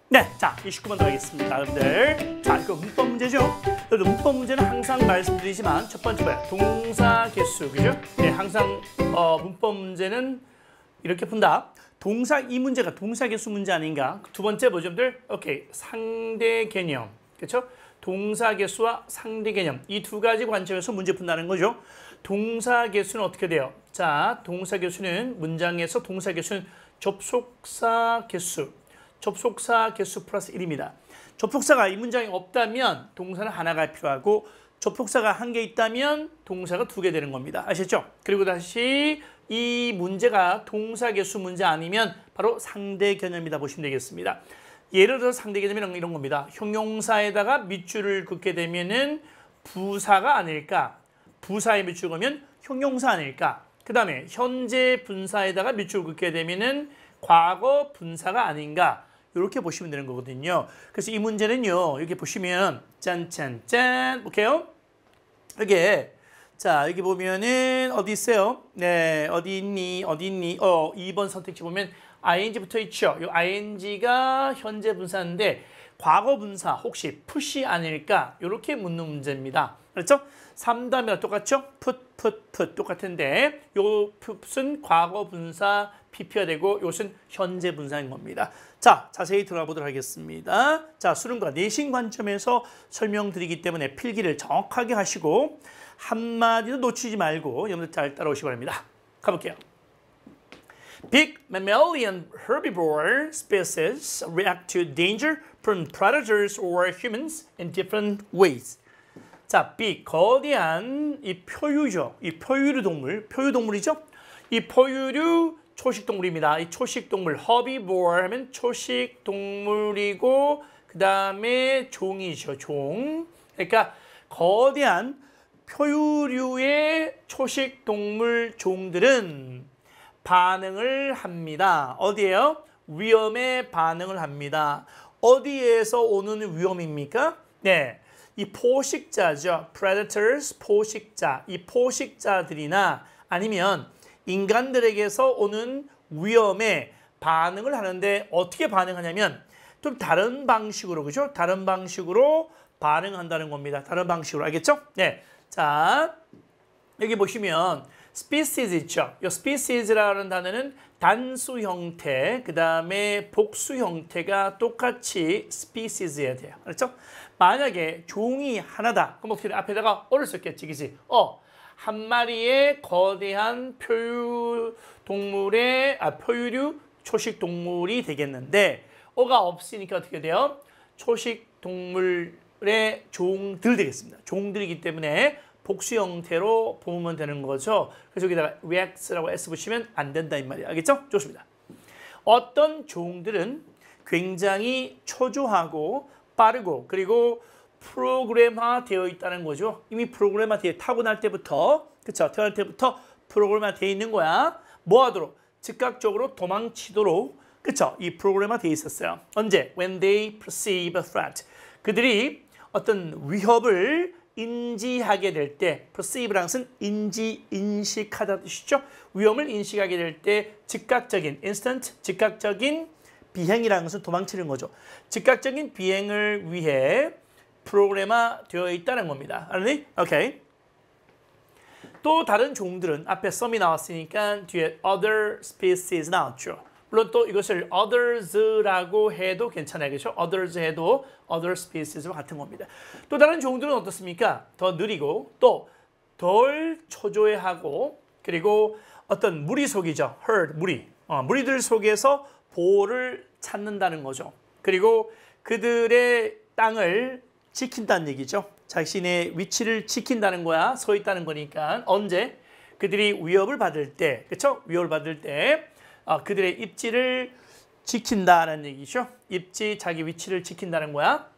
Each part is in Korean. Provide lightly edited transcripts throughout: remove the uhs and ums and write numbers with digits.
네, 자, 29번 들어가겠습니다, 여러분들. 자, 이거 문법 문제죠? 그래도 문법 문제는 항상 말씀드리지만 첫 번째 뭐야? 동사 개수, 그죠? 네, 항상 문법 문제는 이렇게 푼다. 동사 이 문제가 동사 개수 문제 아닌가? 두 번째 뭐죠, 여러분들? 오케이, 상대 개념, 그렇죠? 동사 개수와 상대 개념 이 두 가지 관점에서 문제 푼다는 거죠. 동사 개수는 어떻게 돼요? 자, 동사 개수는 문장에서 동사 개수는 접속사 개수. 접속사 개수 플러스 1입니다. 접속사가 이 문장에 없다면 동사는 하나가 필요하고 접속사가 한 개 있다면 동사가 두 개 되는 겁니다. 아시죠? 그리고 다시 이 문제가 동사 개수 문제 아니면 바로 상대 개념이다 보시면 되겠습니다. 예를 들어서 상대 개념이란 이런 겁니다. 형용사에다가 밑줄을 긋게 되면은 부사가 아닐까? 부사에 밑줄 그으면 형용사 아닐까? 그 다음에 현재 분사에다가 밑줄 긋게 되면은 과거 분사가 아닌가? 이렇게 보시면 되는 거거든요. 그래서 이 문제는요, 이렇게 보시면 짠짠짠, 볼게요. 이게 자, 여기 보면은 어디 있어요? 네, 어디 있니? 어디 있니? 2번 선택지 보면 ing 붙어 있죠. 이 ing가 현재 분사인데 과거 분사 혹시 풋이 아닐까? 이렇게 묻는 문제입니다. 그렇죠? 3단계랑 똑같죠? put 똑같은데 요 put은 과거 분사 pp가 되고 요것은 현재 분사인 겁니다. 자, 자세히 들어가 보도록 하겠습니다. 자, 수능과 내신 관점에서 설명드리기 때문에 필기를 정확하게 하시고 한마디도 놓치지 말고 여러분들 잘 따라오시기 바랍니다. 가볼게요. Big mammalian herbivore species react to danger from predators or humans in different ways. 자, big, 거대한 이 포유죠. 이 포유류 동물, 포유동물이죠. 이 포유류 초식동물입니다. 이 초식동물, herbivore 하면 초식동물이고 그 다음에 종이죠, 종. 그러니까 거대한 포유류의 초식동물 종들은 반응을 합니다. 어디에요? 위험에 반응을 합니다. 어디에서 오는 위험입니까? 네, 이 포식자죠. predators, 포식자. 이 포식자들이나 아니면 인간들에게서 오는 위험에 반응을 하는데 어떻게 반응하냐면 좀 다른 방식으로, 그죠? 다른 방식으로 반응한다는 겁니다. 다른 방식으로, 알겠죠? 네, 자, 여기 보시면 species 있죠. 이 species라는 단어는 단수 형태, 그 다음에 복수 형태가 똑같이 species여야 돼요. 그렇죠? 만약에 종이 하나다. 그럼 어떻게 앞에다가 어를 썼겠지, 그지? 한 마리의 거대한 포유류 초식 동물이 되겠는데 어가 없으니까 어떻게 돼요? 초식 동물의 종들 되겠습니다. 종들이기 때문에 복수 형태로 보면 되는 거죠. 그래서 여기다가 reacts라고 s 붙이면 안 된다 이 말이에요. 알겠죠? 좋습니다. 어떤 종들은 굉장히 초조하고 빠르고 그리고 프로그램화 되어 있다는 거죠. 이미 프로그램화 되어 타고날 때부터, 그쵸? 태어날 때부터 프로그램화 되어 있는 거야. 뭐 하도록? 즉각적으로 도망치도록, 그쵸? 이 프로그램화 되어 있었어요. 언제? When they perceive a threat. 그들이 어떤 위협을 인지하게 될 때, perceive라는 것은 인식하다 뜻이죠. 위험을 인식하게 될 때 즉각적인, instant, 즉각적인 비행이라는 것은 도망치는 거죠. 즉각적인 비행을 위해 프로그램화 되어 있다는 겁니다. 알았니? 오케이. 또 다른 종들은 앞에 some이 나왔으니까 뒤에 other species 나왔죠. 물론 또 이것을 others라고 해도 괜찮아요. 그렇죠? others 해도 other species와 같은 겁니다. 또 다른 종들은 어떻습니까? 더 느리고 또 덜 초조해하고 그리고 어떤 무리 속이죠. herd, 무리. 무리들 속에서 보호를 찾는다는 거죠. 그리고 그들의 땅을 지킨다는 얘기죠. 자신의 위치를 지킨다는 거야. 서 있다는 거니까. 언제? 그들이 위협을 받을 때, 그렇죠? 위협을 받을 때 그들의 입지를 지킨다는 얘기죠. 입지, 자기 위치를 지킨다는 거야.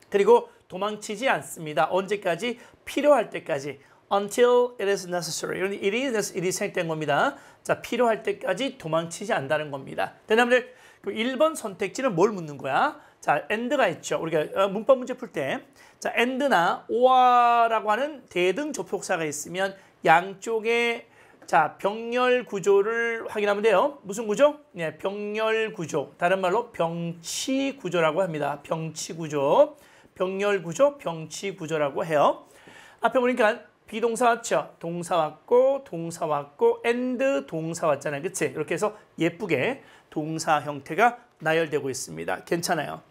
그리고 도망치지 않습니다. 언제까지? 필요할 때까지. Until it is necessary. it is 생략된 겁니다. 자, 필요할 때까지 도망치지 않는다는 겁니다. 대나무들, 그 1번 선택지는 뭘 묻는 거야? 자, and가 있죠. 우리가 문법 문제 풀 때, 자, and나 or라고 하는 대등 접속사가 있으면 양쪽에 자, 병렬 구조를 확인하면 돼요. 무슨 구조? 네, 병렬 구조. 다른 말로 병치 구조라고 합니다. 병치 구조. 병렬 구조, 병치 구조라고 해요. 앞에 보니까 비동사 왔죠? 동사 왔고, 동사 왔고, and 동사 왔잖아요. 그치? 이렇게 해서 예쁘게 동사 형태가 나열되고 있습니다. 괜찮아요.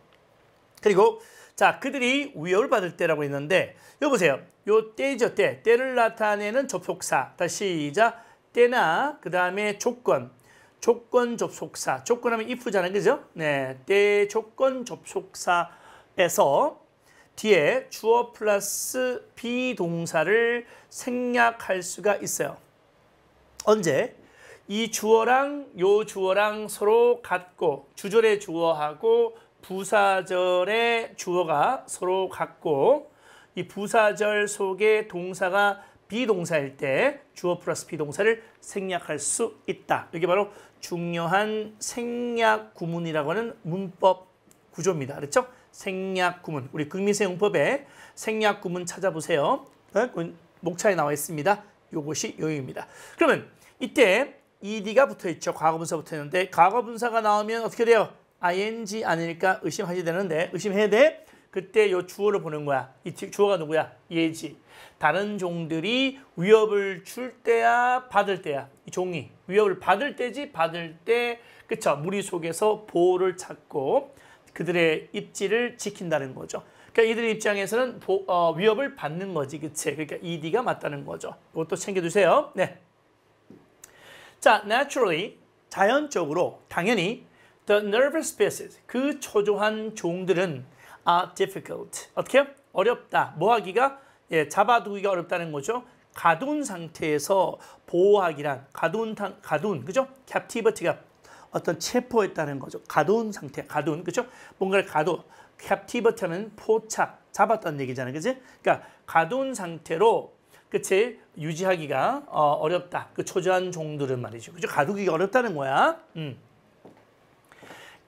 그리고 자, 그들이 위협을 받을 때라고 했는데 여기 보세요. 요 때죠, 때. 때를 나타내는 접속사. 다시 시작. 때나 그 다음에 조건. 조건 접속사. 조건하면 if잖아요. 그죠? 네, 때 조건 접속사에서 뒤에 주어 플러스 비동사를 생략할 수가 있어요. 언제? 이 주어랑 요 주어랑 서로 같고 주절의 주어하고 부사절의 주어가 서로 같고 이 부사절 속에 동사가 비동사일 때 주어 플러스 비동사를 생략할 수 있다. 이게 바로 중요한 생략 구문이라고 하는 문법 구조입니다. 그렇죠? 생략 구문. 우리 극미세 용법에 생략 구문 찾아보세요. 목차에 나와 있습니다. 요것이 요입니다. 그러면 이때 ed가 붙어 있죠. 과거분사 붙어 있는데 과거분사가 나오면 어떻게 돼요? ing 아닐까 의심하게 되는데 의심해야 돼. 그때 요 주어를 보는 거야. 이 주어가 누구야? 얘지. 다른 종들이 위협을 줄 때야 받을 때야. 이 종이 위협을 받을 때지 받을 때 그쵸? 무리 속에서 보호를 찾고 그들의 입지를 지킨다는 거죠. 그러니까 이들의 입장에서는 위협을 받는 거지. 그치? 그러니까 ed가 맞다는 거죠. 이것도 챙겨두세요. 네. 자, naturally, 자연적으로, 당연히 the nervous species, 그 초조한 종들은 are difficult. 어떻게? 어렵다. 뭐 하기가? 예, 잡아두기가 어렵다는 거죠. 가둔 상태에서 보호하기란 가둔, 그죠? captivity가 어떤 체포했다는 거죠. 가둔 상태, 가둔, 그죠? 뭔가를 captivity는 포착, 잡았다는 얘기잖아요, 그지? 그러니까 가둔 상태로, 그치? 유지하기가 어렵다. 그 초조한 종들은 말이죠, 그죠? 가두기가 어렵다는 거야.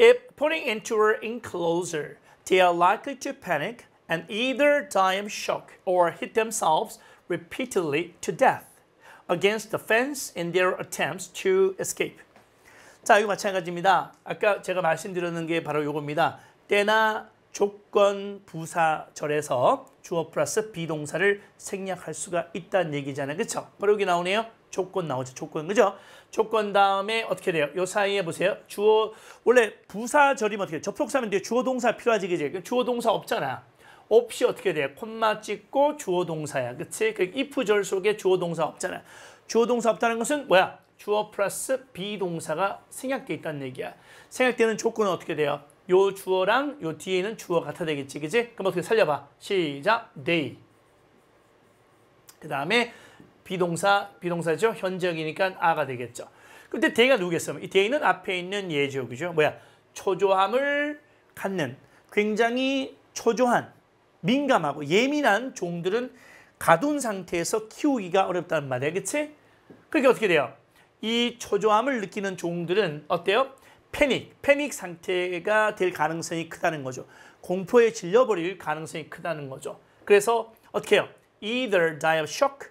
If putting into an enclosure, they are likely to panic and either die of shock or hit themselves repeatedly to death against the fence in their attempts to escape. 자, 이거 마찬가지입니다. 아까 제가 말씀드렸는 게 바로 이겁니다. 때나 조건 부사절에서 주어 플러스 비동사를 생략할 수가 있다는 얘기잖아요. 그렇죠? 바로 여기 나오네요. 조건 나오죠. 조건, 그죠? 조건 다음에 어떻게 돼요? 요 사이에 보세요. 주어, 원래 부사절이면 어떻게 돼요? 접속사면 뒤에 주어 동사 필요하지, 그지? 주어 동사 없잖아. 없이 어떻게 돼요? 콤마 찍고 주어 동사야. 그치? 그 if절 속에 주어 동사 없잖아. 주어 동사 없다는 것은 뭐야? 주어 플러스 비동사가 생략돼 있다는 얘기야. 생략되는 조건은 어떻게 돼요? 요 주어랑 요 뒤에 있는 주어 같아 되겠지, 그치? 그럼 어떻게 살려봐? 시작, they. 그 다음에 비동사죠? 현재형이니까 아가 되겠죠. 근데 they가 누구겠어요? 이 they는 앞에 있는 예죠, 그죠? 뭐야? 초조함을 갖는, 굉장히 초조한, 민감하고 예민한 종들은 가둔 상태에서 키우기가 어렵다는 말이야, 그치? 그러니까 어떻게 돼요? 이 초조함을 느끼는 종들은 어때요? 패닉 상태가 될 가능성이 크다는 거죠. 공포에 질려버릴 가능성이 크다는 거죠. 그래서 어떻게 해요? Either die of shock,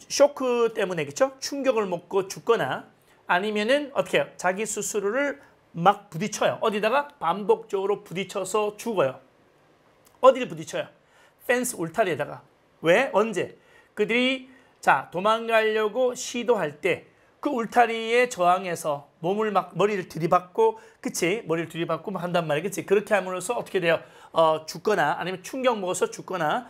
쇼크 때문에, 그렇죠? 충격을 먹고 죽거나 아니면은 어떻게 해요? 자기 스스로를 막 부딪혀요. 어디다가? 반복적으로 부딪혀서 죽어요. 어디를 부딪혀요? 펜스 울타리에다가. 왜? 언제? 그들이 자 도망가려고 시도할 때 그 울타리에 저항해서 몸을 막 머리를 들이받고, 그치? 머리를 들이받고 막 한단 말이야, 그치? 그렇게 함으로써 어떻게 돼요? 죽거나 아니면 충격 먹어서 죽거나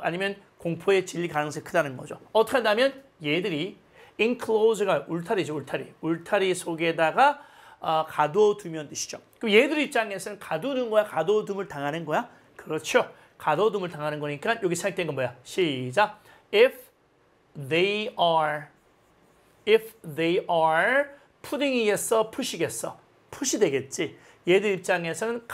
아니면 공포에 질릴 가능성이 크다는 거죠. 어떻게 한다면 얘들이 enclose가 울타리죠, 울타리 속에다가 가둬두면 뜻이죠. 그럼 얘들 입장에서는 가두는 거야, 가둬둠을 당하는 거야? 그렇죠. 가둬둠을 당하는 거니까 여기 시작된 건 뭐야? 시작. If they are 푸딩이겠어, 푸시겠어? 푸시 되겠지. 얘들 입장에서는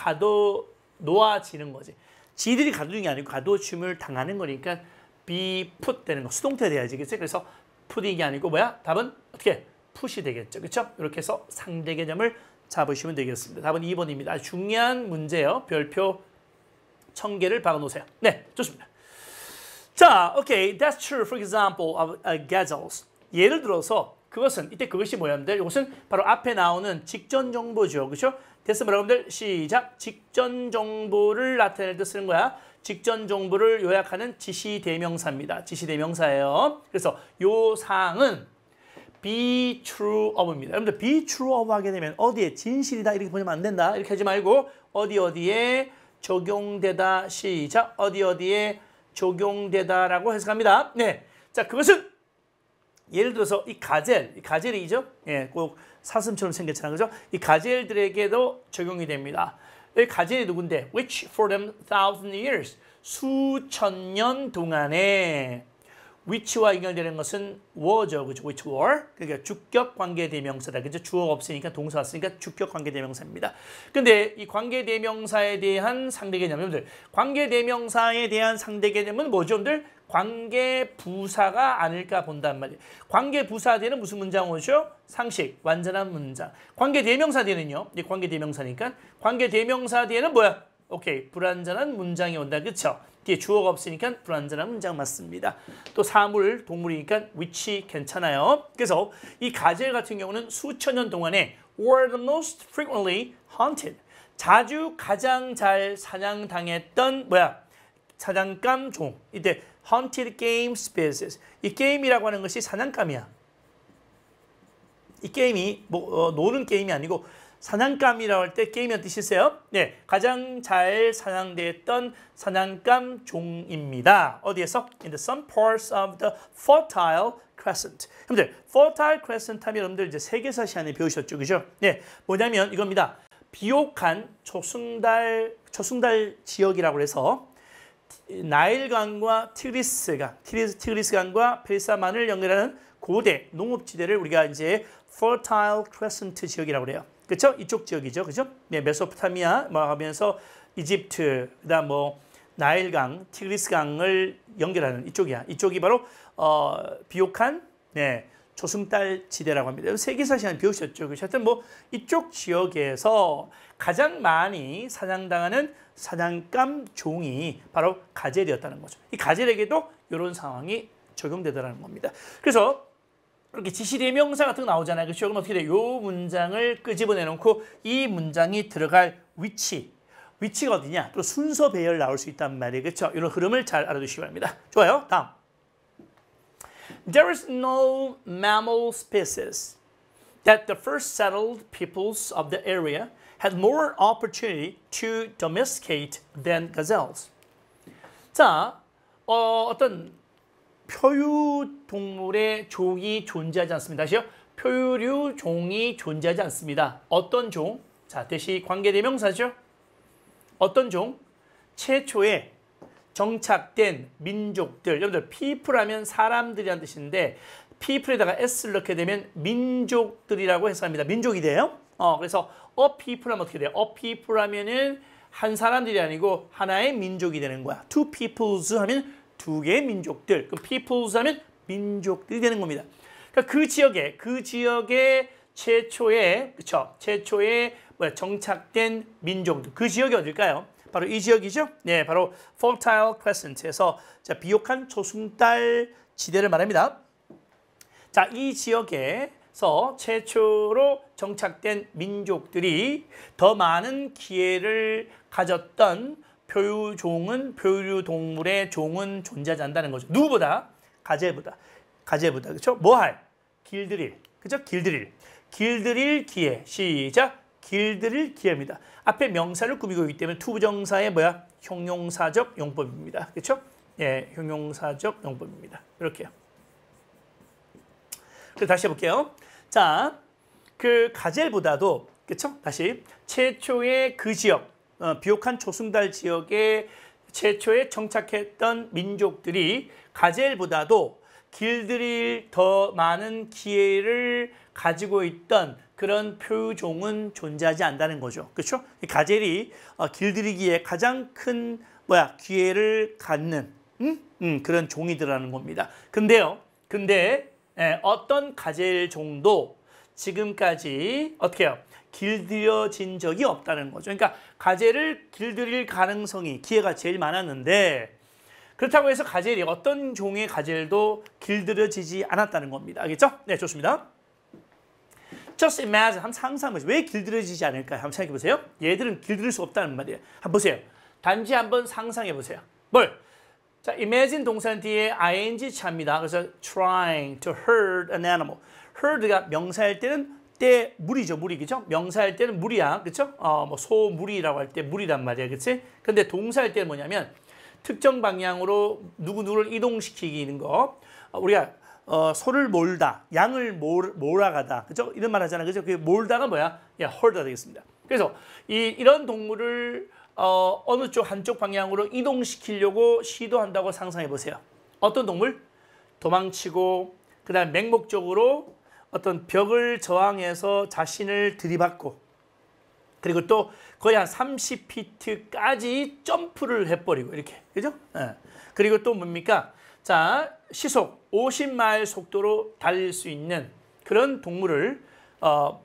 놓아지는 거지. 지들이 가두는 게 아니고 가둬줌을 당하는 거니까 be put 되는 거. 수동태 돼야지, 그치? 그래서 푸딩이 아니고 뭐야? 답은 어떻게? 푸시 되겠죠, 그쵸? 이렇게 해서 상대 개념을 잡으시면 되겠습니다. 답은 2번입니다. 아주 중요한 문제예요. 별표 1000개를 박아놓으세요. 네, 좋습니다. 자, okay, that's true. For example, of gazelles. 예를 들어서 그것은 이때 그것이 뭐냐면들 이것은 바로 앞에 나오는 직전 정보죠. 그렇죠? 됐어 여러분들 시작. 직전 정보를 나타낼 때 쓰는 거야. 직전 정보를 요약하는 지시대명사입니다. 지시대명사예요. 그래서 요 사항은 be true of입니다. 여러분들 be true of 하게 되면 어디에 진실이다 이렇게 보면 안 된다. 이렇게 하지 말고 어디에 적용되다 시작. 어디에 적용되다라고 해석합니다. 네. 자, 그것은 예를 들어서 이 가젤이죠. 예, 꼭 사슴처럼 생겼잖아요. 그죠? 이 가젤들에게도 적용이 됩니다. 이 가젤이 누군데? Which for them 1,000 years. 수천 년 동안에 which와 연결되는 것은 were죠. 그죠? which were. 그러니까 주격 관계대명사다. 그죠? 주어가 없으니까 동사 왔으니까 주격 관계대명사입니다. 근데 이 관계대명사에 대한 상대 개념들, 관계대명사에 대한 상대 개념은 뭐죠? 여러분들? 관계부사가 아닐까 본단 말이에요. 관계부사 뒤에는 무슨 문장 오죠? 상식, 완전한 문장. 관계대명사 뒤에는요. 이제 관계대명사니까 관계대명사 뒤에는 뭐야? 오케이, 불완전한 문장이 온다. 그렇죠? 뒤에 주어가 없으니까 불완전한 문장 맞습니다. 또 사물, 동물이니까 which 괜찮아요. 그래서 이 가젤 같은 경우는 수천 년 동안에 were the most frequently hunted. 자주 가장 잘 사냥당했던 사냥감 종. 이때 hunted game species. 이 게임이라고 하는 것이 사냥감이야. 이 게임이 노는 게임이 아니고 사냥감이라고 할 때 게임이라는 뜻이 있어요. 네, 가장 잘 사냥됐던 사냥감 종입니다. 어디에서? In the some parts of the Fertile Crescent. 여러분들, Fertile Crescent 하면 여러분들 이제 세계사 시간에 배우셨죠, 그죠? 네, 뭐냐면 이겁니다. 비옥한 초승달 지역이라고 해서 나일강과 티그리스강과 페르시아만을 연결하는 고대 농업지대를 우리가 이제 Fertile Crescent 지역이라고 그래요. 그렇죠? 이쪽 지역이죠. 그죠? 네, 메소포타미아 하면서 이집트, 그다음 나일강, 티그리스강을 연결하는 이쪽이야. 이쪽이 바로 비옥한 초승달 지대라고 합니다. 세계사 시간 배우셨죠? 하여튼 이쪽 지역에서 가장 많이 사냥당하는 사냥감 종이 바로 가젤이었다는 거죠. 이 가젤에게도 이런 상황이 적용되더라는 겁니다. 그래서 이렇게 지시대명사 같은 거 나오잖아요. 그렇죠? 그럼 어떻게 돼요? 이 문장을 끄집어내놓고 이 문장이 들어갈 위치가 어디냐? 또 순서 배열 나올 수 있단 말이에요. 그렇죠? 이런 흐름을 잘 알아두시기 바랍니다. 좋아요. 다음. There is no mammal species that the first settled peoples of the area had more opportunity to domesticate than gazelles. 자, 어떤 표유 동물의 종이 존재하지 않습니다. 다시요. 표류 종이 존재하지 않습니다. 어떤 종? 자, 대시 관계대명사죠. 어떤 종? 최초에 정착된 민족들. 여러분들 people 하면 사람들이라는 뜻인데 people에다가 s를 넣게 되면 민족들이라고 해석합니다. 민족이 돼요. 그래서 a people 하면 어떻게 돼요? a people 하면은 한 사람들이 아니고 하나의 민족이 되는 거야. two peoples 하면 두 개의 민족들. 그럼 peoples 하면 민족들이 되는 겁니다. 그러니까 그 지역의 최초의 정착된 민족들. 그 지역이 어딜까요? 바로 이 지역이죠. 네, 바로 Fertile Crescent에서 비옥한 초승달 지대를 말합니다. 자, 이 지역에서 최초로 정착된 민족들이 더 많은 기회를 가졌던 표류 동물의 종은 존재하지 않는다는 거죠. 누구보다? 가젤보다. 그렇죠? 뭐할? 길들일. 그렇죠? 길들일 기회. 시작. 길들일 기회입니다. 앞에 명사를 꾸미고 있기 때문에 투부정사의 형용사적 용법입니다. 그렇죠? 예, 형용사적 용법입니다. 이렇게요. 다시 해볼게요. 자, 그 가젤보다도 그렇죠? 다시 최초의 그 지역 비옥한 초승달 지역에 최초에 정착했던 민족들이 가젤보다도 길들일 더 많은 기회를 가지고 있던 그런 표종은 존재하지 않는다는 거죠. 그렇죠? 가젤이 길들이기에 가장 큰 기회를 갖는 그런 종이더라는 겁니다. 근데 어떤 가젤 종도 지금까지 어떻게 해요? 길들여진 적이 없다는 거죠. 그러니까 가젤을 길들일 기회가 제일 많았는데 그렇다고 해서 가젤이 어떤 종의 가젤도 길들여지지 않았다는 겁니다. 알겠죠? 네, 좋습니다. Just imagine. 한번 상상해보세요. 왜 길들여지지 않을까요? 한번 생각해보세요. 얘들은 길들일 수 없다는 말이에요. 한번 보세요. 단지 한번 상상해보세요. 뭘? 자, imagine 동사 뒤에 ing 차입니다. 그래서 trying to herd an animal. herd가 명사일 때는 때 물이죠, 물이, 그죠? 명사일 때는 물이야, 그죠? 뭐 소물이라고 할 때 물이란 말이야, 그치? 근데 동사일 때는 뭐냐면 특정 방향으로 누구누구를 이동시키는 거. 우리가 소를 몰다, 양을 몰아가다, 그죠? 이런 말 하잖아, 그죠? 그 몰다가 뭐야? herd가 되겠습니다. 그래서 이런 동물을 어느 쪽 한쪽 방향으로 이동시키려고 시도한다고 상상해 보세요. 어떤 동물? 도망치고 그다음 맹목적으로 어떤 벽을 저항해서 자신을 들이받고 그리고 또 거의 한 30피트까지 점프를 해버리고 이렇게, 그죠? 예. 그리고 또 뭡니까? 자, 시속 50마일 속도로 달릴 수 있는 그런 동물을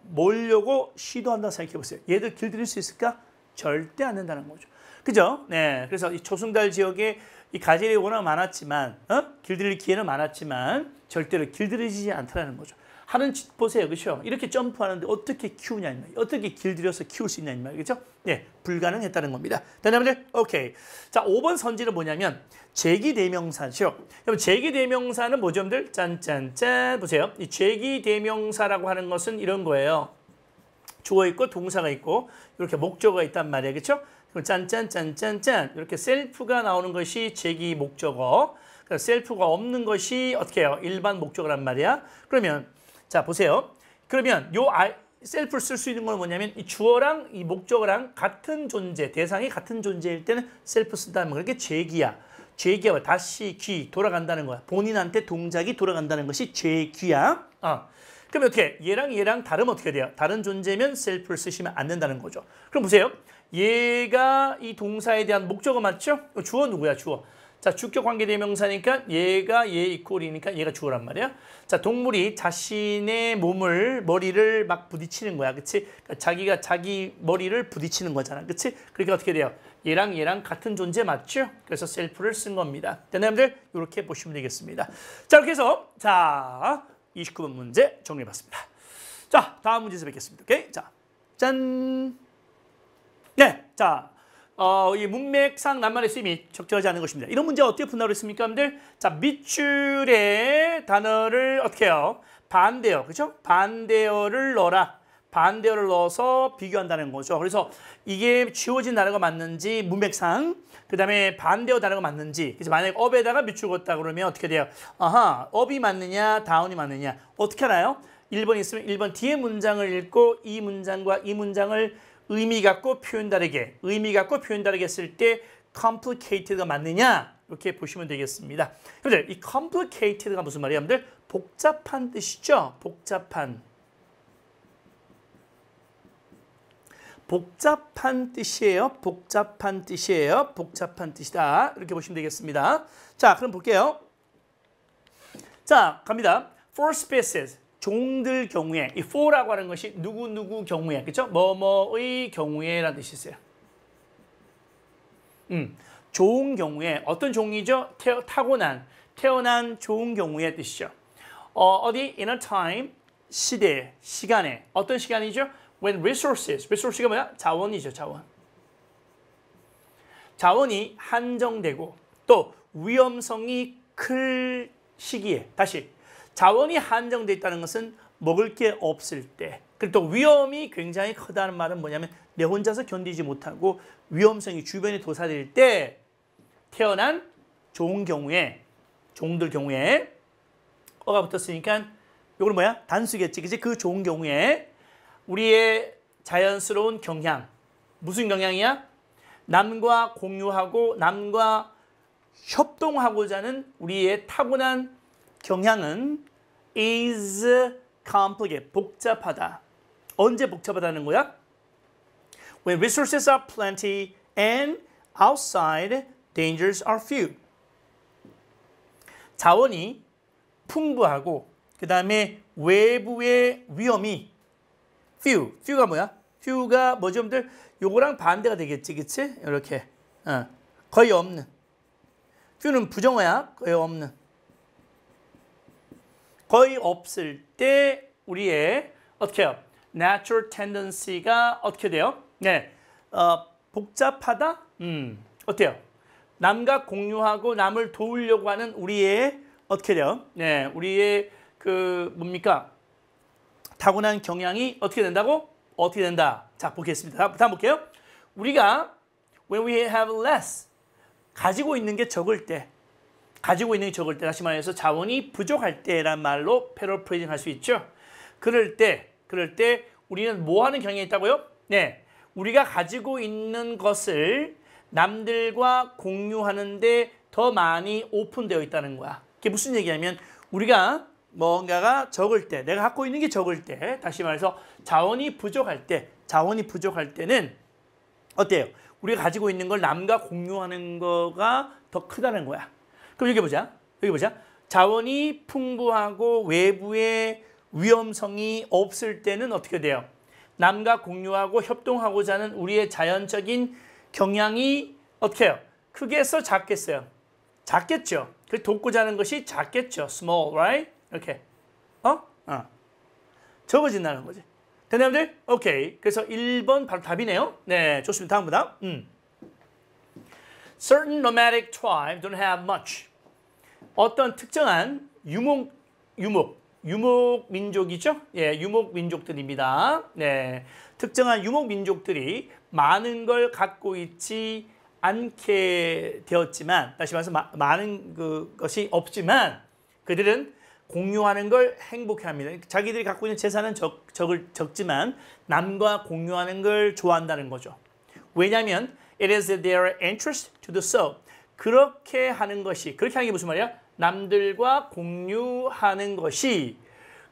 몰려고 시도한다 생각해 보세요. 얘들 길들일 수 있을까? 절대 안 된다는 거죠. 그죠? 네. 그래서 이 초승달 지역에 이 가젤이 워낙 많았지만, 길들일 기회는 많았지만, 절대로 길들이지 않다는 거죠. 하는 짓 보세요. 그죠? 이렇게 점프하는데 어떻게 키우냐, 이 말이에요. 어떻게 길들여서 키울 수 있냐, 이 말이에요. 그죠? 네. 불가능했다는 겁니다. 여러분들, 오케이. 자, 5번 선지는 뭐냐면, 제기대명사죠. 여러분, 제기대명사는 뭐죠, 여러분들? 짠짠짠. 보세요. 이 제기대명사라고 하는 것은 이런 거예요. 주어 있고 동사가 있고 이렇게 목적어가 있단 말이에요. 그렇죠? 짠짠짠짠짠 이렇게 셀프가 나오는 것이 제기 목적어. 그러니까 셀프가 없는 것이 어떻게 해요? 일반 목적어란 말이야. 그러면 자 보세요. 그러면 셀프를 쓸 수 있는 건 뭐냐면 이 주어랑 이 목적어랑 같은 존재, 대상이 같은 존재일 때는 셀프 쓴다는 거. 그게 제기야. 제기야. 다시 귀 돌아간다는 거야. 본인한테 동작이 돌아간다는 것이 제기야. 그러면 어떻게? 얘랑 다르면 어떻게 돼요? 다른 존재면 셀프를 쓰시면 안 된다는 거죠. 그럼 보세요. 얘가 이 동사에 대한 목적어 맞죠? 주어 누구야? 주어. 자, 주격 관계대명사니까 얘가 얘 이퀄이니까 얘가 주어란 말이야. 자, 동물이 자신의 머리를 막 부딪히는 거야. 그치? 그러니까 자기가 자기 머리를 부딪히는 거잖아. 그치? 그러니까 어떻게 돼요? 얘랑 같은 존재 맞죠? 그래서 셀프를 쓴 겁니다. 여러분들 이렇게 보시면 되겠습니다. 자, 이렇게 해서 자 29번 문제 정리해봤습니다. 자, 다음 문제에서 뵙겠습니다. 오케이? 자, 짠. 네, 자, 이 문맥상 낱말의 쓰임이 적절하지 않은 것입니다. 이런 문제 어떻게 푼다고 했습니까, 여러분들? 자, 밑줄에 단어를 어떻게 해요? 반대어, 그렇죠? 반대어를 넣어라. 반대어를 넣어서 비교한다는 거죠. 그래서 이게 지워진 단어가 맞는지 문맥상, 그 다음에 반대어 단어가 맞는지. 그래서 만약에 up에다가 밑줄 걷다 그러면 어떻게 돼요? 아하, up이 맞느냐, down이 맞느냐. 어떻게 알아요? 1번 있으면 1번 뒤에 문장을 읽고 이 문장과 이 문장을 의미 갖고 표현 다르게, 쓸 때 complicated가 맞느냐? 이렇게 보시면 되겠습니다. 여러분들, 이 complicated가 무슨 말이에요, 여러분들? 복잡한 뜻이죠? 복잡한 뜻이에요. 복잡한 뜻이다. 이렇게 보시면 되겠습니다. 자, 그럼 볼게요. 자, 갑니다. For species, 종들 경우에, 이 for라고 하는 것이 누구 경우에, 그렇죠? 뭐뭐의 경우에라는 뜻이 있어요. 좋은 경우에, 어떤 종이죠? 태어난 좋은 경우의 뜻이죠. 어디? In a time, 시간에. 어떤 시간이죠? When resources가 뭐야? 자원이죠, 자원. 자원이 한정되고 또 위험성이 클 시기에, 다시 자원이 한정돼 있다는 것은 먹을 게 없을 때, 그리고 또 위험이 굉장히 크다는 말은 뭐냐면 내 혼자서 견디지 못하고 위험성이 주변에 도사될 때 태어난 좋은 경우에, 종들 경우에 어가 붙었으니까 이건 뭐야? 단수겠지, 그치? 그 좋은 경우에 우리의 자연스러운 경향, 무슨 경향이야? 남과 공유하고 남과 협동하고자 하는 우리의 타고난 경향은 is complicated, 복잡하다. 언제 복잡하다는 거야? When resources are plenty and outside dangers are few. 자원이 풍부하고 그 다음에 외부의 위험이 few가 뭐야? few가 뭐죠, 여러분들? 요거랑 반대가 되겠지, 그치? 이렇게 거의 없는. few는 부정어야. 거의 없는. 거의 없을 때 우리의 어떻게 해요? natural tendency가 어떻게 돼요? 네, 복잡하다? 어때요? 남과 공유하고 남을 도우려고 하는 우리의 어떻게 돼요? 네, 우리의 그 뭡니까? 타고난 경향이 어떻게 된다고? 어떻게 된다. 자, 보겠습니다. 다음 볼게요. 우리가 when we have less 가지고 있는 게 적을 때 다시 말해서 자원이 부족할 때란 말로 패러프레이징 할 수 있죠. 그럴 때 우리는 뭐 하는 경향이 있다고요? 네, 우리가 가지고 있는 것을 남들과 공유하는데 더 많이 오픈되어 있다는 거야. 그게 무슨 얘기냐면 우리가 뭔가가 적을 때, 내가 갖고 있는 게 적을 때, 다시 말해서 자원이 부족할 때는 어때요? 우리가 가지고 있는 걸 남과 공유하는 거가 더 크다는 거야. 그럼 여기 보자. 자원이 풍부하고 외부의 위험성이 없을 때는 어떻게 돼요? 남과 공유하고 협동하고자 하는 우리의 자연적인 경향이 어떻게 해요? 크겠어? 작겠어요? 작겠죠. 그 돕고자 하는 것이 작겠죠. small, right? 이렇게. 적어진다는 거지. 됐나요, 여러분들? 오케이. 그래서 1번 바로 답이네요. 네, 좋습니다. 다음보다. Certain nomadic tribes don't have much. 어떤 특정한 유목 민족이죠? 예, 유목 민족들입니다. 네, 특정한 유목 민족들이 많은 걸 갖고 있지 않게 되었지만, 다시 말해서 많은 것이 없지만 그들은 공유하는 걸 행복해합니다. 자기들이 갖고 있는 재산은 적지만 남과 공유하는 걸 좋아한다는 거죠. 왜냐하면 it is their interest to do so. 그렇게 하는 게 무슨 말이야? 남들과 공유하는 것이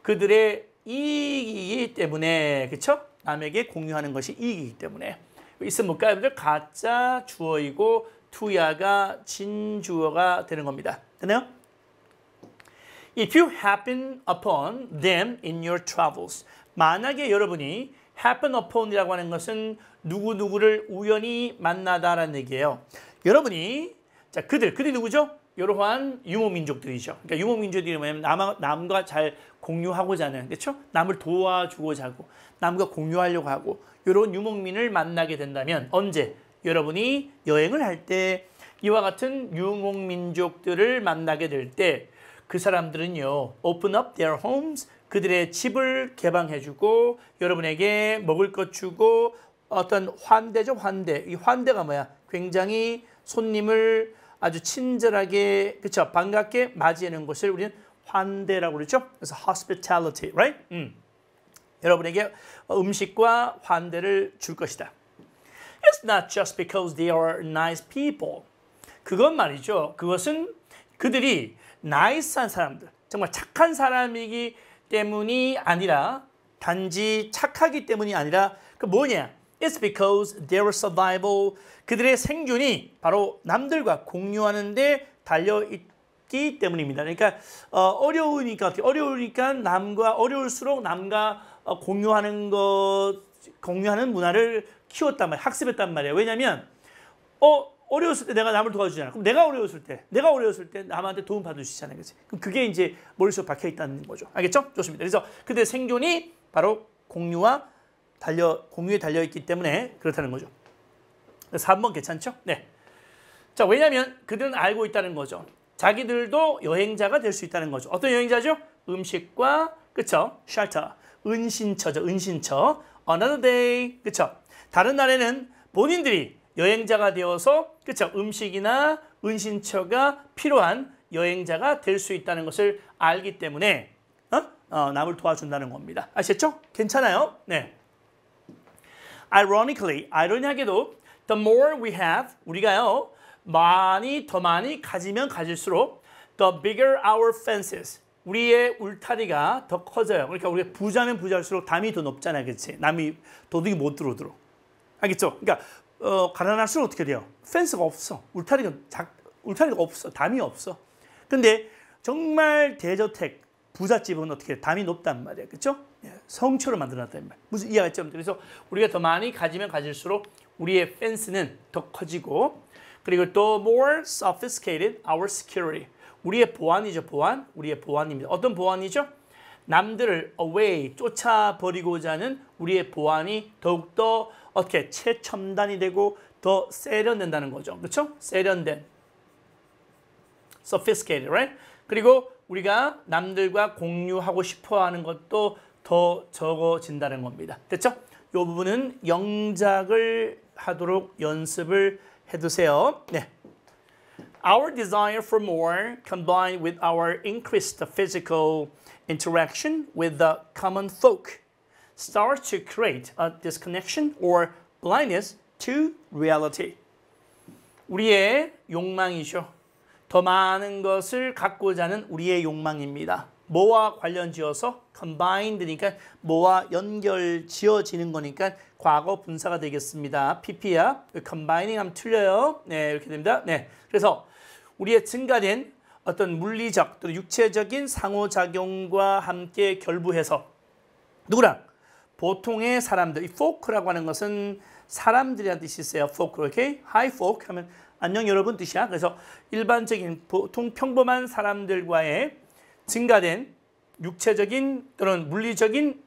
그들의 이익이기 때문에, 그렇죠? 남에게 공유하는 것이 이익이기 때문에. 있으면 뭘까요, 여러분들? 가짜 주어이고 투야가 진주어가 되는 겁니다. 됐나요? If you happen upon them in your travels. 만약에 여러분이 happen upon이라고 하는 것은 누구누구를 우연히 만나다라는 얘기예요. 여러분이 자 그들이 누구죠? 이러한 유목민족들이죠. 그러니까 유목민족들이 뭐냐면 남과 잘 공유하고자 하는, 그렇죠? 남을 도와주고자 하고 남과 공유하려고 하고 이런 유목민을 만나게 된다면 언제? 여러분이 여행을 할 때 이와 같은 유목민족들을 만나게 될 때 그 사람들은요, open up their homes, 그들의 집을 개방해주고 여러분에게 먹을 것 주고 어떤 환대죠, 환대. 이 환대가 뭐야? 굉장히 손님을 아주 친절하게, 그렇죠? 반갑게 맞이하는 것을 우리는 환대라고 그러죠. 그래서 hospitality, right? 여러분에게 음식과 환대를 줄 것이다. It's not just because they are nice people. 그건 말이죠. 그것은 그들이 나이스한 사람들, 정말 착한 사람이기 때문이 아니라, 단지 착하기 때문이 아니라 그 뭐냐? It's because their survival, 그들의 생존이 바로 남들과 공유하는 데 달려있기 때문입니다. 그러니까 어려우니까 어려울수록 남과 공유하는 문화를 키웠단 말이에요. 학습했단 말이에요. 왜냐하면 어려웠을 때 내가 남을 도와주잖아. 그럼 내가 어려웠을 때 남한테 도움 받을 수 있잖아요. 그치? 그럼 그게 이제 머릿속에 박혀 있다는 거죠. 알겠죠? 좋습니다. 그래서 그들의 생존이 바로 공유에 달려있기 때문에 그렇다는 거죠. 3번 괜찮죠? 네. 자, 왜냐하면 그들은 알고 있다는 거죠. 자기들도 여행자가 될 수 있다는 거죠. 어떤 여행자죠? 음식과, 그쵸? shelter, 은신처죠. 은신처. Another day, 그쵸? 다른 날에는 본인들이 여행자가 되어서, 그쵸? 음식이나 은신처가 필요한 여행자가 될 수 있다는 것을 알기 때문에 남을 도와준다는 겁니다. 아시겠죠? 괜찮아요? 네. Ironically, 아이러니하게도 the more we have, 우리가요, 더 많이 가지면 가질수록 the bigger our fences, 우리의 울타리가 더 커져요. 그러니까 우리가 부자면 부자일수록 담이 더 높잖아요. 그렇지? 남이 도둑이 못 들어오도록. 알겠죠? 그러니까 가난할수록 어떻게 돼요? 펜스가 없어. 울타리가 없어. 담이 없어. 근데 정말 대저택 부잣집은 어떻게 담이 높단 말이에요. 그렇죠? 성처럼 만들어놨단 말이에요. 무슨 이해가 있죠? 그래서 우리가 더 많이 가지면 가질수록 우리의 펜스는 더 커지고, 그리고 또 more sophisticated our security. 우리의 보안이죠, 보안. 우리의 보안입니다. 어떤 보안이죠? 남들을 away, 쫓아버리고자 하는 우리의 보안이 더욱더 어떻게 최첨단이 되고 더 세련된다는 거죠. 그렇죠? 세련된. sophisticated, right? 그리고 우리가 남들과 공유하고 싶어 하는 것도 더 적어진다는 겁니다. 됐죠? 이 부분은 영작을 하도록 연습을 해두세요. 네. Our desire for more combined with our increased physical interaction with the common folk starts to create a disconnection or blindness to reality. 우리의 욕망이죠. 더 많은 것을 갖고자 하는 우리의 욕망입니다. 뭐와 관련 지어서 combined니까 뭐와 연결 지어지는 거니까 과거 분사가 되겠습니다. PP야. combining 하면 틀려요. 네, 이렇게 됩니다. 네. 그래서 우리의 증가된 어떤 물리적 또는 육체적인 상호작용과 함께 결부해서 누구랑? 보통의 사람들. 이 folk라고 하는 것은 사람들이라는 뜻이 있어요. folk, 오케이? Hi folk 하면 안녕 여러분 뜻이야. 그래서 일반적인 보통 평범한 사람들과의 증가된 육체적인 또는 물리적인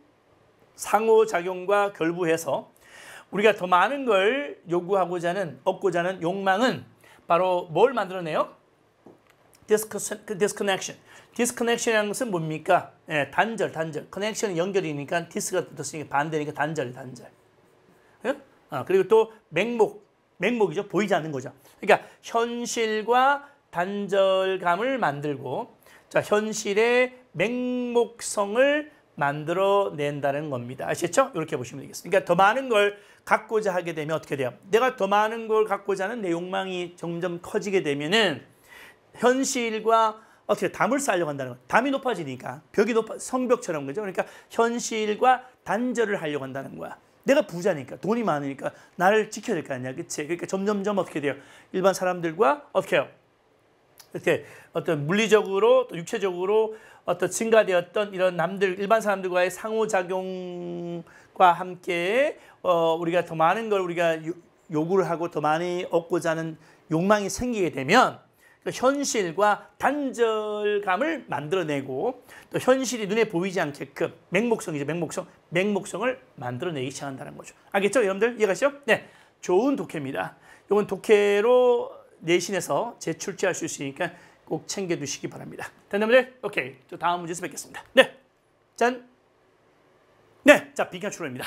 상호작용과 결부해서 우리가 더 많은 걸 요구하고자 하는, 얻고자 하는 욕망은 바로 뭘 만들어내요? disconnection. disconnection이라는 것은 뭡니까? 네, 단절. connection은 연결이니까 dis가 붙었으니까 반대니까 단절. 네? 그리고 또 맹목이죠. 보이지 않는 거죠. 그러니까 현실과 단절감을 만들고 자, 현실의 맹목성을 만들어낸다는 겁니다. 아시겠죠? 이렇게 보시면 되겠습니다. 그러니까 더 많은 걸 갖고자 하게 되면 어떻게 돼요? 내가 더 많은 걸 갖고자 하는 내 욕망이 점점 커지게 되면은 현실과 어떻게 담을 쌓으려고 한다는 거예요. 담이 높아지니까 벽이 성벽처럼 그죠? 그러니까 현실과 단절을 하려고 한다는 거야. 내가 부자니까 돈이 많으니까 나를 지켜야 될 거 아니야, 그치? 그러니까 점점점 어떻게 돼요? 일반 사람들과 어떻게 해요? 이렇게 어떤 물리적으로 또 육체적으로 어떤 증가되었던 이런 남들 일반 사람들과의 상호작용과 함께 우리가 더 많은 걸 우리가 요구를 하고 더 많이 얻고자 하는 욕망이 생기게 되면 그 현실과 단절감을 만들어내고 또 현실이 눈에 보이지 않게끔 맹목성이죠. 맹목성을 만들어내기 시작한다는 거죠. 알겠죠? 여러분들 이해가시죠? 네, 좋은 독해입니다. 이건 독해로 내신에서 제출제할 수 있으니까 꼭 챙겨두시기 바랍니다. 됐나요? 오케이. 또 다음 문제에서 뵙겠습니다. 네. 짠. 네. 자, 빈칸 추론입니다.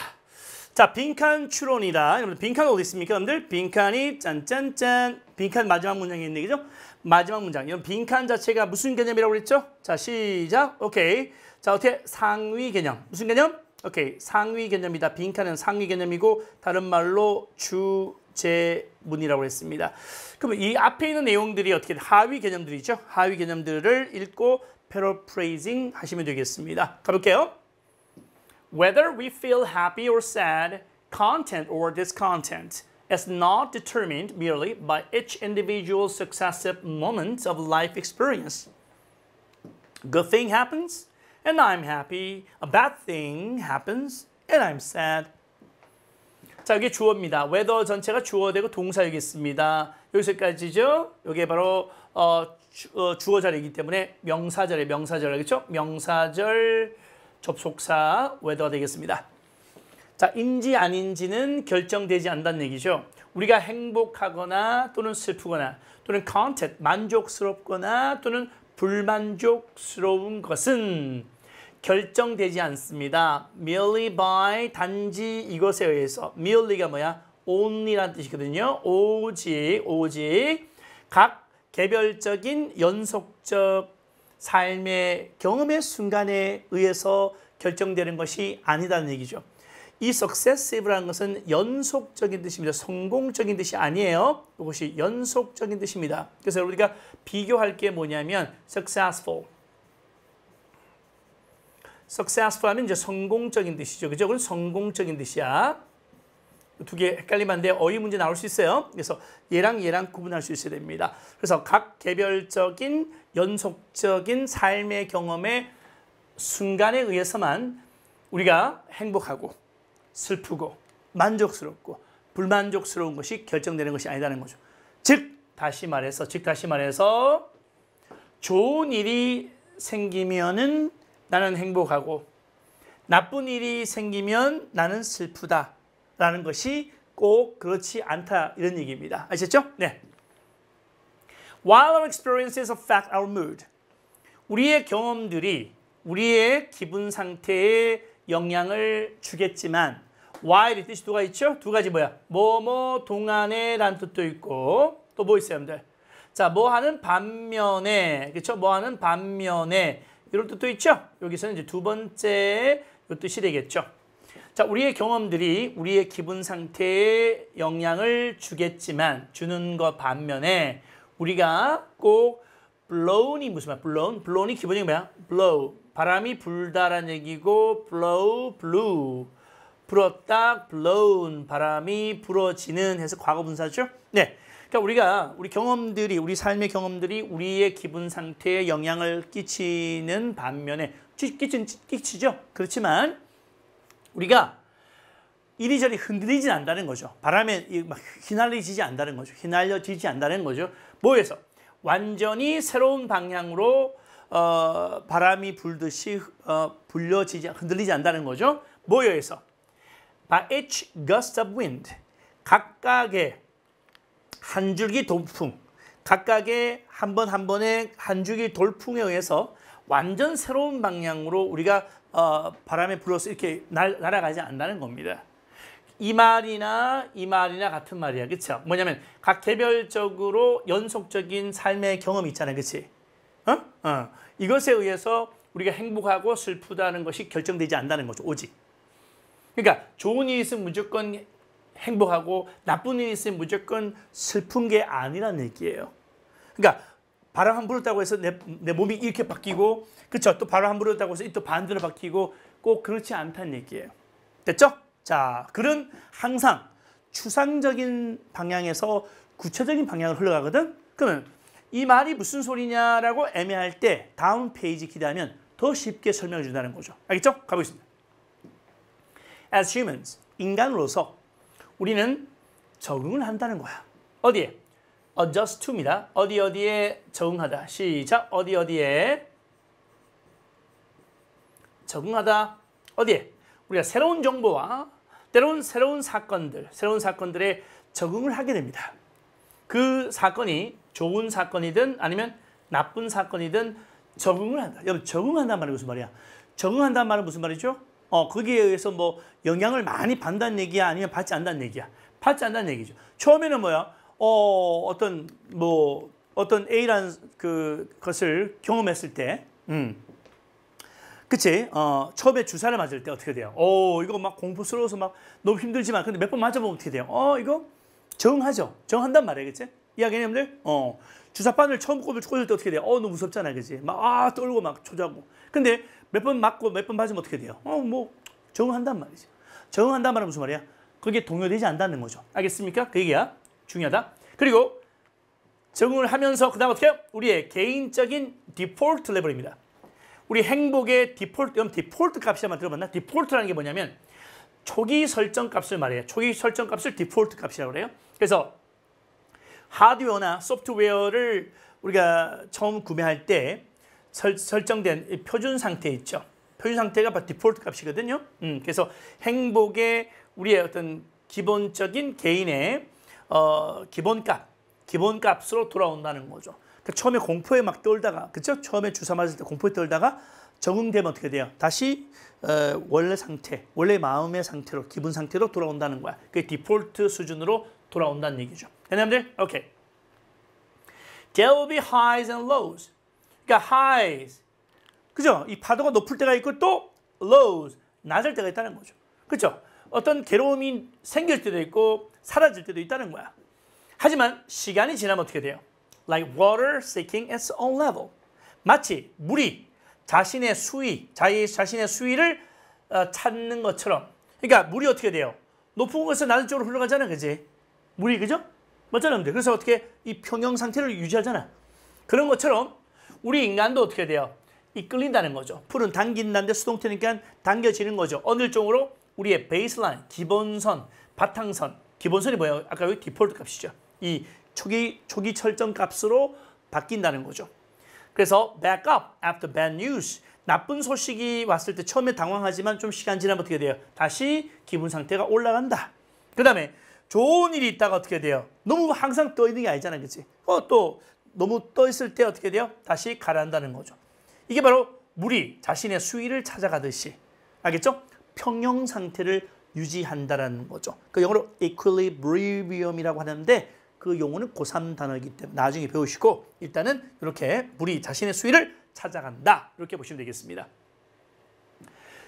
자, 빈칸 추론이다. 여러분, 빈칸 어디 있습니까? 여러분들? 빈칸이 짠짠짠. 빈칸 마지막 문장에 있는 얘기죠? 마지막 문장. 여러분, 빈칸 자체가 무슨 개념이라고 그랬죠? 자, 시작. 오케이. 자, 어떻게? 상위 개념. 무슨 개념? 오케이. 상위 개념이다. 빈칸은 상위 개념이고 다른 말로 주제문이라고 했습니다. 그러면 이 앞에 있는 내용들이 어떻게 하위 개념들이죠? 하위 개념들을 읽고 paraphrasing 하시면 되겠습니다. 가볼게요. Whether we feel happy or sad, content or discontent is not determined merely by each individual's successive moments of life experience. A good thing happens, and I'm happy. A bad thing happens, and I'm sad. 자, 여기 주어입니다. whether 전체가 주어되고 동사이겠습니다. 여기서까지죠. 이게 바로 주어 자리이기 때문에 명사절에 명사절, 명사절 접속사 whether가 되겠습니다. 자, 인지 아닌지는 결정되지 않는다는 얘기죠. 우리가 행복하거나 또는 슬프거나 또는 content, 만족스럽거나 또는 불만족스러운 것은 결정되지 않습니다. merely by, 단지 이것에 의해서. merely가 뭐야? only라는 뜻이거든요. 오직 각 개별적인 연속적 삶의 경험의 순간에 의해서 결정되는 것이 아니다는 얘기죠. 이 successive라는 것은 연속적인 뜻입니다. 성공적인 뜻이 아니에요. 이것이 연속적인 뜻입니다. 그래서 우리가 비교할 게 뭐냐면 successful 하면 이제 성공적인 뜻이죠. 그죠? 그건 성공적인 뜻이야. 두 개 헷갈리면 안 돼요. 어휘 문제 나올 수 있어요. 그래서 얘랑 구분할 수 있어야 됩니다. 그래서 각 개별적인 연속적인 삶의 경험의 순간에 의해서만 우리가 행복하고 슬프고 만족스럽고 불만족스러운 것이 결정되는 것이 아니라는 거죠. 즉 다시 말해서 좋은 일이 생기면은 나는 행복하고 나쁜 일이 생기면 나는 슬프다라는 것이 꼭 그렇지 않다 이런 얘기입니다. 아셨죠? 네. While our experiences affect our mood, 우리의 경험들이 우리의 기분 상태에 영향을 주겠지만 while의 뜻이 두 가지 있죠? 두 가지 뭐야? 뭐뭐 동안에 라는 뜻도 있고 또 뭐 있어요, 여러분들? 자, 뭐 하는 반면에, 그렇죠? 뭐 하는 반면에 이런 뜻도 있죠? 여기서는 이제 두 번째 이 뜻이 되겠죠. 자, 우리의 경험들이 우리의 기분 상태에 영향을 주겠지만 주는 것 반면에 우리가 꼭 blow이 무슨 말? blow이 기본이 뭐야? blow 바람이 불다라는 얘기고 blow, blew 불었다, blown 바람이 불어지는 해서 과거분사죠. 네, 그러니까 우리 경험들이 우리 삶의 경험들이 우리의 기분 상태에 영향을 끼치는 반면에 끼치죠. 그렇지만 우리가 이리저리 흔들리지 않는다는 거죠. 바람에 막 휘날리지 않는다는 거죠. 휘날려지지 않는다는 거죠. 뭐에서? 완전히 새로운 방향으로 바람이 불듯이 흔들리지 않는다는 거죠. 뭐에서? By each gust of wind, 각각의 한 줄기 돌풍, 각각의 한 번의 한 줄기 돌풍에 의해서 완전 새로운 방향으로 우리가 바람에 불어서 이렇게 날아가지 않는다는 겁니다. 이 말이나 같은 말이야. 그렇죠? 뭐냐면 각 개별적으로 연속적인 삶의 경험이 있잖아요. 그렇지? 이것에 의해서 우리가 행복하고 슬프다는 것이 결정되지 않는다는 거죠. 오직. 그러니까 좋은 일이 있으면 무조건 행복하고 나쁜 일이 있으면 무조건 슬픈 게 아니라는 얘기예요. 그러니까 바람 한 불었다고 해서 내 몸이 이렇게 바뀌고 그렇죠? 또 바람 한 불었다고 해서 또 반대로 바뀌고 꼭 그렇지 않다는 얘기예요. 됐죠? 자, 글은 항상 추상적인 방향에서 구체적인 방향으로 흘러가거든? 그러면 이 말이 무슨 소리냐라고 애매할 때 다음 페이지 기대하면 더 쉽게 설명해 준다는 거죠. 알겠죠? 가보겠습니다. As humans, 인간으로서 우리는 적응을 한다는 거야. 어디에? adjust to입니다. 어디에 적응하다. 시작. 어디에 적응하다. 어디에? 우리가 새로운 정보와 때로는 새로운 사건들에 적응을 하게 됩니다. 그 사건이 좋은 사건이든 아니면 나쁜 사건이든 적응을 한다. 여러분, 적응한다는 말이 무슨 말이야? 적응한다는 말은 무슨 말이죠? 거기에 의해서 뭐 영향을 많이 받는다는 얘기야? 아니면 받지 않는다는 얘기야? 받지 않는다는 얘기죠. 처음에는 뭐야? 어떤 A라는 것을 경험했을 때, 그치? 처음에 주사를 맞을 때 어떻게 돼요? 이거 막 공포스러워서 막 너무 힘들지만, 근데 몇 번 맞아보면 어떻게 돼요? 이거 적응하죠? 적응한단 말이에요, 그치? 이야기님들? 주사바늘 처음 꽂을 때 어떻게 돼요? 너무 무섭잖아요, 그치? 막, 떨고 막 초조하고. 근데 몇 번 맞고 몇 번 맞으면 어떻게 돼요? 뭐, 적응한단 말이죠. 적응한단 말은 무슨 말이야? 그게 동요되지 않는다는 거죠. 알겠습니까? 그 얘기야. 중요하다. 그리고 적응을 하면서 그 다음 어떻게 해요? 우리의 개인적인 디폴트 레벨입니다. 우리 행복의 디폴트 값이 한번 들어봤나? 디폴트라는 게 뭐냐면 초기 설정 값을 말해요. 초기 설정 값을 디폴트 값이라고 그래요. 그래서 하드웨어나 소프트웨어를 우리가 처음 구매할 때 설정된 표준 상태 있죠. 표준 상태가 바로 디폴트 값이거든요. 그래서 행복의 우리의 어떤 기본적인 개인의 기본값으로 돌아온다는 거죠. 그러니까 처음에 공포에 막 떨다가, 그렇죠? 처음에 주사 맞을 때 공포에 떨다가 적응되면 어떻게 돼요? 다시 원래 상태, 원래 마음의 상태로, 기분 상태로 돌아온다는 거야. 그게 디폴트 수준으로 돌아온다는 얘기죠. 여러분들, 오케이. There will be highs and lows. 그러니까 highs, 그죠? 이 파도가 높을 때가 있고 또 lows, 낮을 때가 있다는 거죠. 그렇죠? 어떤 괴로움이 생길 때도 있고 사라질 때도 있다는 거야. 하지만 시간이 지나면 어떻게 돼요? Like water seeking its own level. 마치 물이 자신의 수위를 찾는 것처럼. 그러니까 물이 어떻게 돼요? 높은 곳에서 낮은 쪽으로 흘러가잖아, 그지? 물이, 그죠? 맞잖아. 그래서 어떻게 이 평형 상태를 유지하잖아. 그런 것처럼 우리 인간도 어떻게 돼요? 이끌린다는 거죠. 풀은 당긴다는데 수동태니까 당겨지는 거죠. 어느 쪽으로? 우리의 베이스라인, 기본선, 바탕선. 기본선이 뭐예요? 아까 여기 디폴트 값이죠. 이 초기 설정 값으로 바뀐다는 거죠. 그래서 back up after bad news. 나쁜 소식이 왔을 때 처음에 당황하지만 좀 시간 지나면 어떻게 돼요? 다시 기분 상태가 올라간다. 그 다음에 좋은 일이 있다가 어떻게 돼요? 너무 항상 떠 있는 게 아니잖아요. 그치? 또 너무 떠 있을 때 어떻게 돼요? 다시 가라앉다는 거죠. 이게 바로 물이 자신의 수위를 찾아가듯이, 알겠죠? 평형 상태를 유지한다는 거죠. 그 영어로 equilibrium이라고 하는데 그 용어는 고3 단어이기 때문에 나중에 배우시고 일단은 이렇게 물이 자신의 수위를 찾아간다. 이렇게 보시면 되겠습니다.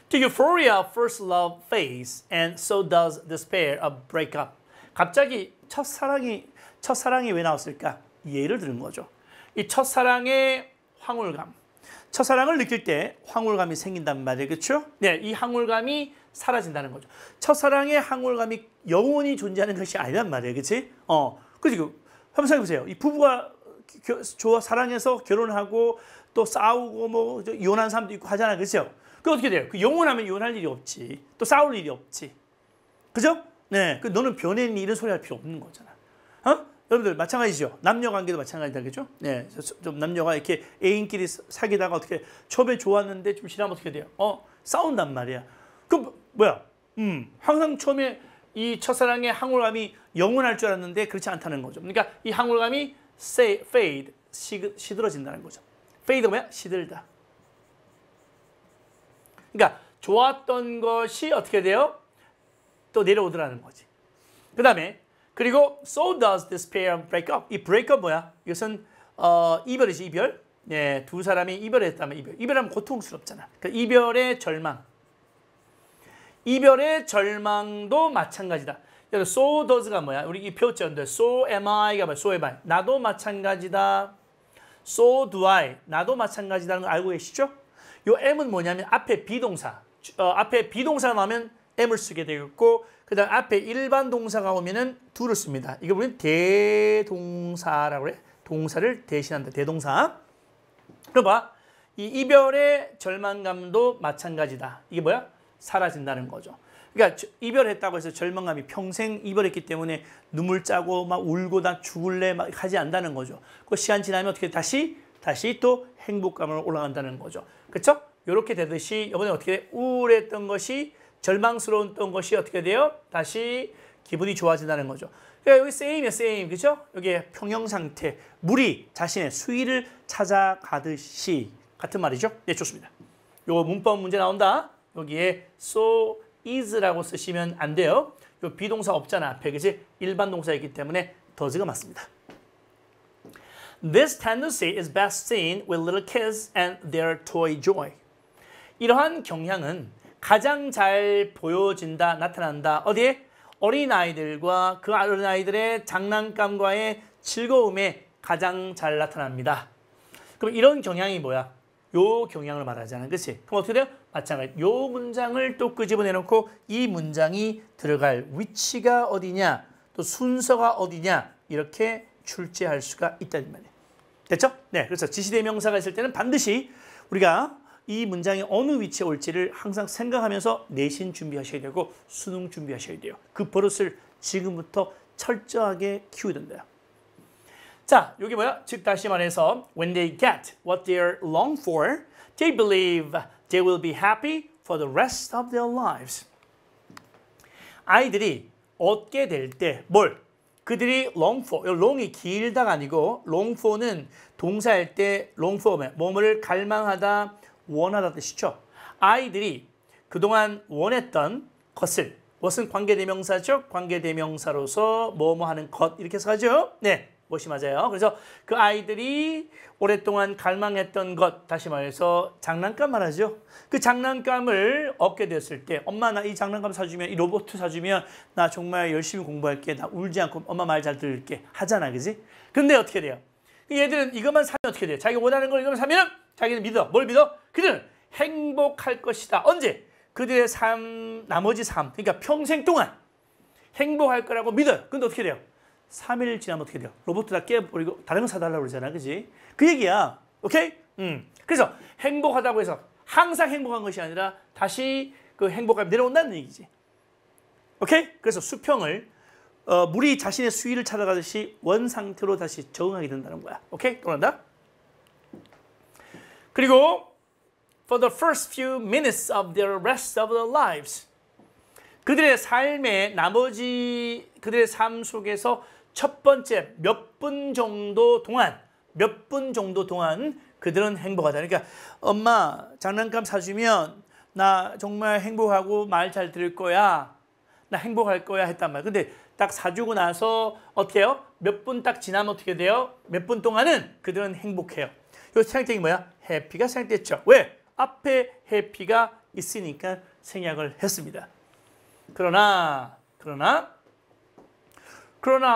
The euphoria of first love fades and so does despair of breakup. 갑자기 첫사랑이 왜 나왔을까? 예를 들은 거죠. 이 첫사랑의 황홀감. 첫사랑을 느낄 때 황홀감이 생긴단 말이에요. 그렇죠? 네, 이 황홀감이 사라진다는 거죠. 첫사랑의 황홀감이 영원히 존재하는 것이 아니란 말이에요. 그렇지? 그리고 한번 생각해보세요. 이 부부가 사랑해서 결혼하고 또 싸우고 뭐 이혼한 사람도 있고 하잖아요. 그렇죠? 그 어떻게 돼요? 그 영원하면 이혼할 일이 없지. 또 싸울 일이 없지. 그죠? 네. 그 너는 변했니? 이런 소리 할 필요 없는 거잖아. 여러분들 마찬가지죠. 남녀 관계도 마찬가지다. 그죠? 네. 좀 남녀가 이렇게 애인끼리 사귀다가 어떻게 처음에 좋았는데 좀 지나면 어떻게 돼요? 싸운단 말이야. 그럼 뭐야? 항상 처음에 이 첫사랑의 황홀감이 영원할 줄 알았는데 그렇지 않다는 거죠. 그러니까 이 황홀감이 fade, 시들어진다는 거죠. fade가 뭐야? 시들다. 그러니까 좋았던 것이 어떻게 돼요? 또 내려오더라는 거지. 그 다음에 그리고 so does despair break up. 이 break up 뭐야? 이것은 이별이지, 이별. 네, 두 사람이 이별했다면 이별. 이별하면 고통스럽잖아. 그러니까 이별의 절망. 이별의 절망도 마찬가지다. so does가 뭐야? 우리 이 배웠죠? so am I가 뭐야? so am I. 나도 마찬가지다. so do I. 나도 마찬가지다는 거 알고 계시죠? 요 am은 뭐냐면 앞에 비동사. 앞에 비동사가 나오면 am을 쓰게 되겠고 그 다음 앞에 일반 동사가 오면은 do를 씁니다. 이거 우리는 대동사라고 그래. 동사를 대신한다. 대동사. 그럼 봐. 이 이별의 절망감도 마찬가지다. 이게 뭐야? 사라진다는 거죠. 그러니까 이별했다고 해서 절망감이 평생 이별했기 때문에 눈물 짜고 막 울고 나 죽을래 막 하지 않는다는 거죠. 그 시간 지나면 어떻게 다시 또 행복감으로 올라간다는 거죠. 그렇죠? 이렇게 되듯이 이번에 어떻게 우울했던 것이 절망스러웠던 것이 어떻게 돼요? 다시 기분이 좋아진다는 거죠. 그러니까 여기 same이야, same. 그죠? 여기 평형 상태. 물이 자신의 수위를 찾아가듯이 같은 말이죠. 네, 좋습니다. 요거 문법 문제 나온다. 여기에 so is라고 쓰시면 안 돼요. 요 비동사 없잖아, 앞에. 그지? 일반 동사이기 때문에 does가 맞습니다. This tendency is best seen with little kids and their toy joy. 이러한 경향은 가장 잘 보여진다, 나타난다. 어디에? 어린아이들과 그 어린아이들의 장난감과의 즐거움에 가장 잘 나타납니다. 그럼 이런 경향이 뭐야? 요 경향을 말하잖아. 그렇지? 그럼 어떻게 돼요? 마찬가지. 요 문장을 또 끄집어내놓고 이 문장이 들어갈 위치가 어디냐, 또 순서가 어디냐 이렇게 출제할 수가 있다는 말이에요. 됐죠? 네. 그래서 지시대명사가 있을 때는 반드시 우리가 이 문장이 어느 위치에 올지를 항상 생각하면서 내신 준비하셔야 되고 수능 준비하셔야 돼요. 그 버릇을 지금부터 철저하게 키워야 된다. 자, 여기 뭐야? 즉 다시 말해서 when they get what they long for, they believe they will be happy for the rest of their lives. 아이들이 얻게 될 때 뭘? 그들이 long for, long이 길다가 아니고 long for는 동사일 때 long for 뭐뭐를 갈망하다, 원하다 뜻이죠. 아이들이 그동안 원했던 것을, 무엇은 관계대명사죠? 관계대명사로서 뭐뭐 하는 것 이렇게 해서 가죠. 네, 무엇이 맞아요. 그래서 그 아이들이 오랫동안 갈망했던 것, 다시 말해서 장난감 말하죠. 그 장난감을 얻게 됐을 때 엄마 나 이 장난감 사주면, 이 로봇 사주면 나 정말 열심히 공부할게. 나 울지 않고 엄마 말 잘 들을게. 하잖아. 그지? 근데 어떻게 돼요? 얘들은 이것만 사면 어떻게 돼요? 자기가 원하는 걸 이것만 사면 자기는 믿어. 뭘 믿어? 그들은 행복할 것이다. 언제? 그들의 삶, 나머지 삶, 그러니까 평생 동안 행복할 거라고 믿어요. 근데 어떻게 돼요? 3일 지나면 어떻게 돼요? 로봇 다 깨버리고 다른 거 사달라고 그러잖아. 그지? 그 얘기야. 오케이? 그래서 행복하다고 해서 항상 행복한 것이 아니라 다시 그 행복감이 내려온다는 얘기지. 오케이? 그래서 수평을 물이 자신의 수위를 찾아가듯이 원 상태로 다시 적응하게 된다는 거야. 오케이? 또한다. 그리고 for the first few minutes of their rest of their lives. 그들의 삶의 나머지 그들의 삶 속에서 첫 번째 몇 분 정도 동안 그들은 행복하다. 그러니까 엄마 장난감 사주면 나 정말 행복하고 말 잘 들을 거야. 나 행복할 거야 했단 말이야. 근데 딱 사주고 나서 어떻게 해요? 몇 분 딱 지나면 어떻게 돼요? 몇 분 동안은 그들은 행복해요. 이 생략된 게 뭐야? 해피가 생략됐죠. 왜? 앞에 해피가 있으니까 생략을 했습니다. 그러나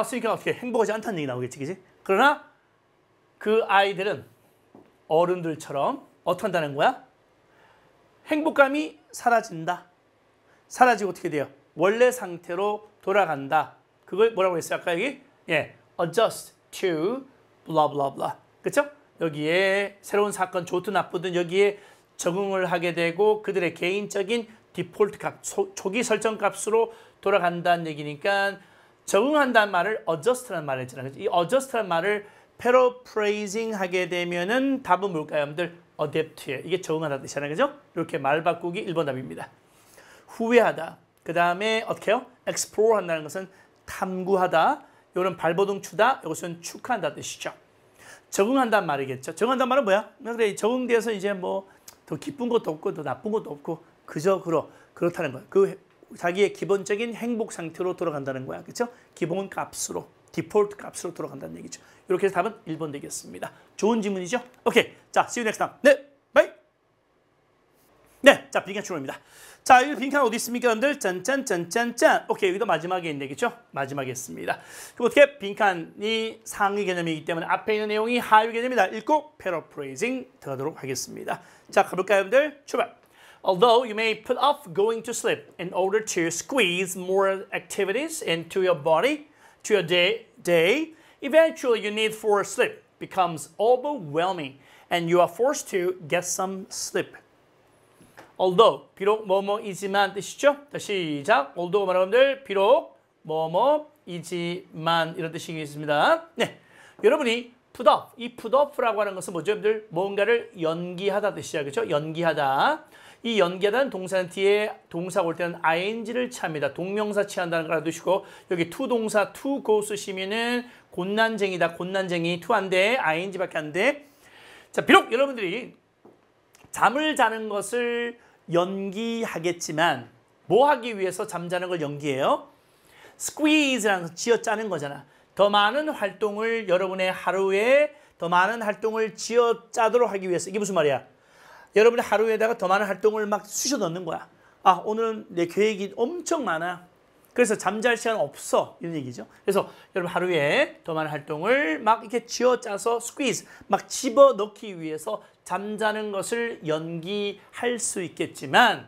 쓰니까 어떻게 행복하지 않다는 얘기 나오겠지, 그지? 그러나 그 아이들은 어른들처럼 어떻게 한다는 거야? 행복감이 사라진다. 사라지고 어떻게 돼요? 원래 상태로 돌아간다. 그걸 뭐라고 했어요? 아까 여기? 예, adjust to blah blah blah. 그렇죠? 여기에 새로운 사건 좋든 나쁘든 여기에 적응을 하게 되고 그들의 개인적인 디폴트 값, 초기 설정 값으로 돌아간다는 얘기니까 적응한다는 말을 adjust라는 말을 했잖아요. 이 adjust라는 말을 paraphrasing 하게 되면은 답은 뭘까요, 여러분들? adapt예요. 이게 적응하다는 뜻이잖아요. 그죠? 이렇게 말 바꾸기 1번 답입니다. 후회하다. 그 다음에 어떻게 해요? explore 한다는 것은 탐구하다. 이런 발버둥 추다. 이것은 축하한다는 뜻이죠. 적응한다는 말이겠죠. 적응한다는 말은 뭐야? 그래, 적응돼서 이제 뭐 더 기쁜 것도 없고 더 나쁜 것도 없고 그저 그렇다는 거야. 그 자기의 기본적인 행복 상태로 돌아간다는 거야. 그렇죠? 기본 값으로, 디폴트 값으로 돌아간다는 얘기죠. 이렇게 해서 답은 1번 되겠습니다. 좋은 질문이죠? 오케이. 자, see you next time. 네, 바이. 네, 자, 빈칸 출발입니다. 자, 이 빈칸 어디 있습니까, 여러분들? 짠짠짠짠짠. 오케이, 여기도 마지막에 있는 얘기죠? 마지막에 있습니다. 그럼 어떻게 빈칸이 상위 개념이기 때문에 앞에 있는 내용이 하위 개념이다. 읽고 paraphrasing 들어가도록 하겠습니다. 자, 가볼까요, 여러분들? 출발. Although you may put off going to sleep in order to squeeze more activities into your body, to your day, eventually your need for sleep becomes overwhelming and you are forced to get some sleep. Although, 비록 뭐뭐이지만 뜻이죠? 자, 시작. Although 여러분들 비록 뭐뭐이지만 이런 뜻이겠습니다. 네, 여러분이 put off, 이 put off라고 하는 것은 뭐죠? 여러분들 뭔가를 연기하다 뜻이야, 그렇죠? 연기하다. 이 연기하다는 동사는 뒤에 동사가 올 때는 ing를 취합니다. 동명사 취한다는 걸 알아두시고 여기 to 동사 to go 쓰시면은 곤난쟁이다. 곤난쟁이 to 안 돼. ing밖에 안 돼. 자, 비록 여러분들이 잠을 자는 것을 연기하겠지만 뭐 하기 위해서 잠자는 걸 연기해요? squeeze라는 거 쥐어짜는 거잖아. 더 많은 활동을 여러분의 하루에 더 많은 활동을 쥐어짜도록 하기 위해서. 이게 무슨 말이야? 여러분의 하루에다가 더 많은 활동을 막 쑤셔 넣는 거야. 아, 오늘은 내 계획이 엄청 많아. 그래서 잠잘 시간 없어. 이런 얘기죠. 그래서 여러분 하루에 더 많은 활동을 막 이렇게 쥐어짜서 squeeze, 막 집어넣기 위해서 잠자는 것을 연기할 수 있겠지만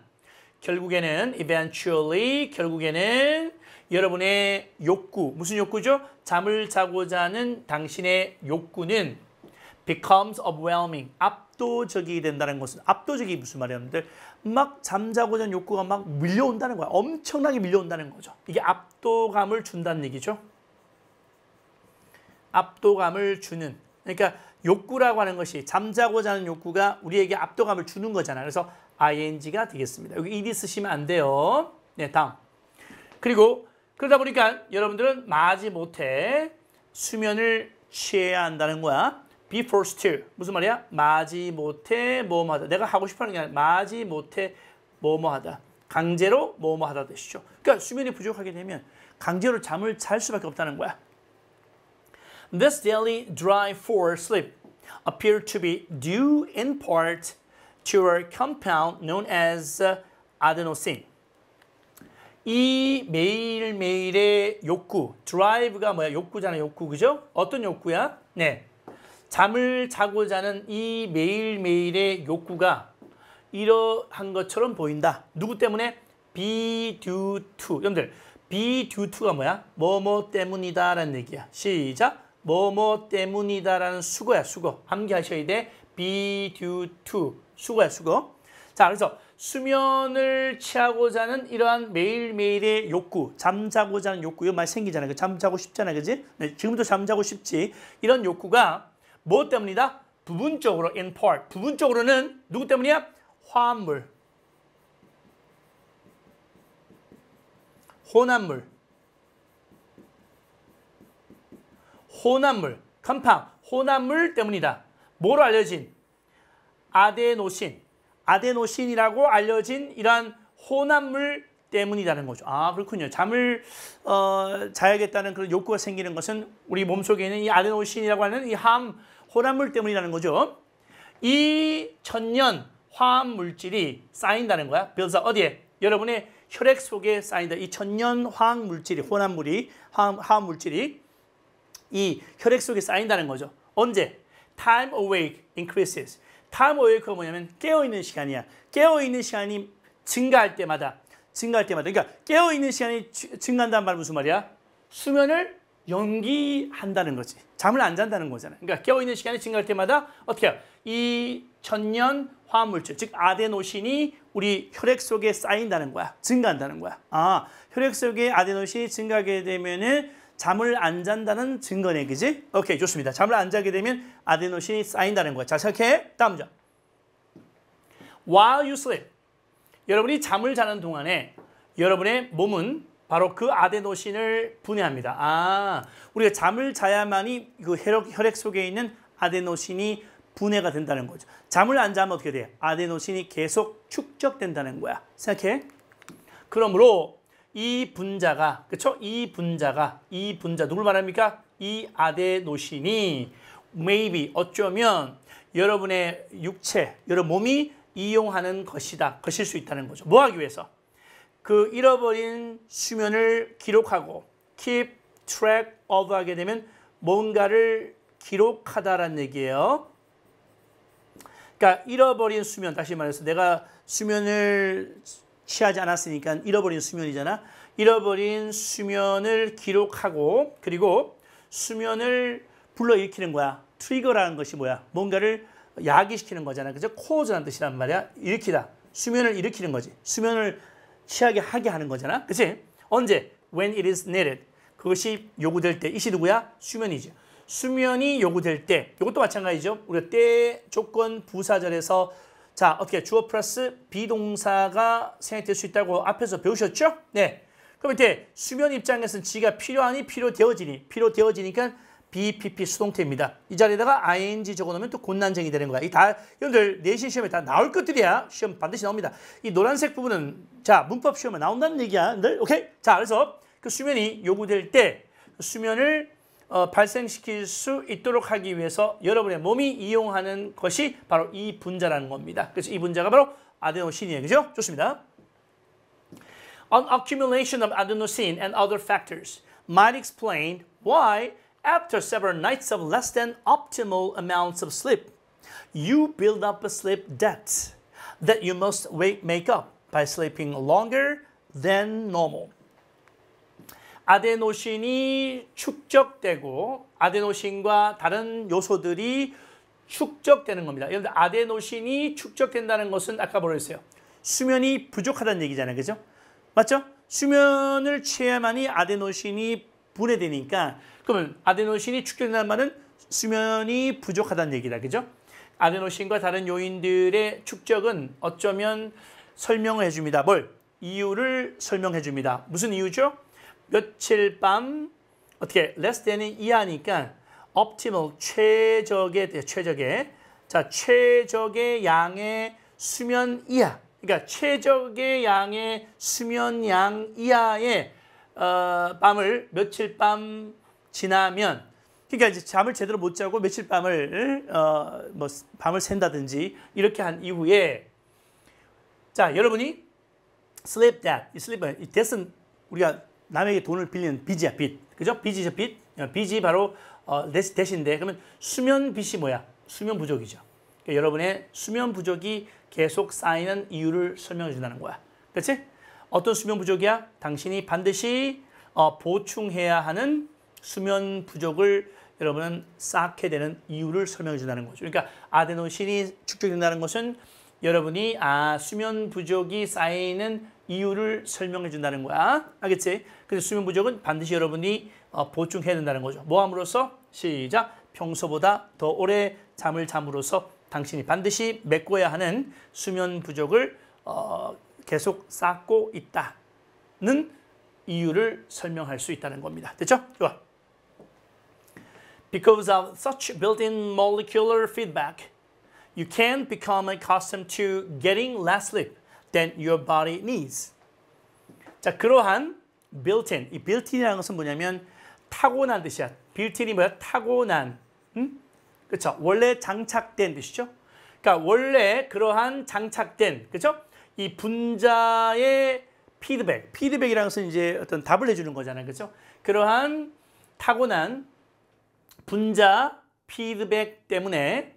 결국에는 eventually, 결국에는 여러분의 욕구, 무슨 욕구죠? 잠을 자고자 하는 당신의 욕구는 becomes overwhelming, 압도적이 된다는 것은, 압도적이 무슨 말이에요, 여러분들? 막 잠자고자 하는 욕구가 막 밀려온다는 거야. 엄청나게 밀려온다는 거죠. 이게 압도감을 준다는 얘기죠. 압도감을 주는. 그러니까 욕구라고 하는 것이, 잠자고자 하는 욕구가 우리에게 압도감을 주는 거잖아요. 그래서 ing가 되겠습니다. 여기 ed 쓰시면 안 돼요. 네, 다음. 그리고 그러다 보니까 여러분들은 마지못해 수면을 취해야 한다는 거야. be forced to. 무슨 말이야? 마지못해 뭐뭐하다. 내가 하고 싶어하는 게 아니라 마지못해 뭐뭐하다. 강제로 뭐뭐하다 뜻이죠. 그러니까 수면이 부족하게 되면 강제로 잠을 잘 수밖에 없다는 거야. This daily drive for sleep appear to be due in part to a compound known as adenosine. 이 매일매일의 욕구, 드라이브가 뭐야? 욕구잖아, 욕구, 그죠? 어떤 욕구야? 네, 잠을 자고자 하는 이 매일매일의 욕구가 이러한 것처럼 보인다. 누구 때문에? be due to. 여러분들, be due to가 뭐야? 뭐뭐 때문이다 라는 얘기야. 시작! 뭐뭐 때문이다 라는 수거야, 수거. 암기하셔야 돼. be due to. 수거야, 수거. 자, 그래서 수면을 취하고자 하는 이러한 매일매일의 욕구, 잠자고자 하는 욕구, 이거 많이 생기잖아요. 잠자고 싶잖아요. 그지? 네, 지금도 잠자고 싶지. 이런 욕구가 무엇 때문이다? 부분적으로, in part. 부분적으로는 누구 때문이야? 화합물. 혼합물. 혼합물. 컴파운드. 혼합물 때문이다. 뭐로 알려진? 아데노신. 아데노신이라고 알려진 이러한 혼합물 때문이라는 거죠. 아, 그렇군요. 잠을 자야겠다는 그런 욕구가 생기는 것은 우리 몸속에 있는 이 아데노신이라고 하는 이 혼합물 때문이라는 거죠. 이 천년 화합 물질이 쌓인다는 거야. 그래서 어디에? 여러분의 혈액 속에 쌓인다. 이 천년 화학 물질이, 혼합물이, 화학 물질이 이 혈액 속에 쌓인다는 거죠. 언제? Time awake increases. Time awake가 뭐냐면 깨어있는 시간이야. 깨어있는 시간이 증가할 때마다. 그러니까 깨어있는 시간이 증가한다는 말은 무슨 말이야? 수면을 연기한다는 거지. 잠을 안 잔다는 거잖아. 그러니까 깨어있는 시간이 증가할 때마다 어떻게 해요? 이 천년 화합물질, 즉 아데노신이 우리 혈액 속에 쌓인다는 거야. 증가한다는 거야. 아, 혈액 속에 아데노신이 증가하게 되면은 잠을 안 잔다는 증거네, 그지? 오케이, 좋습니다. 잠을 안 자게 되면 아데노신이 쌓인다는 거야. 자, 생각해. 다음 문장. While you sleep. 여러분이 잠을 자는 동안에 여러분의 몸은 바로 그 아데노신을 분해합니다. 아, 우리가 잠을 자야만이 그 혈액 속에 있는 아데노신이 분해가 된다는 거죠. 잠을 안 자면 어떻게 돼? 아데노신이 계속 축적된다는 거야. 생각해. 그러므로 이 분자가, 그렇죠? 이 분자 누굴 말합니까? 이 아데노신이 maybe 어쩌면 여러분의 육체, 여러분 몸이 이용하는 것일 수 있다는 거죠. 뭐 하기 위해서? 그 잃어버린 수면을 기록하고 keep track of 하게 되면 뭔가를 기록하다라는 얘기예요. 그러니까 잃어버린 수면, 다시 말해서 내가 수면을 취하지 않았으니까 잃어버린 수면이잖아. 잃어버린 수면을 기록하고 그리고 수면을 불러일으키는 거야. 트리거라는 것이 뭐야? 뭔가를 야기시키는 거잖아. 그죠? 코어즈라는 뜻이란 말이야. 일으키다. 수면을 일으키는 거지. 수면을 취하게 하게 하는 거잖아. 그치? 언제? When it is needed. 그것이 요구될 때. 이시 누구야? 수면이지. 수면이 요구될 때. 이것도 마찬가지죠. 우리가 때, 조건, 부사절에서 자, 어떻게 주어 플러스 비동사가 생략될 수 있다고 앞에서 배우셨죠? 네. 그럼 이때 수면 입장에서는 지가 필요하니 필요되어지니까 BPP 수동태입니다. 이 자리에다가 ing 적어놓으면 또 곤난쟁이 되는 거야. 이 다 여러분들 내신 시험에 다 나올 것들이야. 시험 반드시 나옵니다. 이 노란색 부분은 자 문법 시험에 나온다는 얘기야. 늘 오케이. 자 그래서 그 수면이 요구될 때 수면을 발생시킬 수 있도록 하기 위해서 여러분의 몸이 이용하는 것이 바로 이 분자라는 겁니다. 그래서 이 분자가 바로 아데노신이에요. 그죠? 좋습니다. An accumulation of adenosine and other factors might explain why after several nights of less than optimal amounts of sleep, you build up a sleep debt that you must make up by sleeping longer than normal. 아데노신이 축적되고 아데노신과 다른 요소들이 축적되는 겁니다. 여러분들 아데노신이 축적된다는 것은 아까 뭐라 했어요? 수면이 부족하다는 얘기잖아요. 그죠? 맞죠? 수면을 취해야만이 아데노신이 분해되니까 그러면 아데노신이 축적된다는 말은 수면이 부족하다는 얘기다. 그죠? 아데노신과 다른 요인들의 축적은 어쩌면 설명을 해줍니다. 뭘? 이유를 설명해 줍니다. 무슨 이유죠? 며칠 밤 어떻게 less than이 이하니까 optimal 최적의 자 최적의 양의 수면 이하 그러니까 최적의 양의 수면 양 이하의 밤을 며칠 밤 지나면 그러니까 이제 잠을 제대로 못 자고 며칠 밤을 뭐 밤을 샌다든지 이렇게 한 이후에 자 여러분이 sleep debt 이 sleep 이 debt은 우리가 남에게 돈을 빌리는 빚이야, 빚. 그죠? 빚이죠, 빚. 빚이 바로 대신데 그러면 수면 빚이 뭐야? 수면 부족이죠. 그러니까 여러분의 수면 부족이 계속 쌓이는 이유를 설명해 준다는 거야. 그렇지? 어떤 수면 부족이야? 당신이 반드시 보충해야 하는 수면 부족을 여러분은 쌓게 되는 이유를 설명해 준다는 거죠. 그러니까 아데노신이 축적된다는 것은 여러분이 수면 부족이 쌓이는 이유를 설명해 준다는 거야. 알겠지? 그래서 수면 부족은 반드시 여러분이 보충해야 된다는 거죠. 뭐 함으로써? 시작. 평소보다 더 오래 잠을 잠으로써 당신이 반드시 메꿔야 하는 수면 부족을 계속 쌓고 있다는 이유를 설명할 수 있다는 겁니다. 됐죠? 좋아. Because of such built-in molecular feedback, you can become accustomed to getting less sleep than your body needs. 자, 그러한 built-in, 이 built-in이라는 것은 뭐냐면 타고난 뜻이야. built-in이 뭐야? 타고난. 그렇죠? 원래 장착된 뜻이죠. 그러니까 원래 그러한 장착된, 그렇죠? 이 분자의 피드백이라는 것은 이제 어떤 답을 해주는 거잖아요. 그렇죠? 그러한 타고난 분자 피드백 때문에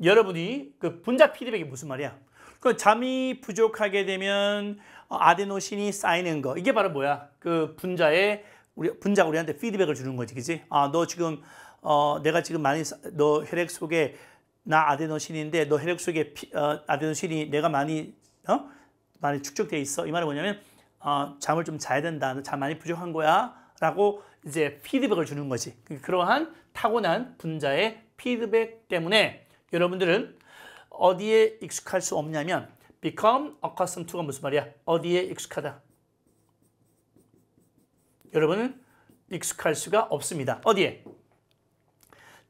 여러분이 그 분자 피드백이 무슨 말이야? 그 잠이 부족하게 되면 아데노신이 쌓이는 거. 이게 바로 뭐야? 그 분자가 우리한테 피드백을 주는 거지, 그렇지? 너 지금 내가 지금 너 혈액 속에 나 아데노신인데 너 혈액 속에 아데노신이 내가 많이 축적돼 있어. 이 말은 뭐냐면 잠을 좀 자야 된다. 너 잠 많이 부족한 거야. 라고 이제 피드백을 주는 거지. 그러한 타고난 분자의 피드백 때문에 여러분들은 어디에 익숙할 수 없냐면 become accustomed to가 무슨 말이야? 어디에 익숙하다. 여러분은 익숙할 수가 없습니다. 어디에?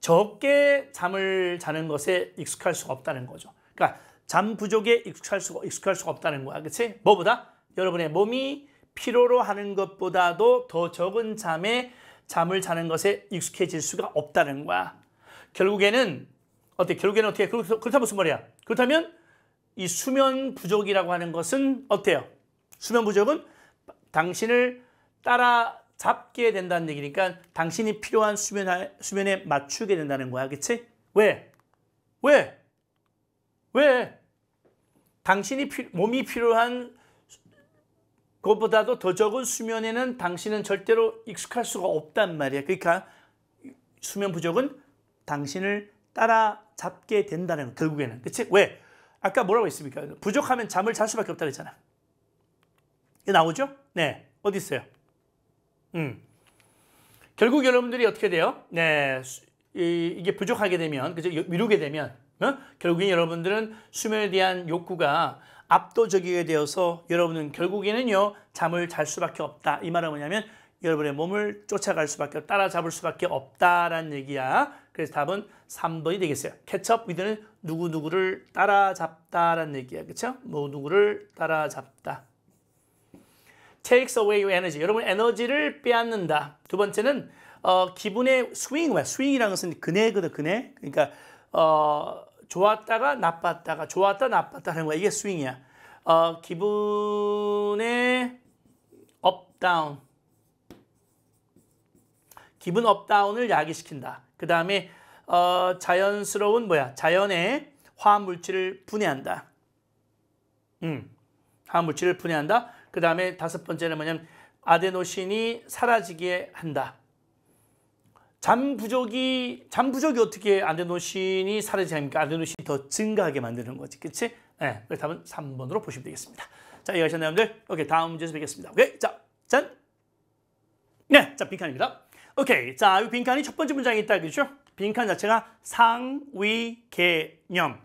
적게 잠을 자는 것에 익숙할 수가 없다는 거죠. 그러니까 잠 부족에 익숙할 수가 없다는 거야. 그렇지? 뭐보다? 여러분의 몸이 필요로 하는 것보다도 더 적은 잠을 자는 것에 익숙해질 수가 없다는 거야. 결국에는 어떻게? 그렇다면 무슨 말이야? 그렇다면 이 수면 부족이라고 하는 것은 어때요? 수면 부족은 당신을 따라잡게 된다는 얘기니까 당신이 필요한 수면에 맞추게 된다는 거야. 그치? 왜? 당신이 몸이 필요한 그것보다도 더 적은 수면에는 당신은 절대로 익숙할 수가 없단 말이야. 그러니까 수면 부족은 당신을 따라잡게 된다는 거, 결국에는. 그치? 왜? 아까 뭐라고 했습니까? 부족하면 잠을 잘 수밖에 없다고 했잖아. 이게 나오죠? 네. 어디 있어요? 결국 여러분들이 어떻게 돼요? 네. 이게 부족하게 되면, 그죠? 미루게 되면, 결국엔 여러분들은 수면에 대한 욕구가 압도적이게 되어서 여러분은 결국에는요 잠을 잘 수밖에 없다. 이 말은 뭐냐면 여러분의 몸을 쫓아갈 수밖에 따라잡을 수밖에 없다라는 얘기야. 그래서 답은 3번이 되겠어요. 캐치업 위드는 누구누구를 따라잡다라는 얘기야. 그렇죠? 누구를 따라잡다. takes away your energy. 여러분 에너지를 빼앗는다. 두 번째는 기분의 스윙. 스윙이라는 것은 근해거든. 근해. 그러니까 좋았다가 나빴다가 좋았다 나빴다 하는 거야. 이게 스윙이야. 기분의 업다운. 기분 업다운을 야기시킨다. 그 다음에 자연스러운 자연의 화합물질을 분해한다. 화합물질을 분해한다. 그 다음에 다섯 번째는 뭐냐면 아데노신이 사라지게 한다. 잠 부족이 어떻게 아데노신이 사라지게 합니까? 아데노신이 더 증가하게 만드는 거지. 그치? 네. 그래서 답은 3번으로 보시면 되겠습니다. 자, 이해하셨나요, 여러분들? 오케이. 다음 문제에서 뵙겠습니다. 오케이. 자, 짠. 네. 자, 빈칸입니다. 오케이. 자, 이 빈칸이 첫 번째 문장에 있다. 그렇죠? 빈칸 자체가 상위 개념.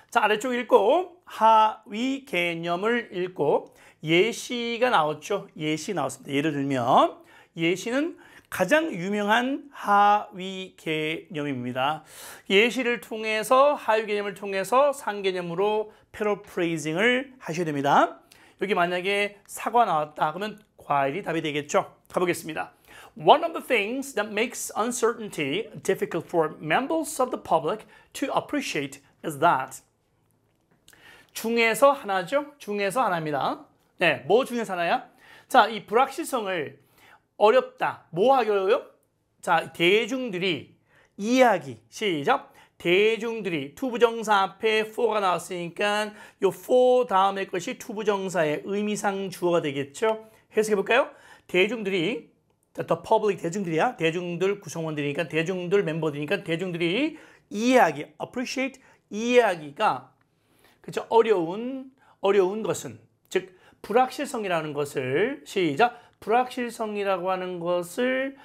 자, 아래쪽 읽고 하위 개념을 읽고 예시가 나왔죠. 예시 나왔습니다. 예를 들면 예시는 가장 유명한 하위 개념입니다. 예시를 통해서 하위 개념을 통해서 상개념으로 패러프레이징을 하셔야 됩니다. 여기 만약에 사과 나왔다 그러면 과일이 답이 되겠죠. 가보겠습니다. One of the things that makes uncertainty difficult for members of the public to appreciate is that. 중에서 하나죠. 중에서 하나입니다. 네, 뭐 중에서 하나야? 자, 이 불확실성을 어렵다. 뭐 하기 어려워요? 자, 대중들이 이해하기. 시작. 대중들이 투부정사 앞에 for가 나왔으니까 요 for 다음에 것이 투부정사의 의미상 주어가 되겠죠. 해석해 볼까요? 대중들이 the public 대중들이야. 대중들 구성원들이니까 대중들 멤버들이니까 대중들이 이해하기 appreciate 이해하기가 그렇죠? 어려운 것은, 즉 불확실성이라는 것을 시작. 불확실성이라고 하는 것을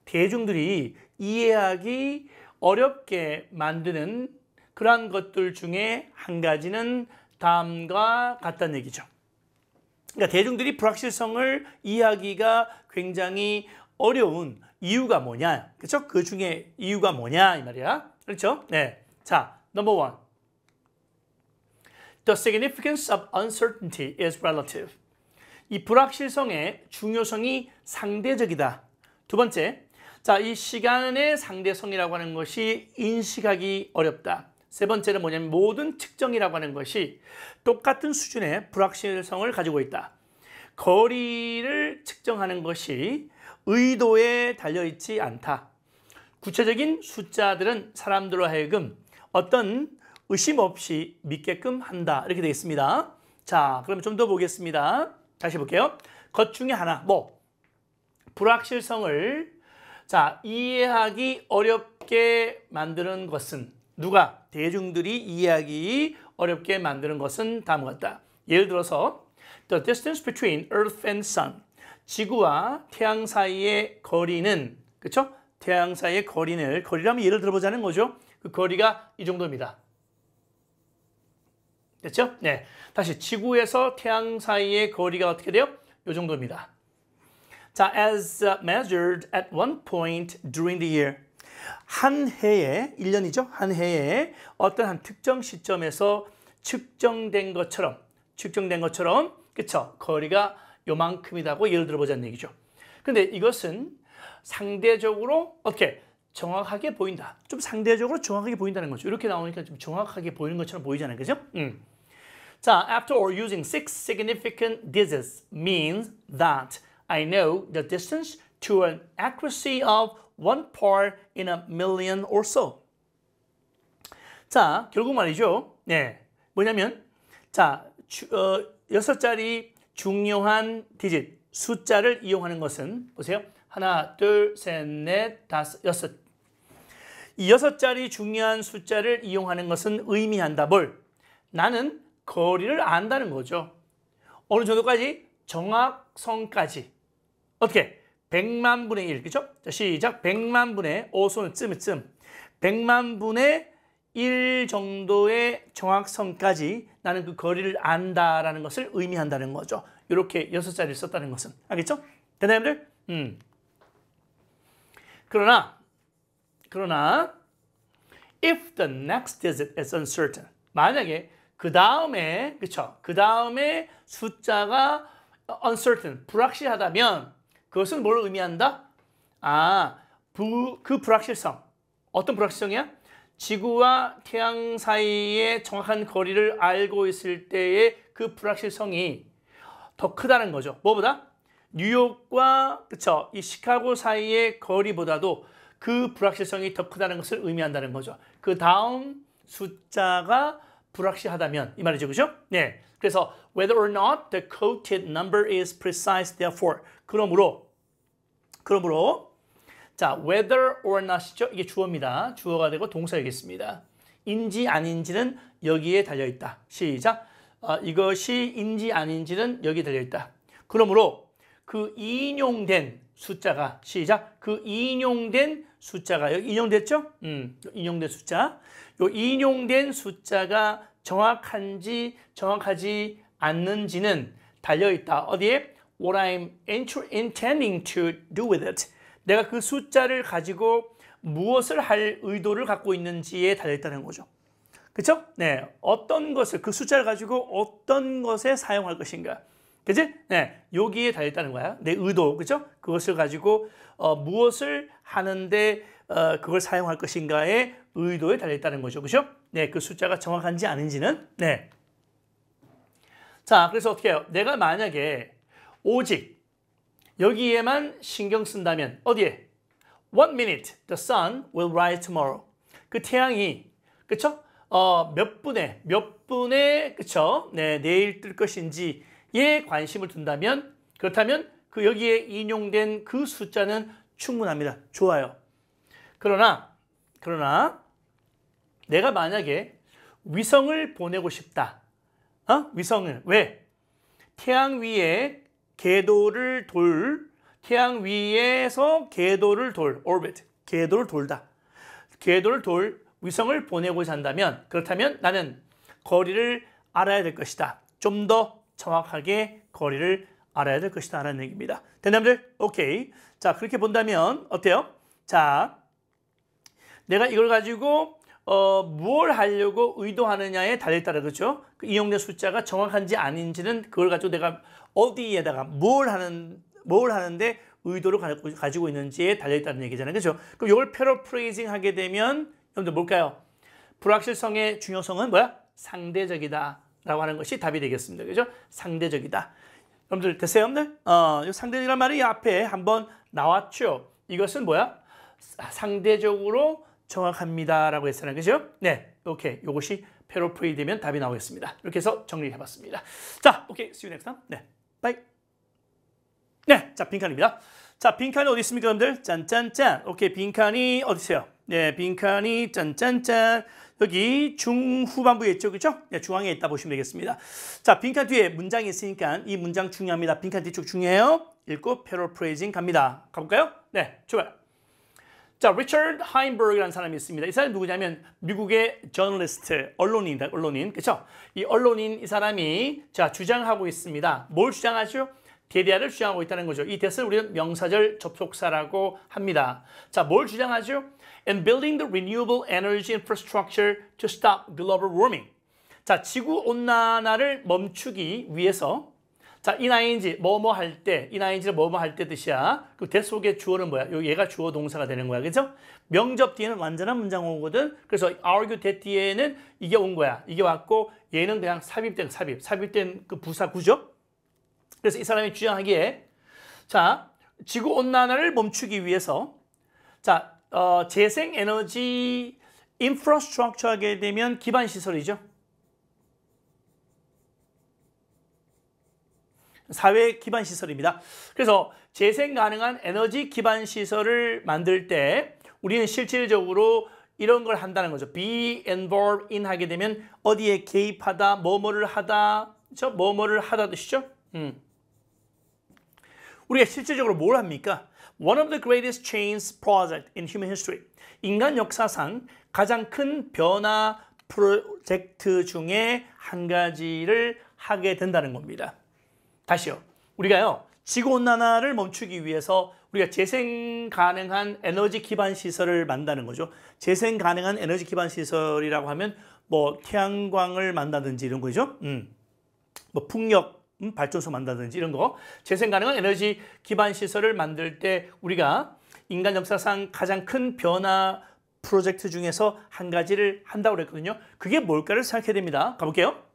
대중들이 이해하기 어렵게 만드는 그러한 것들 중에 한 가지는 다음과 같다는 얘기죠. 그러니까 대중들이 불확실성을 이해하기가 굉장히 어려운 이유가 뭐냐? 그렇죠? 그 중에 이유가 뭐냐 이 말이야. 그렇죠? 네. 자, number one. The significance of uncertainty is relative. 이 불확실성의 중요성이 상대적이다. 두 번째, 자, 이 시간의 상대성이라고 하는 것이 인식하기 어렵다. 세 번째는 뭐냐면 모든 특정이라고 하는 것이 똑같은 수준의 불확실성을 가지고 있다. 거리를 측정하는 것이 의도에 달려있지 않다. 구체적인 숫자들은 사람들로 하여금 어떤 의심 없이 믿게끔 한다. 이렇게 되어 있습니다. 자, 그럼 좀 더 보겠습니다. 다시 볼게요. 것 중에 하나, 불확실성을 이해하기 어렵게 만드는 것은 누가? 대중들이 이해하기 어렵게 만드는 것은 다음과 같다. 예를 들어서 The distance between Earth and Sun. 지구와 태양 사이의 거리는, 그렇죠? 태양 사이의 거리라면 예를 들어보자는 거죠. 그 거리가 이 정도입니다. 됐죠? 네. 다시 지구에서 태양 사이의 거리가 어떻게 돼요? 이 정도입니다. 자, as measured at one point during the year. 한 해에, 1년이죠? 한 해에 어떤 한 특정 시점에서 측정된 것처럼, 그쵸? 거리가 요만큼이라고 예를 들어보자는 얘기죠. 근데 이것은 상대적으로 어떻게 정확하게 보인다. 좀 상대적으로 정확하게 보인다는 거죠. 이렇게 나오니까 좀 정확하게 보이는 것처럼 보이잖아요. 그죠? 자, after all, using 6 significant digits means that I know the distance to an accuracy of 1 part in a million or so. 자, 결국 말이죠. 네, 뭐냐면 자, 6자리 중요한 디짓, 숫자를 이용하는 것은 보세요. 하나, 둘, 셋, 넷, 다섯, 여섯. 이 6자리 중요한 숫자를 이용하는 것은 의미한다. 뭘? 나는 거리를 안다는 거죠. 어느 정도까지? 정확성까지. 어떻게? 100만 분의 1, 그죠? 자, 시작. 100만 분의, 손을 쯤. 100만 분의 1 정도의 정확성까지 나는 그 거리를 안다라는 것을 의미한다는 거죠. 이렇게 6자리를 썼다는 것은. 알겠죠? 됐나요, 여러분들? 그러나 if the next digit is uncertain. 만약에 그 다음에, 그쵸? 그 다음에 숫자가 uncertain, 불확실하다면 그것은 뭘 의미한다? 그 불확실성. 어떤 불확실성이야? 지구와 태양 사이의 정확한 거리를 알고 있을 때의 그 불확실성이 더 크다는 거죠. 뭐보다? 뉴욕과 그쵸? 이 시카고 사이의 거리보다도 그 불확실성이 더 크다는 것을 의미한다는 거죠. 그 다음 숫자가 불확실하다면 이 말이죠. 그죠? 네. 그래서 whether or not the quoted number is precise therefore. 그러므로 자, whether or not이죠. 이게 주어입니다. 주어가 되고 동사이겠습니다. 인지 아닌지는 여기에 달려있다. 시작. 이것이 인지 아닌지는 여기에 달려있다. 그러므로 그 인용된 숫자가 시작. 그 인용된 숫자가 여기 인용됐죠? 인용된 숫자. 요 인용된 숫자가 정확한지 정확하지 않는지는 달려있다. 어디에? What I'm intending to do with it. 내가 그 숫자를 가지고 무엇을 할 의도를 갖고 있는지에 달려있다는 거죠. 그렇죠? 네, 어떤 것을 그 숫자를 가지고 어떤 것에 사용할 것인가. 그치? 네, 여기에 달려있다는 거야. 내 의도, 그렇죠? 그것을 가지고 무엇을 하는데 그걸 사용할 것인가의 의도에 달려있다는 거죠. 그렇죠? 네, 그 숫자가 정확한지 아닌지는. 네. 자, 그래서 어떻게 해요? 내가 만약에 오직 여기에만 신경 쓴다면 어디에? One minute, the sun will rise tomorrow. 그 태양이 그쵸? 몇 분에 그쵸? 네, 내일 뜰 것인지에 관심을 둔다면 그렇다면 그 여기에 인용된 그 숫자는 충분합니다. 좋아요. 그러나 내가 만약에 위성을 보내고 싶다. 위성을 왜? 태양 위에 궤도를 태양 위에서 궤도를 orbit, 궤도를 돌다. 궤도를 돌 위성을 보내고자 한다면 그렇다면 나는 거리를 알아야 될 것이다. 좀 더 정확하게 거리를 알아야 될 것이다 라는 얘기입니다. 됐나들? 오케이. 자, 그렇게 본다면 어때요? 자, 내가 이걸 가지고 뭘 하려고 의도하느냐에 달려있다 그렇죠? 그 이용된 숫자가 정확한지 아닌지는 그걸 가지고 내가 어디에다가 뭘 하는데 의도를 가지고 있는지에 달려있다는 얘기잖아요. 그렇죠? 그럼 이걸 패러프레이징 하게 되면 여러분들 뭘까요? 불확실성의 중요성은 뭐야? 상대적이다 라고 하는 것이 답이 되겠습니다. 그죠? 상대적이다. 여러분들 됐어요? 여러분들? 이 상대적이라는 말이 앞에 한번 나왔죠? 이것은 뭐야? 상대적으로 정확합니다 라고 했잖아요. 그죠? 네. 오케이. 이것이 패러프레이 되면 답이 나오겠습니다. 이렇게 해서 정리해 봤습니다. 자, 오케이. See you next time. 네. 바이. 네. 자, 빈칸입니다. 자, 빈칸이 어디 있습니까, 여러분들? 짠짠짠. 오케이. 빈칸이 어디 있어요? 네. 빈칸이 짠짠짠. 여기 중후반부에 있죠. 그죠? 네, 중앙에 있다 보시면 되겠습니다. 자, 빈칸 뒤에 문장이 있으니까 이 문장 중요합니다. 빈칸 뒤쪽 중요해요. 읽고 패러프레이징 갑니다. 가볼까요? 네. 출발. 자, 리처드 하인버그라는 사람이 있습니다. 이 사람이 누구냐면 미국의 저널리스트, 언론인입니다. 언론인. 그렇죠? 이 언론인 이 사람이 자, 주장하고 있습니다. 뭘 주장하죠? 대대화를 주장하고 있다는 거죠. 이 대화를 우리는 명사절 접속사라고 합니다. 자, 뭘 주장하죠? And building the renewable energy infrastructure to stop global warming. 자, 지구 온난화를 멈추기 위해서 자, 인ing 뭐뭐 할 때, ining를 뭐뭐 할 때 뜻이야. 그 대 속의 주어는 뭐야? 얘가 주어 동사가 되는 거야. 그죠? 명접 뒤에는 완전한 문장 오거든. 그래서 argue that 뒤에는 이게 온 거야. 이게 왔고 얘는 그냥 삽입된 그 부사 구조. 그래서 이 사람이 주장하기에 자, 지구 온난화를 멈추기 위해서 자, 재생 에너지 인프라스트럭처 하게 되면 기반 시설이죠. 사회 기반 시설입니다. 그래서 재생 가능한 에너지 기반 시설을 만들 때 우리는 실질적으로 이런 걸 한다는 거죠. be involved in 하게 되면 어디에 개입하다, 뭐뭐를 하다, 뭐뭐를 하다 뜻이죠. 우리가 실질적으로 뭘 합니까? One of the greatest change project in human history. 인간 역사상 가장 큰 변화 프로젝트 중에 한 가지를 하게 된다는 겁니다. 다시요. 우리가요. 지구온난화를 멈추기 위해서 우리가 재생 가능한 에너지 기반 시설을 만드는 거죠. 재생 가능한 에너지 기반 시설이라고 하면 뭐 태양광을 만다든지 이런 거죠. 뭐 풍력 발전소 만다든지 이런 거. 재생 가능한 에너지 기반 시설을 만들 때 우리가 인간 역사상 가장 큰 변화 프로젝트 중에서 한 가지를 한다고 그랬거든요. 그게 뭘까를 생각해야 됩니다. 가볼게요.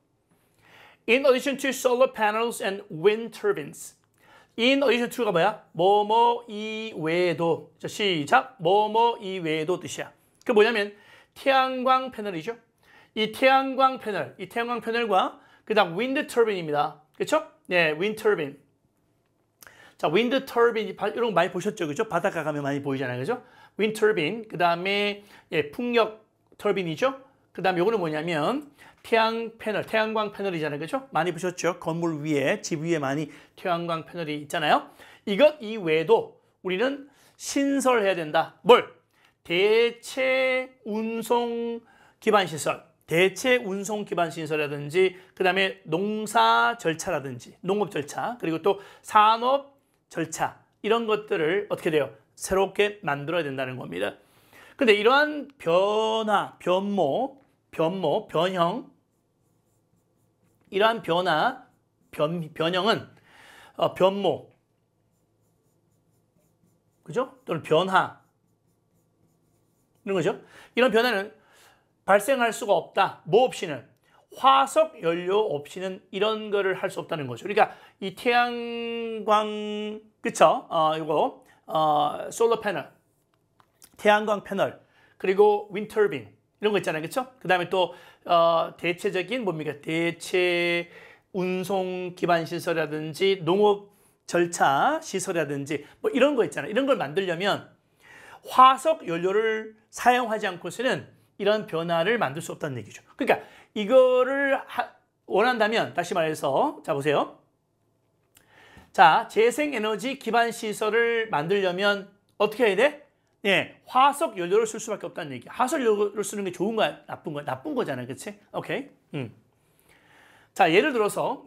In addition to solar panels and wind turbines. In addition to가 뭐야? 뭐뭐 이외에도. 자, 시작. 뭐뭐 이외에도 뜻이야. 그 뭐냐면 태양광 패널이죠. 이 태양광 패널과 그다음 윈드 터빈입니다. 그렇죠? 네, 윈드 터빈. 자, 윈드 터빈 이런 거 많이 보셨죠? 그죠? 바닷가 가면 많이 보이잖아요. 그죠? 윈드 터빈. 그다음에 예, 풍력 터빈이죠. 그다음에 요거는 뭐냐면 태양광 패널이잖아요. 그죠? 많이 보셨죠? 건물 위에, 집 위에 많이 태양광 패널이 있잖아요. 이것 이외에도 우리는 신설해야 된다. 뭘? 대체 운송 기반 시설. 대체 운송 기반 시설이라든지 그다음에 농사 절차라든지 농업 절차 그리고 또 산업 절차 이런 것들을 어떻게 돼요? 새롭게 만들어야 된다는 겁니다. 근데 이러한 변화, 변형 이러한 변형은 변모 그죠? 또는 변화 이런 거죠. 이런 변화는 발생할 수가 없다. 뭐 없이는? 화석 연료 없이는 이런 거를 할 수 없다는 거죠. 그러니까 이 태양광, 그쵸? 이거, 솔러 패널, 태양광 패널, 그리고 윈 터빈, 이런 거 있잖아요. 그쵸? 그 다음에 또, 대체적인 뭡니까? 대체 운송 기반 시설이라든지 농업 절차 시설이라든지 뭐 이런 거 있잖아요. 이런 걸 만들려면 화석 연료를 사용하지 않고서는 이런 변화를 만들 수 없다는 얘기죠. 그러니까 이거를 원한다면 다시 말해서 자 보세요. 자, 재생에너지 기반 시설을 만들려면 어떻게 해야 돼? 예, 화석 연료를 쓸 수밖에 없다는 얘기야. 화석 연료를 쓰는 게 좋은 거야, 나쁜 거야? 나쁜 거잖아, 그렇지? 오케이. 자, 예를 들어서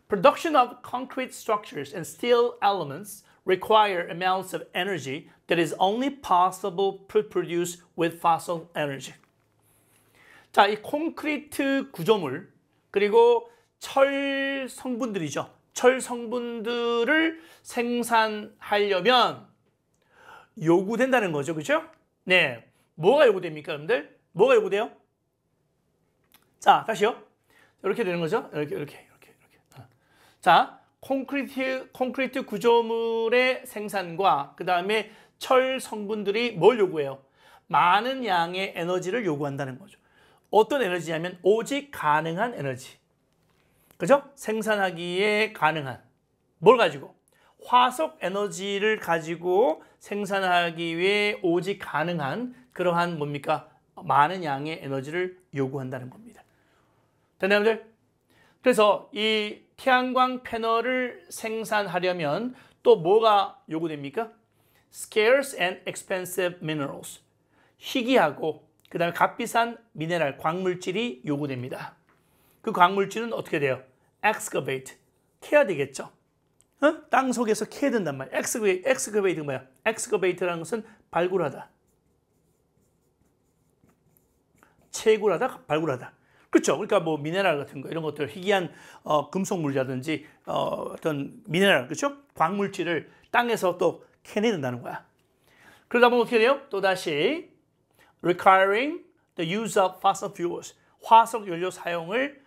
production of concrete structures and steel elements require amounts of energy that is only possible to produce with fossil energy. 자, 이 콘크리트 구조물 그리고 철 성분들이죠. 철 성분들을 생산하려면 요구된다는 거죠. 그죠? 네. 뭐가 요구됩니까, 여러분들? 뭐가 요구돼요? 자, 다시요. 이렇게 되는 거죠. 이렇게. 자, 콘크리트 구조물의 생산과 그 다음에 철 성분들이 뭘 요구해요? 많은 양의 에너지를 요구한다는 거죠. 어떤 에너지냐면 오직 가능한 에너지. 그죠? 생산하기에 가능한. 뭘 가지고? 화석 에너지를 가지고 생산하기 위해 오직 가능한 그러한 뭡니까? 많은 양의 에너지를 요구한다는 겁니다. 됐나요, 여러분들? 그래서 이 태양광 패널을 생산하려면 또 뭐가 요구됩니까? Scarce and expensive minerals. 희귀하고 그 다음에 값비싼 미네랄, 광물질이 요구됩니다. 그 광물질은 어떻게 돼요? Excavate. 캐야 되겠죠. 땅 속에서 캐야 된단 말이야. Excavate가 뭐야? Excavate라는 것은 발굴하다. 채굴하다, 발굴하다. 그렇죠. 그러니까 뭐 미네랄 같은 거 이런 것들 희귀한 금속물이라든지 어떤 미네랄, 그렇죠? 광물질을 땅에서 또 캐내는다는 거야. 그러다 보면 어떻게 돼요? 또 다시 requiring the use of fossil fuels. 화석 연료 사용을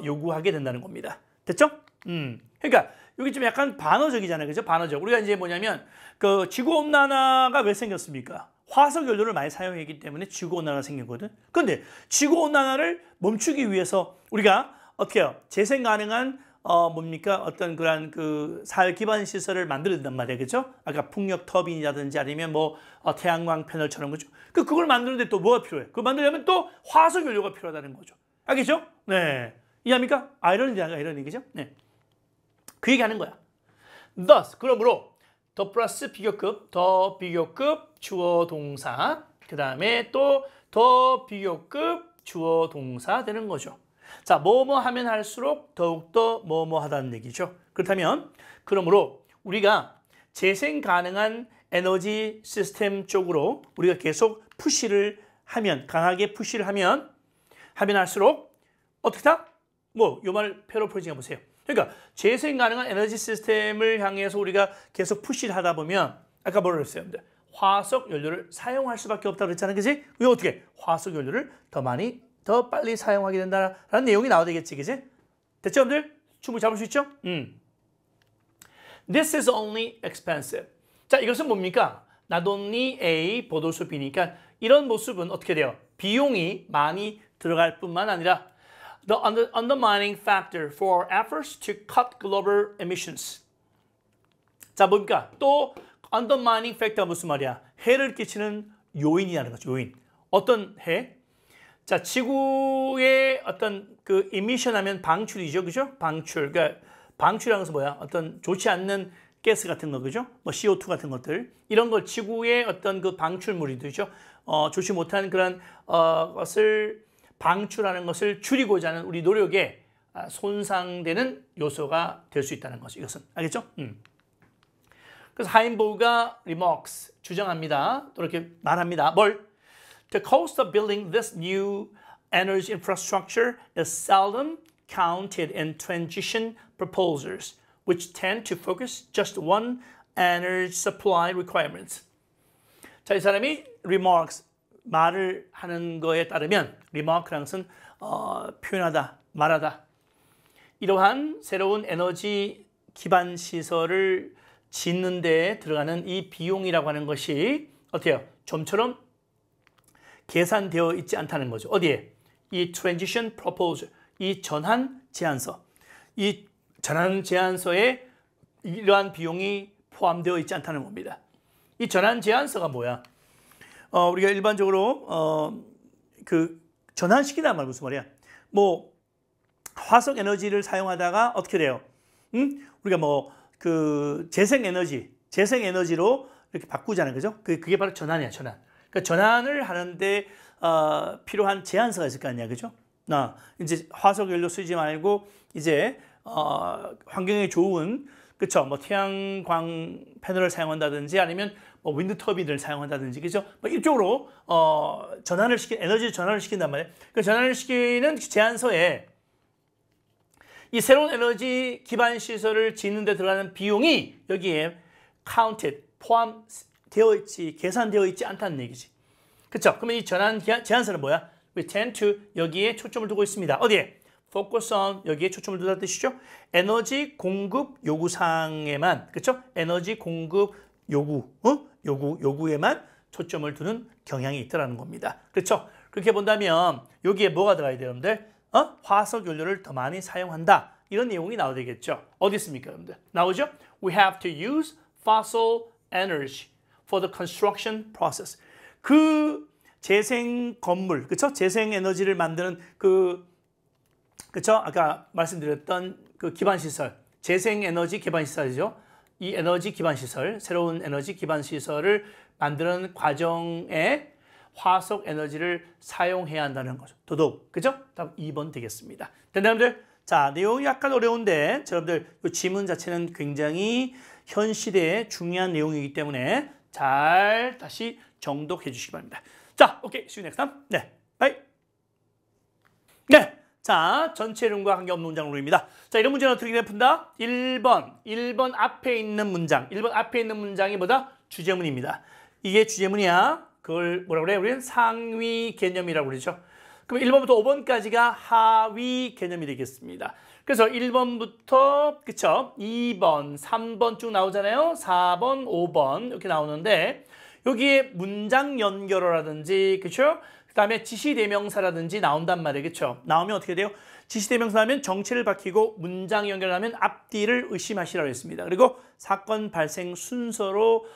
요구하게 된다는 겁니다. 됐죠? 그러니까 여기 좀 약간 반어적이잖아요. 그죠? 반어적. 우리가 이제 뭐냐면 그 지구 온난화가 왜 생겼습니까? 화석 연료를 많이 사용했기 때문에 지구 온난화가 생겼거든. 그런데 지구 온난화를 멈추기 위해서 우리가 어떻게 해요? 재생 가능한 뭡니까? 어떤 그런 그 사회 기반 시설을 만들어야 된단 말이에요. 그죠? 아까 풍력 터빈이라든지 아니면 뭐 태양광 패널처럼 그죠? 그걸 만드는데 또 뭐가 필요해? 그걸 만들려면 또 화석 연료가 필요하다는 거죠. 알겠죠? 네. 이해합니까? 아이러니, 그죠? 네. 그 얘기 하는 거야. Thus, 그러므로 더 플러스 비교급, 더 비교급 주어 동사, 그 다음에 또 더 비교급 주어 동사 되는 거죠. 자, 뭐뭐 하면 할수록 더욱더 뭐뭐 하다는 얘기죠. 그렇다면, 그러므로 우리가 재생 가능한 에너지 시스템 쪽으로 우리가 계속 푸시를 하면, 강하게 푸시를 하면 할수록 어떻게 다? 뭐, 요 말 패러프레이징 해보세요. 그러니까 재생 가능한 에너지 시스템을 향해서 우리가 계속 푸시를 하다 보면 아까 뭐라 그랬어요? 화석 연료를 사용할 수밖에 없다고 그랬잖아요. 그지? 왜 어떻게? 화석 연료를 더 빨리 사용하게 된다라는 내용이 나와야 되겠지. 그지? 됐죠, 여러분들? 충분히 잡을 수 있죠? This is only expensive. 자, 이것은 뭡니까? Not only A, 보도수 B니까 이런 모습은 어떻게 돼요? 비용이 많이 들어갈 뿐만 아니라 the undermining factor for efforts to cut global emissions. 자, 뭡니까? 또 undermining factor가 무슨 말이야? 해를 끼치는 요인이라는 거죠. 요인. 어떤 해? 자, 지구의 어떤 그 emission 하면 방출이죠. 그죠? 방출. 그러니까 방출이라는 것은 뭐야? 어떤 좋지 않는 가스 같은 거, 그죠? 뭐 CO2 같은 것들. 이런 걸 지구의 어떤 그 방출물이죠. 좋지 못한 그런 것을 방출하는 것을 줄이고자 하는 우리 노력에 손상되는 요소가 될 수 있다는 거죠. 이것은. 알겠죠? 그래서 하인보우가 remarks, 주장합니다. 또 이렇게 말합니다. 뭘? The cost of building this new energy infrastructure is seldom counted in transition proposals, which tend to focus just one energy supply requirements. 자, 이 사람이 remarks, 말을 하는 거에 따르면 remark라는 것은 표현하다, 말하다. 이러한 새로운 에너지 기반 시설을 짓는 데 들어가는 이 비용이라고 하는 것이 어때요? 좀처럼 계산되어 있지 않다는 거죠. 어디에? 이 transition proposal, 이 전환 제안서. 이 전환 제안서에 이러한 비용이 포함되어 있지 않다는 겁니다. 이 전환 제안서가 뭐야? 우리가 일반적으로 그 전환시키란 말 무슨 말이야? 뭐 화석 에너지를 사용하다가 어떻게 돼요? 우리가 뭐 그 재생 에너지로 이렇게 바꾸잖아요, 그죠? 그게 바로 전환이야, 전환. 그러니까 전환을 하는데 필요한 제한서가 있을 거 아니야, 그죠? 이제 화석 연료 쓰지 말고 이제 환경에 좋은, 그쵸? 뭐 태양광 패널을 사용한다든지 아니면 뭐 윈드 터빈을 사용한다든지, 그죠? 뭐 이쪽으로 에너지 전환을 시킨단 말이에요. 그 전환을 시키는 제한서에 이 새로운 에너지 기반 시설을 짓는 데 들어가는 비용이 여기에 counted, 포함되어 있지, 계산되어 있지 않다는 얘기지. 그쵸? 그러면 이 전환 제한서는 뭐야? We tend to 여기에 초점을 두고 있습니다. 어디에? Focus on 여기에 초점을 두다는 뜻이죠. 에너지 공급 요구사항에만, 그쵸? 에너지 공급 요구에만 초점을 두는 경향이 있다는 겁니다. 그렇죠? 그렇게 본다면 여기에 뭐가 들어가야 돼요, 여러분들? 화석 연료를 더 많이 사용한다. 이런 내용이 나와야 되겠죠. 어디 있습니까, 여러분들? 나오죠? We have to use fossil energy for the construction process. 그 재생 건물, 그렇죠? 재생 에너지를 만드는 그렇죠? 아까 말씀드렸던 그 기반 시설, 재생 에너지 기반 시설이죠. 이 에너지 기반 시설, 새로운 에너지 기반 시설을 만드는 과정에 화석 에너지를 사용해야 한다는 거죠. 더더욱, 그죠? 다음 2번 되겠습니다. 됐나요, 여러분들? 자, 내용이 약간 어려운데, 여러분들 이 지문 자체는 굉장히 현 시대에 중요한 내용이기 때문에 잘 다시 정독해 주시기 바랍니다. 자, 오케이, see you next time. 네, 바이. 네, 자, 전체 이름과 관계없는 문장으로입니다. 자, 이런 문제는 어떻게 푼다? 1번 앞에 있는 문장. 1번 앞에 있는 문장이 뭐다? 주제문입니다. 이게 주제문이야. 그걸 뭐라고 그래? 우리는 상위 개념이라고 그러죠. 그럼 1번부터 5번까지가 하위 개념이 되겠습니다. 그래서 1번부터, 그쵸? 2번, 3번 쭉 나오잖아요. 4번, 5번 이렇게 나오는데 여기에 문장 연결어라든지, 그쵸? 그 다음에 지시대명사라든지 나온단 말이에요. 그쵸? 나오면 어떻게 돼요? 지시대명사 하면 정체를 밝히고 문장 연결하면 앞뒤를 의심하시라고 했습니다. 그리고 사건 발생 순서로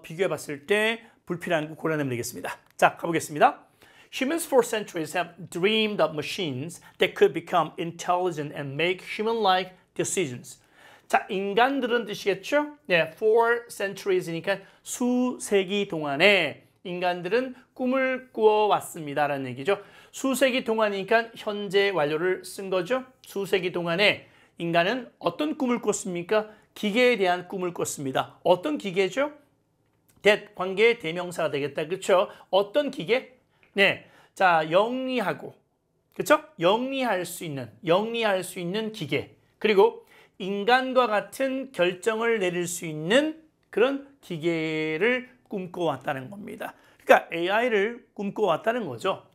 비교해 봤을 때 불필요한 거 골라내면 되겠습니다. 자, 가보겠습니다. Humans for centuries have dreamed of machines that could become intelligent and make human-like decisions. 자, 인간들은 뜻이겠죠? 네, for centuries니까 수세기 동안에 인간들은 꿈을 꾸어왔습니다라는 얘기죠. 수세기 동안이니까 현재 완료를 쓴 거죠. 수세기 동안에 인간은 어떤 꿈을 꿨습니까? 기계에 대한 꿈을 꿨습니다. 어떤 기계죠? that 관계의 대명사가 되겠다. 그렇죠? 어떤 기계? 네. 자, 영리하고. 그렇죠? 영리할 수 있는 기계. 그리고 인간과 같은 결정을 내릴 수 있는 그런 기계를 꿈꿔왔다는 겁니다. 그러니까 AI를 꿈꿔왔다는 거죠.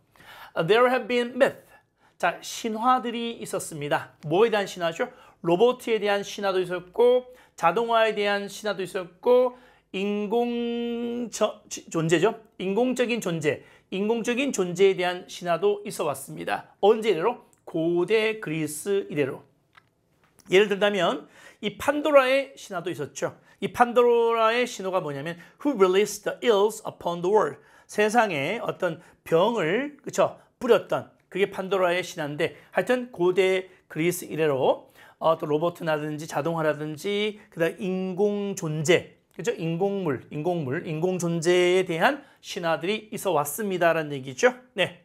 There have been myths. 자, 신화들이 있었습니다. 뭐에 대한 신화죠? 로봇에 대한 신화도 있었고, 자동화에 대한 신화도 있었고, 존재죠. 인공적인 존재에 대한 신화도 있어 왔습니다. 언제 이래로? 고대 그리스 이래로. 예를 들자면 이 판도라의 신화도 있었죠. 이 판도라의 신호가 뭐냐면 Who released the ills upon the world? 세상에 어떤 병을 그쵸 뿌렸던 그게 판도라의 신화인데 하여튼 고대 그리스 이래로 또 로봇이라든지 자동화라든지 그다음 인공 존재 그죠? 인공 존재에 대한 신화들이 있어 왔습니다라는 얘기죠. 네.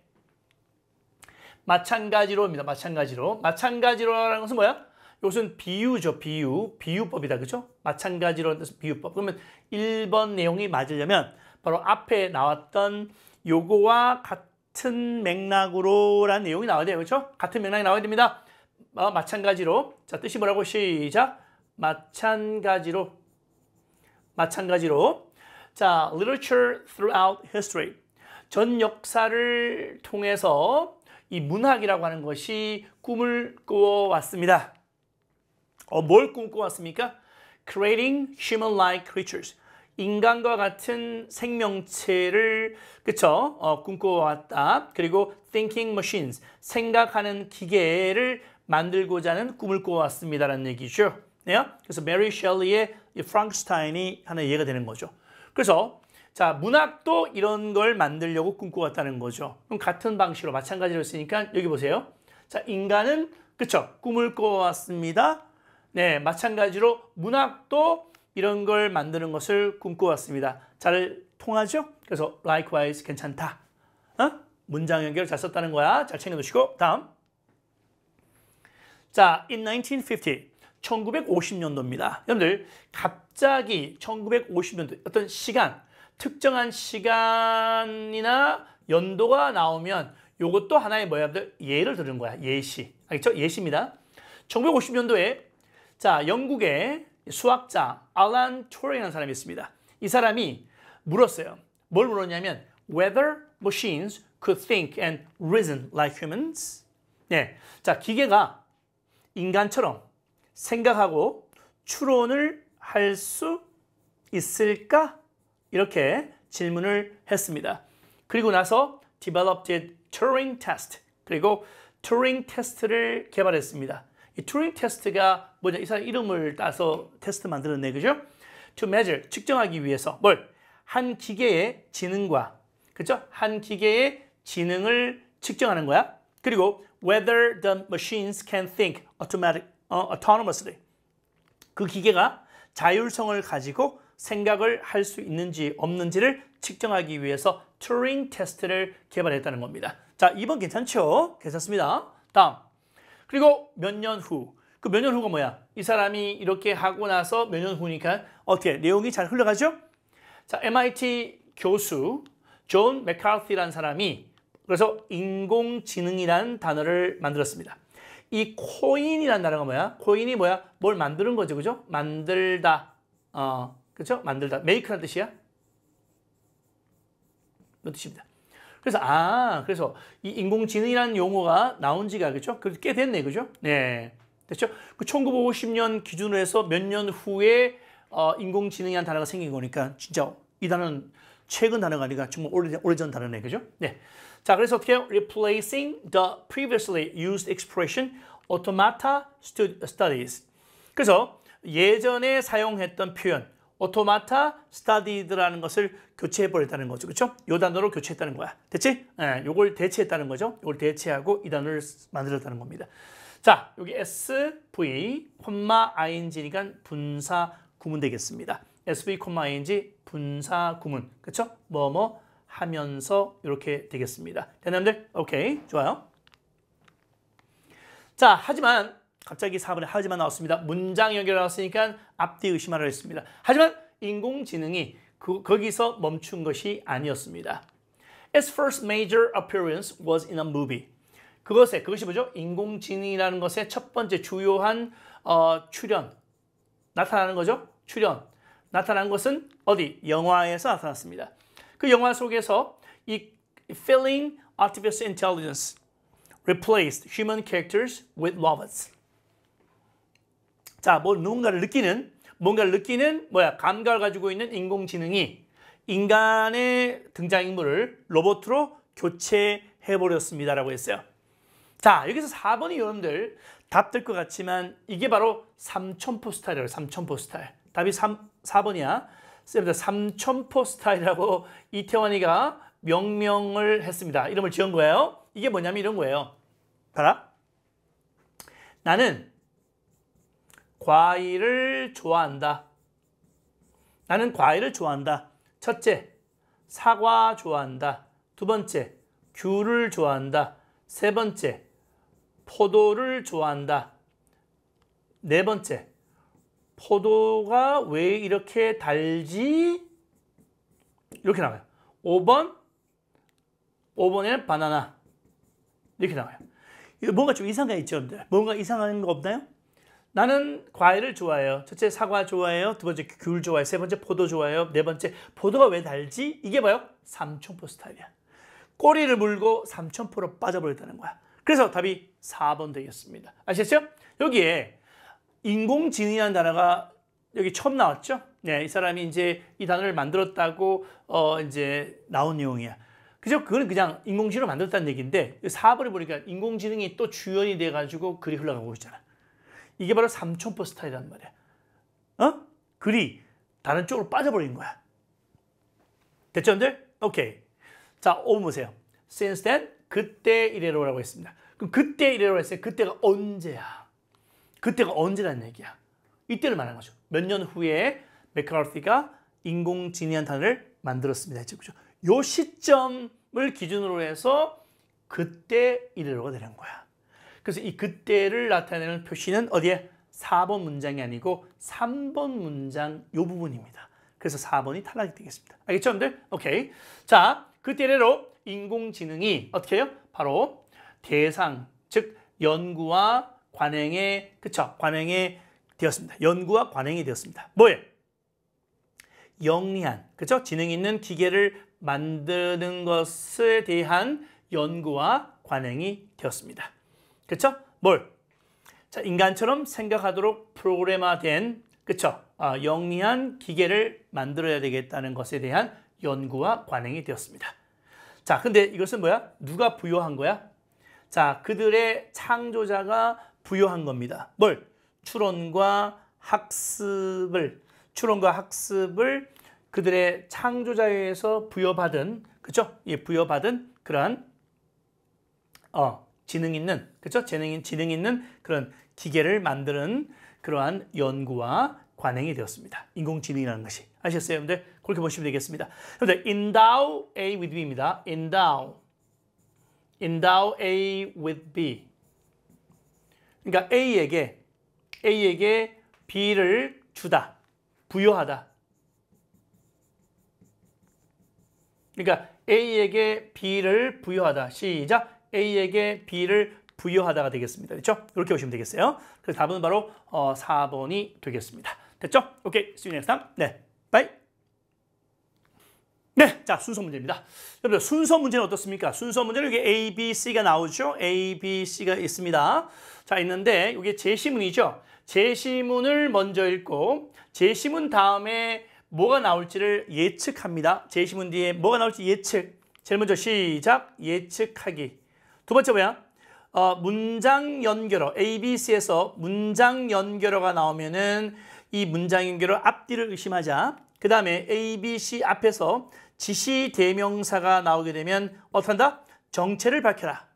마찬가지로입니다. 마찬가지로라는 것은 뭐야? 이것은 비유죠. 비유법이다. 그죠? 마찬가지로라는 뜻은 비유법. 그러면 1번 내용이 맞으려면 바로 앞에 나왔던 요거와 같은 맥락으로라는 내용이 나와야 돼요. 그렇죠? 같은 맥락이 나와야 됩니다. 마찬가지로. 자, 뜻이 뭐라고? 시작. 마찬가지로. 자, literature throughout history. 전 역사를 통해서 이 문학이라고 하는 것이 꿈을 꾸어왔습니다. 뭘 꿈꿔왔습니까? Creating human-like creatures. 인간과 같은 생명체를 그쵸? 꿈꿔왔다. 그리고 thinking machines. 생각하는 기계를 만들고자 하는 꿈을 꾸어왔습니다라는 얘기죠. 네? 그래서 메리 셸리의 이 프랑ken슈타인이 하나 이해가 되는 거죠. 그래서 자 문학도 이런 걸 만들려고 꿈꿔왔다는 거죠. 그럼 같은 방식으로 마찬가지로 했으니까 여기 보세요. 자 인간은 그쵸? 꿈을 꿔왔습니다. 네, 마찬가지로 문학도 이런 걸 만드는 것을 꿈꿔왔습니다. 잘 통하죠? 그래서 likewise 괜찮다. 문장 연결 잘 썼다는 거야. 잘 챙겨두시고 다음. 자, in 1950, 1950년도입니다. 여러분들 갑자기 1950년도 어떤 시간, 특정한 시간이나 연도가 나오면 이것도 하나의 뭐야? 예를 들은 거야. 예시. 알겠죠? 예시입니다. 1950년도에 자, 영국의 수학자 알란 튜링이라는 사람이 있습니다. 이 사람이 물었어요. 뭘 물었냐면 whether machines could think and reason like humans. 네. 자, 기계가 인간처럼 생각하고 추론을 할 수 있을까? 이렇게 질문을 했습니다. 그리고 나서 developed a Turing test. 그리고 Turing 테스트를 개발했습니다. 이 Turing 테스트가 뭐냐? 이 사람 이름을 따서 테스트 만들었네, 그죠? To measure, 측정하기 위해서 뭘? 한 기계의 지능과, 그죠? 한 기계의 지능을 측정하는 거야. 그리고 whether the machines can think autonomously. 그 기계가 자율성을 가지고 생각을 할 수 있는지 없는지를 측정하기 위해서 튜링 테스트를 개발했다는 겁니다. 자, 2번 괜찮죠? 괜찮습니다. 다음. 그리고 몇 년 후. 그 몇 년 후가 뭐야? 이 사람이 이렇게 하고 나서 몇 년 후니까 어떻게 내용이 잘 흘러가죠? 자, MIT 교수 존 맥카티라는 사람이 그래서 인공지능이라는 단어를 만들었습니다. 이 코인이라는 단어가 뭐야? 코인이 뭐야? 뭘 만드는 거죠, 그죠? 만들다, 그죠? 만들다, make라는 뜻이야. 이런 뜻입니다. 그래서 이 인공지능이라는 용어가 나온 지가 그죠? 꽤 됐네, 그죠? 네, 됐죠? 그 1950년 기준으로 해서 몇 년 후에 인공지능이라는 단어가 생긴 거니까 진짜 이 단어는 최근 단어가 아니라 정말 오래전 단어네, 그죠? 네. 자, 그래서 어떻게 해요? Replacing the previously used expression automata studies. 그래서 예전에 사용했던 표현 automata studied라는 것을 교체해버렸다는 거죠, 그렇죠? 이 단어로 교체했다는 거야. 됐지? 네, 요걸 대체했다는 거죠. 요걸 대체하고 이 단어를 만들었다는 겁니다. 자, 여기 SV, ing니까 분사 구문 되겠습니다. SV, ing 분사 구문, 그렇죠? 뭐뭐 하면서 이렇게 되겠습니다. 됐나요? 오케이, 좋아요. 자, 하지만 갑자기 4번에 하지만 나왔습니다. 문장 연결 나왔으니까 앞뒤 의심하라 했습니다. 하지만 인공지능이 거기서 멈춘 것이 아니었습니다. Its first major appearance was in a movie. 그것이 뭐죠? 인공지능이라는 것의 첫 번째 주요한 출현, 나타나는 거죠? 출현, 나타난 것은 어디? 영화에서 나타났습니다. 그 영화 속에서 이 Feeling Artificial Intelligence replaced human characters with robots. 자, 뭔가를 느끼는 감각을 가지고 있는 인공지능이 인간의 등장인물을 로봇으로 교체해버렸습니다. 라고 했어요. 자, 여기서 4번이 여러분들 답 될 것 같지만 이게 바로 삼천포 스타일이에요. 삼천포 스타일. 답이 4번이야. 삼천포 스타일이라고 이태원이가 명명을 했습니다. 이름을 지은 거예요. 이게 뭐냐면 이런 거예요. 봐라. 나는 과일을 좋아한다. 나는 과일을 좋아한다. 첫째, 사과 좋아한다. 두 번째, 귤을 좋아한다. 세 번째, 포도를 좋아한다. 네 번째, 포도가 왜 이렇게 달지? 이렇게 나와요. 5번에는 바나나. 이렇게 나와요. 뭔가 좀 이상한 게 있죠, 여러분들? 뭔가 이상한 거 없나요? 나는 과일을 좋아해요. 첫째, 사과 좋아해요. 두 번째, 귤 좋아해요. 세 번째, 포도 좋아해요. 네 번째, 포도가 왜 달지? 이게 뭐예요? 삼천포 스타일이야. 꼬리를 물고 삼천포로 빠져버렸다는 거야. 그래서 답이 4번 되겠습니다. 아시겠죠? 여기에 인공지능이라는 단어가 여기 처음 나왔죠? 네, 이 사람이 이제 이 단어를 만들었다고 이제 나온 내용이야. 그죠? 그건 그냥 인공지능을 만들었다는 얘기인데 4번에 보니까 인공지능이 또 주연이 돼가지고 글이 흘러가고 있잖아. 이게 바로 삼천포 스타일이란 말이야. 글이 다른 쪽으로 빠져버린 거야. 됐죠, 여러분들? 오케이. 자, 5번 보세요. Since then, 그때 이래로라고 했습니다. 그럼 그때 이래로 했어요. 그때가 언제야? 그때가 언제라는 얘기야. 이때를 말하는 거죠. 몇 년 후에 맥카르티가 인공지능이라는 단어를 만들었습니다. 했죠. 그죠? 요 시점을 기준으로 해서 그때 이래로가 되는 거야. 그래서 이 그때를 나타내는 표시는 어디에? 4번 문장이 아니고 3번 문장 요 부분입니다. 그래서 4번이 탈락이 되겠습니다. 알겠죠, 여러분들? 오케이. 자, 그때래로 인공지능이 어떻게 해요? 바로 대상, 즉 연구와 관행에, 그쵸? 관행에 되었습니다. 연구와 관행이 되었습니다. 뭐예요? 영리한, 그쵸? 지능 있는 기계를 만드는 것에 대한 연구와 관행이 되었습니다. 그쵸? 뭘? 자, 인간처럼 생각하도록 프로그래머된, 그쵸? 영리한 기계를 만들어야 되겠다는 것에 대한 연구와 관행이 되었습니다. 자, 근데 이것은 뭐야? 누가 부여한 거야? 자, 그들의 창조자가 부여한 겁니다. 뭘? 추론과 학습을 그들의 창조자에 의해서 부여받은, 그쵸? 예, 부여받은 그러한 지능 있는, 그쵸? 지능 있는 그런 기계를 만드는 그러한 연구와 관행이 되었습니다. 인공지능이라는 것이. 아셨어요, 여러분들? 그렇게 보시면 되겠습니다. 여러분들, endow A with B입니다. endow A with B. 그러니까 A에게 B를 주다, 부여하다. 그러니까 A에게 B를 부여하다. 시작. A에게 B를 부여하다가 되겠습니다. 됐죠? 이렇게 보시면 되겠어요. 그래서 답은 바로 4번이 되겠습니다. 됐죠? 오케이. See you next time. 네. 바이. 네. 자, 순서 문제입니다. 여러분, 순서 문제는 어떻습니까? 순서 문제는 여기 A, B, C가 나오죠? A, B, C가 있습니다. 자, 있는데 이게 제시문이죠? 제시문을 먼저 읽고 제시문 다음에 뭐가 나올지를 예측합니다. 제시문 뒤에 뭐가 나올지 예측. 제일 먼저 시작. 예측하기. 두 번째 뭐야? 문장 연결어. A, B, C에서 문장 연결어가 나오면은 이 문장 연결어 앞뒤를 의심하자. 그 다음에 A, B, C 앞에서 지시 대명사가 나오게 되면 어떻게 한다? 정체를 밝혀라.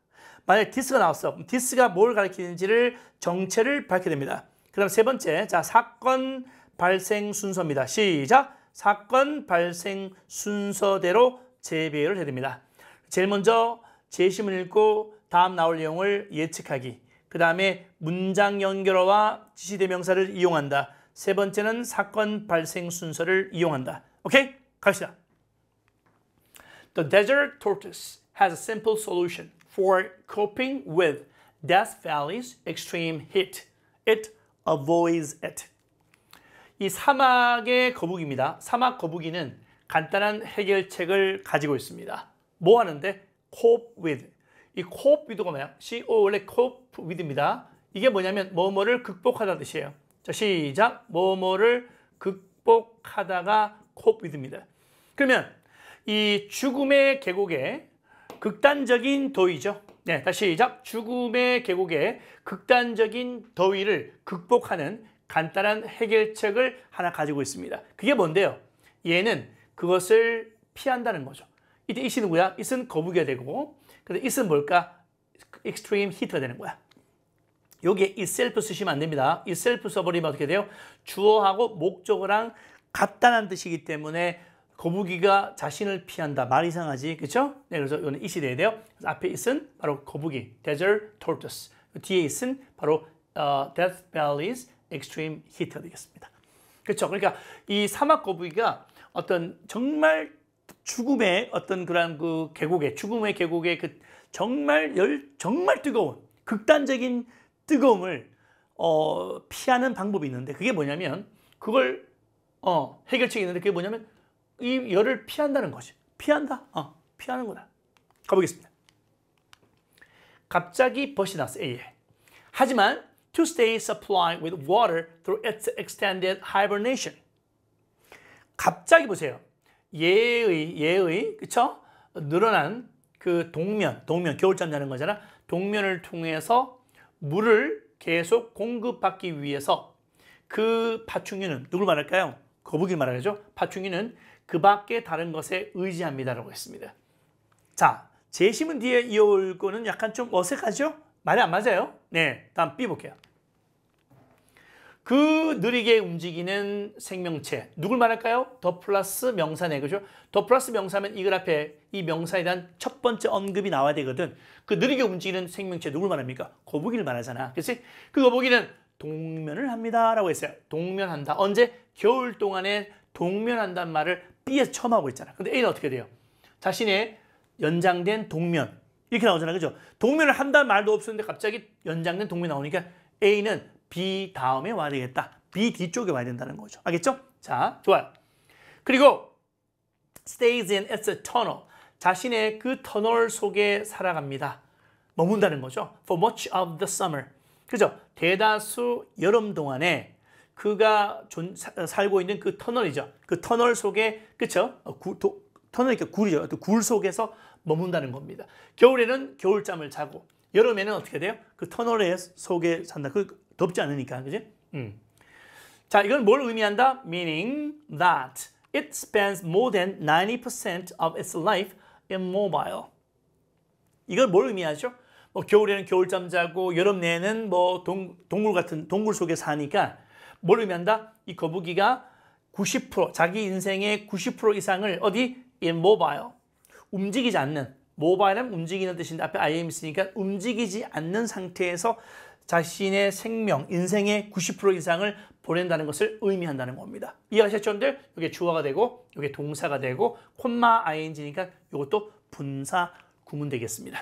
만약에 this가 나왔어. 그럼 this가 뭘 가리키는지를 정체를 밝혀야 됩니다. 그 다음 세 번째, 자, 사건 발생 순서입니다. 시작. 사건 발생 순서대로 재배열을 해야 됩니다. 제일 먼저 제시문 읽고 다음 나올 내용을 예측하기. 그 다음에 문장 연결어와 지시대명사를 이용한다. 세 번째는 사건 발생 순서를 이용한다. 오케이? 갑시다. The desert tortoise has a simple solution for coping with Death Valley's extreme heat. It avoids it. 이 사막의 거북이입니다. 사막 거북이는 간단한 해결책을 가지고 있습니다. 뭐 하는데? cope with. 이 cope with가 뭐야? C-O 원래 cope with입니다. 이게 뭐냐면 뭐뭐를 극복하다 뜻이에요. 자, 시작. 뭐뭐를 극복하다가 cope with입니다. 그러면 이 죽음의 계곡에 극단적인 더위죠. 네, 다시 시작. 죽음의 계곡에 극단적인 더위를 극복하는 간단한 해결책을 하나 가지고 있습니다. 그게 뭔데요? 얘는 그것을 피한다는 거죠. 이때 it이 누구야? it은 거북이가 되고, 근데 it은 뭘까? extreme heat가 되는 거야. 여기에 itself 쓰시면 안 됩니다. itself 써버리면 어떻게 돼요? 주어하고 목적어랑 같다는 뜻이기 때문에 거북이가 자신을 피한다. 말 이상하지, 그렇죠? 네, 그래서 이거는 it이 돼야 돼요. 그래서 앞에 it은 바로 거북이, desert tortoise. 뒤에 it은 바로 Death Valley's extreme heat가 되겠습니다. 그렇죠? 그러니까 이 사막 거북이가 어떤 정말 죽음의 어떤 그런 그 계곡에, 죽음의 계곡에 그 정말 뜨거운 극단적인 뜨거움을 피하는 방법이 있는데 그게 뭐냐면 그걸 해결책이 있는데 그게 뭐냐면 이 열을 피한다는 거지. 피한다. 피하는 거다. 가보겠습니다. 갑자기 벗이 났어. A에. 하지만 to stay supplied with water through its extended hibernation. 갑자기 보세요. 얘의 그쵸? 늘어난 그 동면 겨울잠 자는 거잖아. 동면을 통해서 물을 계속 공급받기 위해서 그 파충류는 누굴 말할까요? 거북이를 말하죠. 파충류는 그 밖에 다른 것에 의지합니다라고 했습니다. 자, 제시문 뒤에 이어올 거는 약간 좀 어색하죠? 말이 안 맞아요. 네, 다음 B 볼게요. 그 느리게 움직이는 생명체 누굴 말할까요? 더 플러스 명사네, 그죠? 더 플러스 명사면 이글 앞에 이 명사에 대한 첫 번째 언급이 나와야 되거든. 그 느리게 움직이는 생명체 누굴 말합니까? 거북이를 말하잖아. 그렇지? 그 거북이는 동면을 합니다라고 했어요. 동면한다. 언제? 겨울 동안에 동면한다는 말을 B에서 처음 하고 있잖아. 근데 A는 어떻게 돼요? 자신의 연장된 동면 이렇게 나오잖아, 그죠? 동면을 한다는 말도 없었는데 갑자기 연장된 동면이 나오니까 A는 B 다음에 와야 되겠다. B 뒤쪽에 와야 된다는 거죠. 알겠죠? 자, 좋아요. 그리고 stays in its tunnel. 자신의 그 터널 속에 살아갑니다. 머문다는 거죠. For much of the summer. 그죠? 대다수 여름 동안에 그가 살고 있는 그 터널이죠. 그 터널 속에, 그쵸? 터널이니까 굴이죠. 굴 속에서 머문다는 겁니다. 겨울에는 겨울잠을 자고, 여름에는 어떻게 돼요? 그 터널 속에 산다. 그 덥지 않으니까, 그지? 자, 이건 뭘 의미한다? Meaning that it spends more than 90% of its life immobile. 이건 뭘 의미하죠? 뭐 겨울에는 겨울잠 자고 여름 내에는 뭐 동굴 같은 동굴 속에 사니까 뭘 의미한다? 이 거북이가 90% 자기 인생의 90% 이상을 어디? immobile. 움직이지 않는. mobile은 움직이는 뜻인데 앞에 IM 있으니까 움직이지 않는 상태에서 자신의 생명, 인생의 90% 이상을 보낸다는 것을 의미한다는 겁니다. 이해하셨죠, 여러분들? 이게 주어가 되고 이게 동사가 되고 콤마 ing니까 이것도 분사 구문 되겠습니다.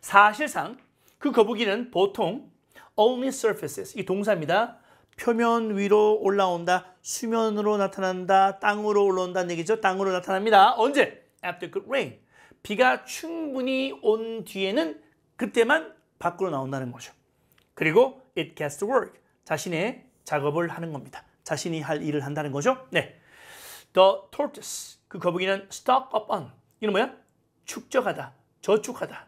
사실상 그 거북이는 보통 only surfaces, 이 동사입니다. 표면 위로 올라온다, 수면으로 나타난다, 땅으로 올라온다는 얘기죠. 땅으로 나타납니다. 언제? After good rain. 비가 충분히 온 뒤에는 그때만 밖으로 나온다는 거죠. 그리고 it gets to work. 자신의 작업을 하는 겁니다. 자신이 할 일을 한다는 거죠. 네. The tortoise. 그 거북이는 stock up on. 이는 뭐야? 축적하다, 저축하다.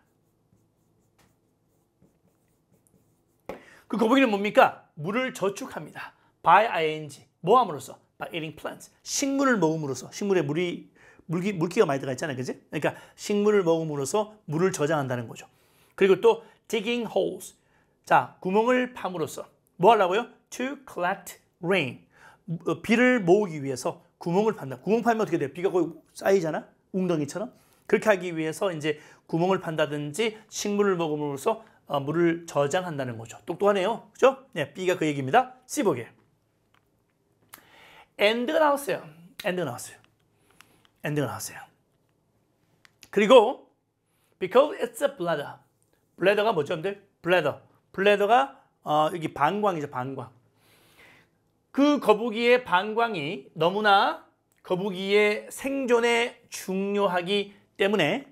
그 거북이는 뭡니까? 물을 저축합니다. by ing. 뭐 함으로써? by eating plants. 식물을 먹음으로써. 식물에 물기가 많이 들어가 있잖아요. 그지? 그러니까 식물을 먹음으로써 물을 저장한다는 거죠. 그리고 또 digging holes. 자, 구멍을 파므로써 뭐 하려고요? To collect rain. 비를 모으기 위해서 구멍을 판다. 구멍 파면 어떻게 돼요? 비가 거의 쌓이잖아? 웅덩이처럼. 그렇게 하기 위해서 이제 구멍을 판다든지 식물을 먹음으로써 물을 저장한다는 거죠. 똑똑하네요. 그죠? 네, B가 그 얘기입니다. C 보게. and가 나왔어요. and가 나왔어요. and가 나왔어요. 그리고 because it's a bladder. bladder가 뭐죠, 여러분들? bladder가 여기 방광이죠, 방광. 그 거북이의 방광이 너무나 거북이의 생존에 중요하기 때문에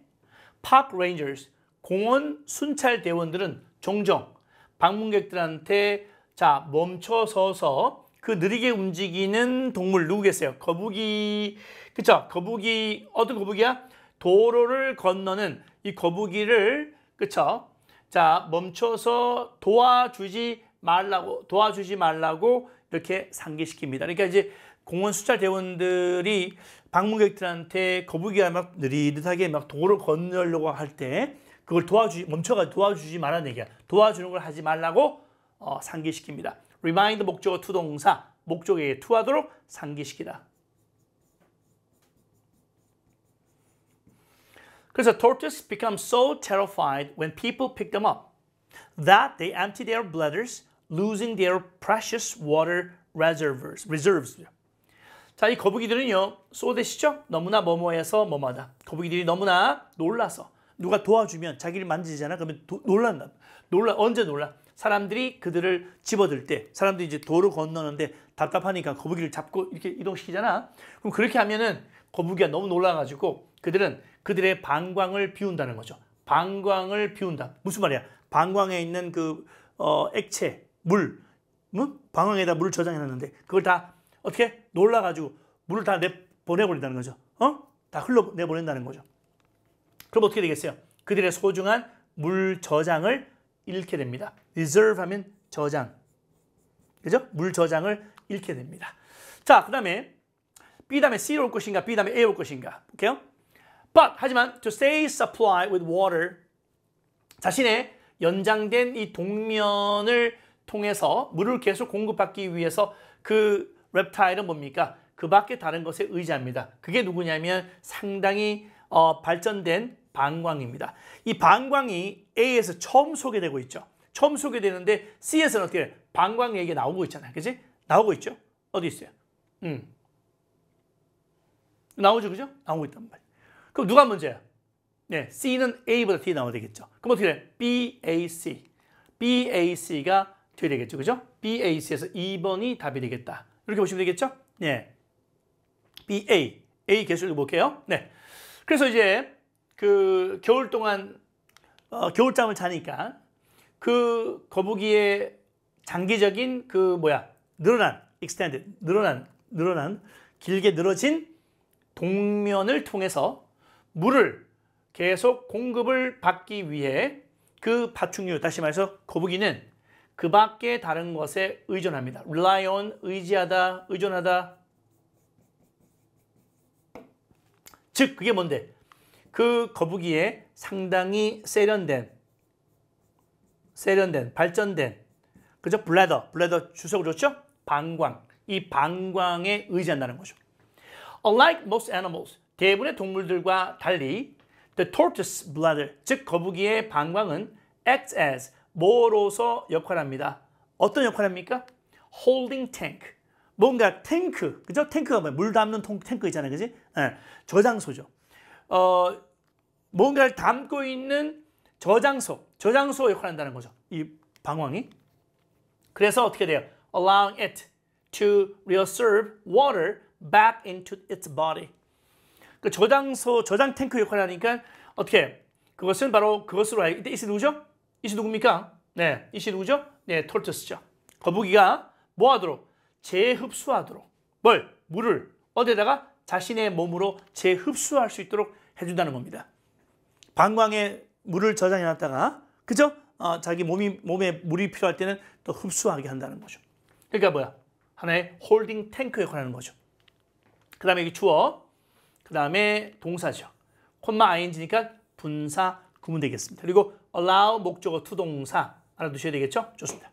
park rangers, 공원 순찰 대원들은 종종 방문객들한테 자, 멈춰서서 그 느리게 움직이는 동물 누구겠어요? 거북이, 그쵸? 거북이, 어떤 거북이야? 도로를 건너는 이 거북이를, 그쵸? 자, 멈춰서 도와주지 말라고 이렇게 상기시킵니다. 그러니까 이제 공원 수찰 대원들이 방문객들한테 거북이가 막 느릿하게 막 도로를 건너려고 할 때 그걸 멈춰가 도와주지 말라는 얘기야. 도와주는 걸 하지 말라고 상기시킵니다. remind 목적어 투동사, 목적어에 투하도록 상기시키다. 그래서 tortoises become so terrified when people pick them up that they empty their bladders, losing their precious water reserves. 자, 이 거북이들은요, 쏘대시죠? 너무나 뭐뭐해서 뭐뭐하다. 거북이들이 너무나 놀라서 누가 도와주면 자기를 만지잖아. 그러면 놀란다. 언제 놀라? 사람들이 그들을 집어들 때, 사람들이 이제 도로 건너는데 답답하니까 거북이를 잡고 이렇게 이동시키잖아. 그럼 그렇게 하면은 거북이가 너무 놀라가지고 그들은 그들의 방광을 비운다는 거죠. 방광을 비운다. 무슨 말이야? 방광에 있는 그 액체, 물, 방광에다 물을 저장해놨는데 그걸 다 어떻게 놀라가지고 물을 다 보내버린다는 거죠. 다 흘러내보낸다는 거죠. 그럼 어떻게 되겠어요? 그들의 소중한 물 저장을 잃게 됩니다. reserve 하면 저장. 그죠? 물 저장을 잃게 됩니다. 자, 그 다음에 B 다음에 C로 올 것인가, B 다음에 A 올 것인가. 볼게요. But, 하지만 to stay supplied with water, 자신의 연장된 이 동면을 통해서 물을 계속 공급받기 위해서 그 reptile은 뭡니까? 그 밖에 다른 것에 의지합니다. 그게 누구냐면 상당히 발전된 방광입니다. 이 방광이 A에서 처음 소개되고 있죠. 처음 소개되는데 C에서는 어떻게 해요? 방광 얘기가 나오고 있잖아요. 그지? 나오고 있죠? 어디 있어요? 나오죠, 그죠? 나오고 있단 말이에요. 그럼 누가 문제야? 네, C는 A보다 뒤에 나와야 되겠죠. 그럼 어떻게 돼? BAC. BAC가 돼야 되겠죠, 그죠? BAC에서 2번이 답이 되겠다. 이렇게 보시면 되겠죠? 네. BA. A 개수를 볼게요. 네. 그래서 이제 그 겨울 동안 겨울잠을 자니까 그 거북이의 장기적인 그 늘어난 길게 늘어진 동면을 통해서 물을 계속 공급을 받기 위해 그 파충류, 다시 말해서 거북이는 그 밖에 다른 것에 의존합니다. rely on, 의지하다, 의존하다. 즉, 그게 뭔데? 그 거북이의 상당히 세련된, 발전된, 그죠? 블래더 주석으로 줬죠? 방광. 이 방광에 의지한다는 거죠. Unlike most animals, 대부분의 동물들과 달리 the tortoise bladder, 즉 거북이의 방광은 acts as, 뭐로서 역할합니다. 어떤 역할합니까? holding tank. 뭔가 탱크, 그죠? 탱크가 뭐야? 물 담는 탱크 있잖아요, 그지? 네, 저장소죠. 뭔가를 담고 있는 저장소 역할을 한다는 거죠. 이 방광이. 그래서 어떻게 돼요? allowing it to reserve water back into its body. 그 저장 탱크 역할을 하니까 어떻게? 그것은 바로 그것으로 알고, 이시 누구죠? 이시 누굽니까? 네, 이시 누구죠? 네, 톨투스죠. 거북이가 뭐 하도록? 재흡수하도록. 물을 어디다가 자신의 몸으로 재흡수할 수 있도록 해준다는 겁니다. 방광에 물을 저장해놨다가, 그죠? 자기 몸에 물이 필요할 때는 또 흡수하게 한다는 거죠. 그러니까 뭐야? 하나의 홀딩 탱크 역할을 하는 거죠. 그 다음에 여기 주어, 그 다음에 동사죠. 콤마 ing니까 분사 구문 되겠습니다. 그리고 allow 목적어 투동사 알아두셔야 되겠죠? 좋습니다.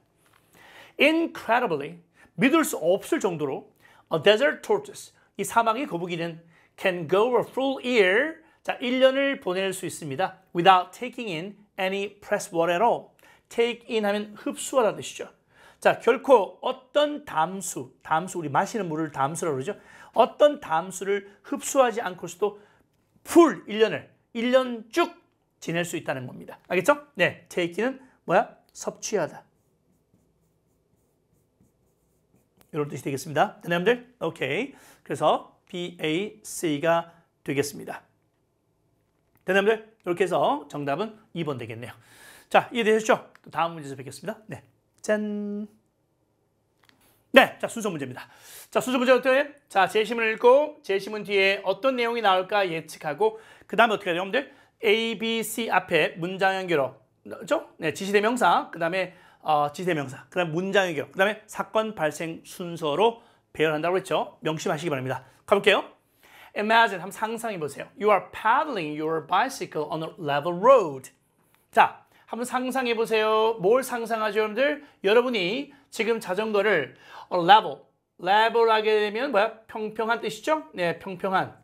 Incredibly, 믿을 수 없을 정도로 a desert tortoise, 이 사막의 거북이는 can go a full year, 자, 1년을 보낼 수 있습니다. without taking in any pressed water at all. take in 하면 흡수하다는 뜻이죠. 자, 결코 어떤 담수, 우리 마시는 물을 담수라고 그러죠. 어떤 담수를 흡수하지 않고서도 풀 1년 쭉 지낼 수 있다는 겁니다. 알겠죠? 네, take는 뭐야? 섭취하다. 이런 뜻이 되겠습니다. 여러분들, 오케이. 그래서 BAC가 되겠습니다. 여러분들, 이렇게 해서 정답은 2번 되겠네요. 자, 이해되셨죠? 다음 문제에서 뵙겠습니다. 네, 짠. 네, 자, 순서 문제입니다. 자, 순서 문제 어때요? 자, 제시문을 읽고 제시문 뒤에 어떤 내용이 나올까 예측하고 그 다음에 어떻게 해요, 여러분들? A, B, C 앞에 문장 연결어, 그렇죠? 네, 지시대명사, 그 다음에 지시대명사, 그 다음에 문장 연결어, 그 다음에 사건 발생 순서로 배열한다고 했죠? 명심하시기 바랍니다. 가볼게요. Imagine, 한번 상상해 보세요. You are paddling your bicycle on a level road. 자, 한번 상상해 보세요. 뭘 상상하죠, 여러분들? 여러분이 지금 자전거를 level 하게 되면 뭐야? 평평한 뜻이죠? 네, 평평한.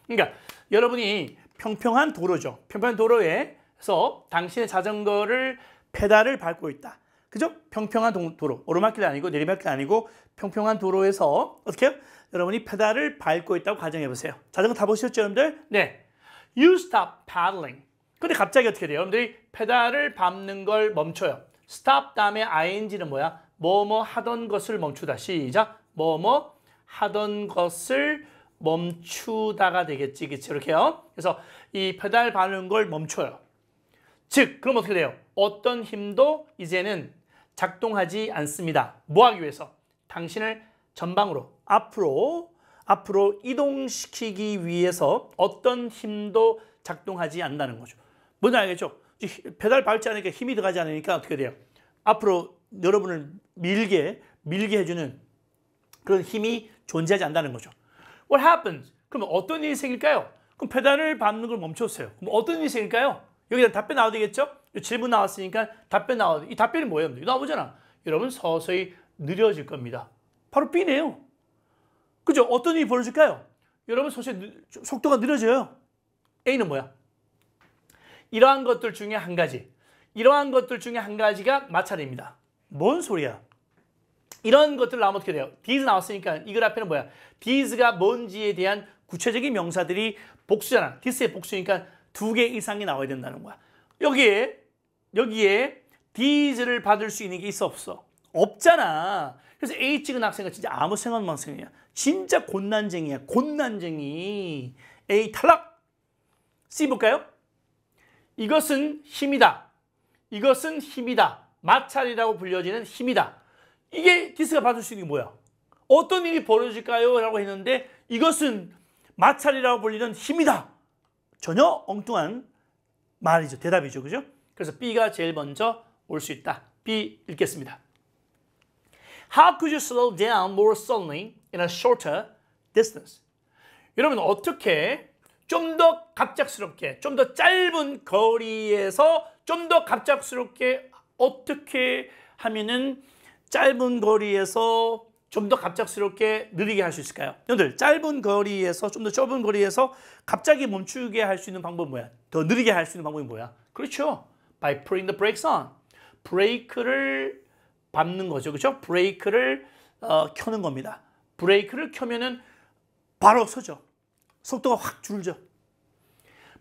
그러니까 여러분이 평평한 도로죠. 평평한 도로에서 당신의 자전거를 페달을 밟고 있다. 그죠? 평평한 도로. 오르막길 아니고 내리막길 아니고 평평한 도로에서 어떻게 해요? 여러분이 페달을 밟고 있다고 가정해 보세요. 자전거 타보셨죠, 여러분들? 네. You stop paddling. 근데 갑자기 어떻게 돼요? 여러분들이 페달을 밟는 걸 멈춰요. stop 다음에 ing는 뭐야? 뭐뭐 하던 것을 멈추다. 시작. 뭐뭐 하던 것을 멈추다가 되겠지. 그치? 이렇게요. 그래서 이 페달 밟는 걸 멈춰요. 즉, 그럼 어떻게 돼요? 어떤 힘도 이제는 작동하지 않습니다. 뭐 하기 위해서? 당신을 전방으로, 앞으로 이동시키기 위해서 어떤 힘도 작동하지 않는다는 거죠. 뭔지 알겠죠? 페달 밟지 않으니까 힘이 들어가지 않으니까 어떻게 돼요? 앞으로 여러분을 밀게 해주는 그런 힘이 존재하지 않는다는 거죠. What happens? 그러면 어떤 일이 생길까요? 그럼 페달을 밟는 걸 멈췄어요. 그럼 어떤 일이 생길까요? 여기다 답변 나와야 되겠죠? 질문 나왔으니까 답변 나와야 돼. 이 답변이 뭐예요? 나오잖아. 여러분 서서히 느려질 겁니다. 바로 B네요. 그죠? 어떤 일이 벌어질까요? 여러분 서서히 속도가 느려져요. A는 뭐야? 이러한 것들 중에 한 가지. 이러한 것들 중에 한 가지가 마찰입니다. 뭔 소리야? 이런 것들 나오면 어떻게 돼요? these 나왔으니까 이글 앞에는 뭐야? these가 뭔지에 대한 구체적인 명사들이 복수잖아. this의 복수니까 2개 이상이 나와야 된다는 거야. 여기에 these를 받을 수 있는 게 있어 없어? 없잖아. 그래서 A 찍은 학생은 진짜 아무 생각만 생이야. 진짜 곤난쟁이야. 곤난쟁이. A 탈락. C 볼까요? 이것은 힘이다. 이것은 힘이다. 마찰이라고 불려지는 힘이다. 이게 디스가 받을 수 있는 게 뭐야? 어떤 일이 벌어질까요? 라고 했는데 이것은 마찰이라고 불리는 힘이다. 전혀 엉뚱한 말이죠. 대답이죠. 그죠? 그래서 B가 제일 먼저 올 수 있다. B 읽겠습니다. How could you slow down more suddenly in a shorter distance? 여러분 어떻게 좀 더 갑작스럽게, 좀 더 짧은 거리에서 좀 더 갑작스럽게 어떻게 하면은 짧은 거리에서 좀 더 갑작스럽게 느리게 할 수 있을까요? 여러분들 짧은 거리에서 좀 더 좁은 거리에서 갑자기 멈추게 할 수 있는 방법은 뭐야? 더 느리게 할 수 있는 방법이 뭐야? 그렇죠. By putting the brakes on. 브레이크를 밟는 거죠. 그렇죠? 브레이크를 켜는 겁니다. 브레이크를 켜면은 바로 서죠. 속도가 확 줄죠.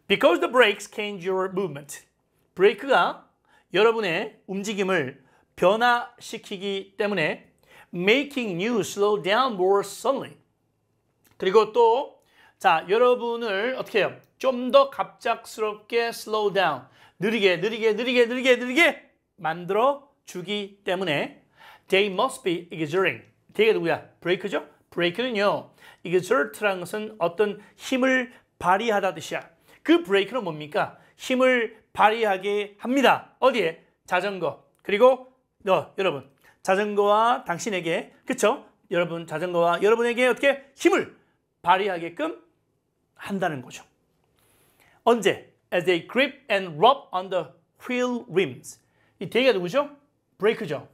Because the brakes change your movement. 브레이크가 여러분의 움직임을 변화시키기 때문에 making you slow down more suddenly. 그리고 또 자, 여러분을 어떻게 해요? 좀 더 갑작스럽게 slow down. 느리게 만들어 주기 때문에 they must be exerting. they가 누구야? 브레이크죠? 브레이크는요. exert라는 것은 어떤 힘을 발휘하다 뜻이야. 그 브레이크는 뭡니까? 힘을 발휘하게 합니다. 어디에? 자전거. 그리고 여러분 자전거와 당신에게 그쵸? 여러분 자전거와 여러분에게 어떻게 힘을 발휘하게끔 한다는 거죠. 언제? As they grip and rub on the wheel rims. 이 대가 누구죠? 브레이크죠.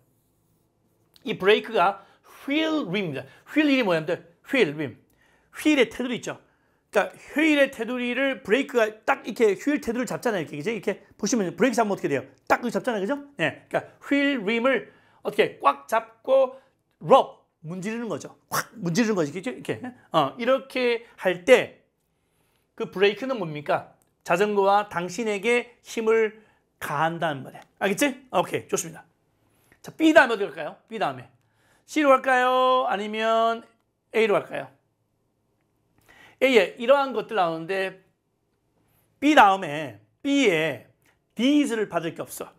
이 브레이크가 wheel rim입니다. wheel 이 뭐냐면 wheel rim. 휠의 테두리 있죠. 그러니까 휠의 테두리를 브레이크가 딱 이렇게 휠 테두리를 잡잖아요. 이렇게 그죠? 이렇게 보시면 브레이크 잡으면 어떻게 돼요? 딱 이렇게 잡잖아요. 그죠? 네. 그러니까 휠 림을 어떻게 꽉 잡고 rub 문지르는 거죠. 확 문지르는 거죠. 이렇게 이렇게 할 때 그 브레이크는 뭡니까? 자전거와 당신에게 힘을 가한다는 말이에요. 알겠지? 오케이, 좋습니다. 자, B 다음에 어디 갈까요? B 다음에 C로 갈까요? 아니면 A로 갈까요? A에 이러한 것들 나오는데 B 다음에 B에 these를 받을 게 없어.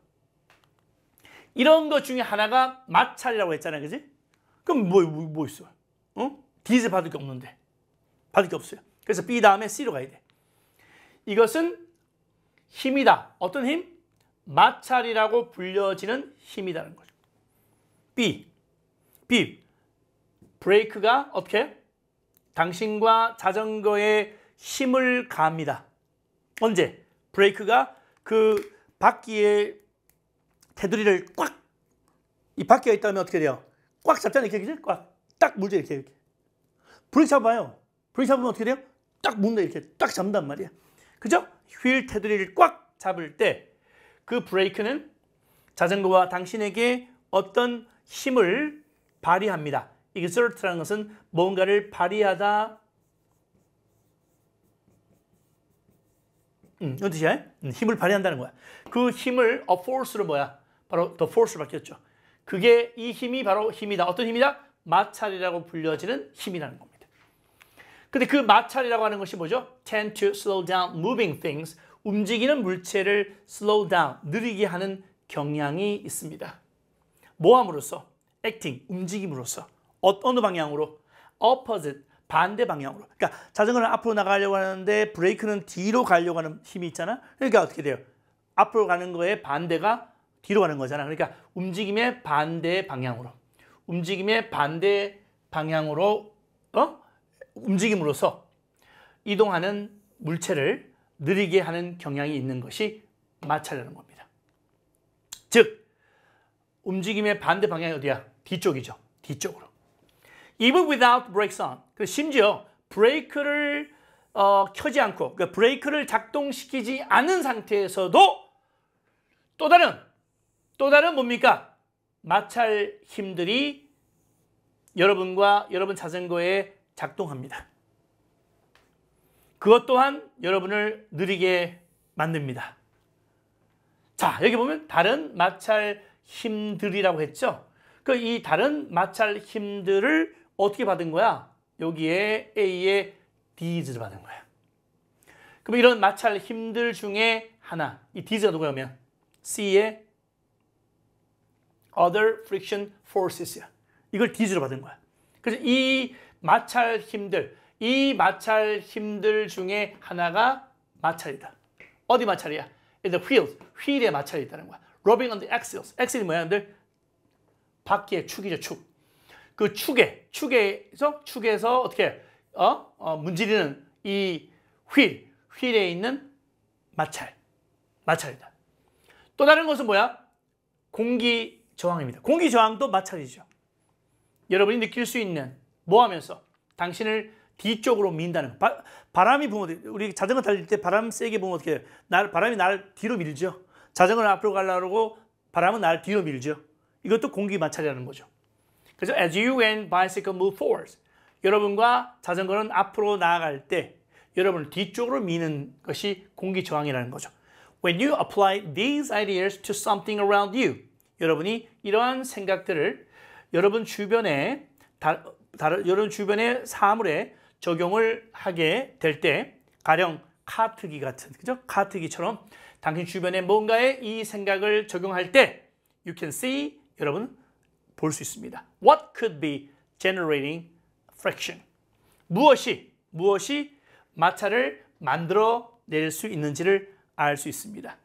이런 것 중에 하나가 마찰이라고 했잖아요. 그지? 그럼 뭐 있어? these 받을 게 없는데. 받을 게 없어요. 그래서 B 다음에 C로 가야 돼. 이것은 힘이다. 어떤 힘? 마찰이라고 불려지는 힘이라는 거죠. B. 브레이크가 어떻게? 당신과 자전거에 힘을 가합니다. 언제? 브레이크가 그 바퀴의 테두리를 꽉, 이 바퀴가 있다면 어떻게 돼요? 꽉 잡잖아요. 이렇게 꽉. 딱 물죠. 이렇게. 브레이크 잡아요. 브레이크 잡으면 어떻게 돼요? 딱 문다. 이렇게 딱 잡는단 말이야. 그죠? 휠 테두리를 꽉 잡을 때 그 브레이크는 자전거와 당신에게 어떤 힘을 발휘합니다. exert라는 것은 뭔가를 발휘하다. 이런 뜻이야? 힘을 발휘한다는 거야. 그 힘을 a force로 뭐야? 바로 the force로 바뀌었죠. 그게 이 힘이 바로 힘이다. 어떤 힘이다? 마찰이라고 불려지는 힘이라는 겁니다. 근데 그 마찰이라고 하는 것이 뭐죠? tend to slow down moving things. 움직이는 물체를 slow down, 느리게 하는 경향이 있습니다. 뭐 함으로써? acting, 움직임으로써. 어느 방향으로? opposite, 반대 방향으로. 그러니까 자전거는 앞으로 나가려고 하는데 브레이크는 뒤로 가려고 하는 힘이 있잖아. 그러니까 어떻게 돼요? 앞으로 가는 거에 반대가 뒤로 가는 거잖아. 그러니까 움직임의 반대 방향으로. 움직임의 반대 방향으로 움직임으로써 이동하는 물체를 느리게 하는 경향이 있는 것이 마찰이라는 겁니다. 즉 움직임의 반대 방향이 어디야? 뒤쪽이죠. 뒤쪽으로. Even without brakes on. 심지어 브레이크를 켜지 않고, 그러니까 브레이크를 작동시키지 않은 상태에서도 또 다른 뭡니까? 마찰 힘들이 여러분과 여러분 자전거에 작동합니다. 그것 또한 여러분을 느리게 만듭니다. 자, 여기 보면 다른 마찰 힘들이라고 했죠. 이 다른 마찰 힘들을 어떻게 받은 거야? 여기에 A의 Ds를 받은 거야. 그럼 이런 마찰 힘들 중에 하나, 이 Ds가 누구냐면 C의 Other Friction Forces야. 이걸 Ds로 받은 거야. 그래서 이 마찰 힘들 중에 하나가 마찰이다. 어디 마찰이야? In the wheels, 휠에 마찰이 있다는 거야. Rubbing on the axles. axle이 뭐야, 여러분들? 바퀴의 축이죠, 축. 그 축에서 어떻게 문지르는 이 휠에 있는 마찰이다. 또 다른 것은 뭐야? 공기 저항입니다. 공기 저항도 마찰이죠. 여러분이 느낄 수 있는 뭐 하면서 당신을 뒤쪽으로 민다는 거. 바람이 부면 우리 자전거 달릴 때 바람 세게 부면 어떻게 돼요? 바람이 나를 뒤로 밀죠. 자전거를 앞으로 가려고 바람은 나를 뒤로 밀죠. 이것도 공기 마찰이라는 거죠. 그래서 as you and bicycle move forward, 여러분과 자전거는 앞으로 나아갈 때 여러분을 뒤쪽으로 미는 것이 공기 저항이라는 거죠. When you apply these ideas to something around you, 여러분이 이러한 생각들을 여러분 주변의 사물에 적용을 하게 될 때, 가령 카트기 같은, 그죠? 카트기처럼 당신 주변에 뭔가에 이 생각을 적용할 때 you can see, 여러분 볼 수 있습니다. What could be generating friction? 무엇이 마찰을 만들어낼 수 있는지를 알 수 있습니다.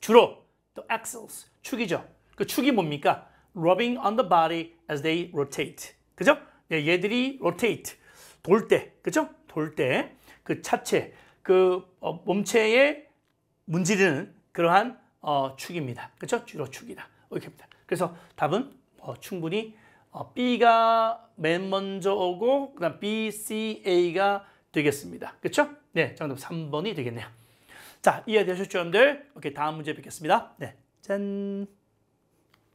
주로 the axles, 축이죠. 그 축이 뭡니까? Rubbing on the body as they rotate. 그죠? 얘들이 rotate, 돌 때, 그죠? 돌 때 그 차체, 몸체에 문지르는 그러한 축입니다. 그죠? 주로 축이다. 이렇게입니다. 그래서 답은 충분히 B가 맨 먼저 오고 그다음 B, C, A가 되겠습니다. 그렇죠? 네, 정답 3번이 되겠네요. 자, 이해되셨죠, 여러분들? 오케이, 다음 문제 뵙겠습니다. 네, 짠.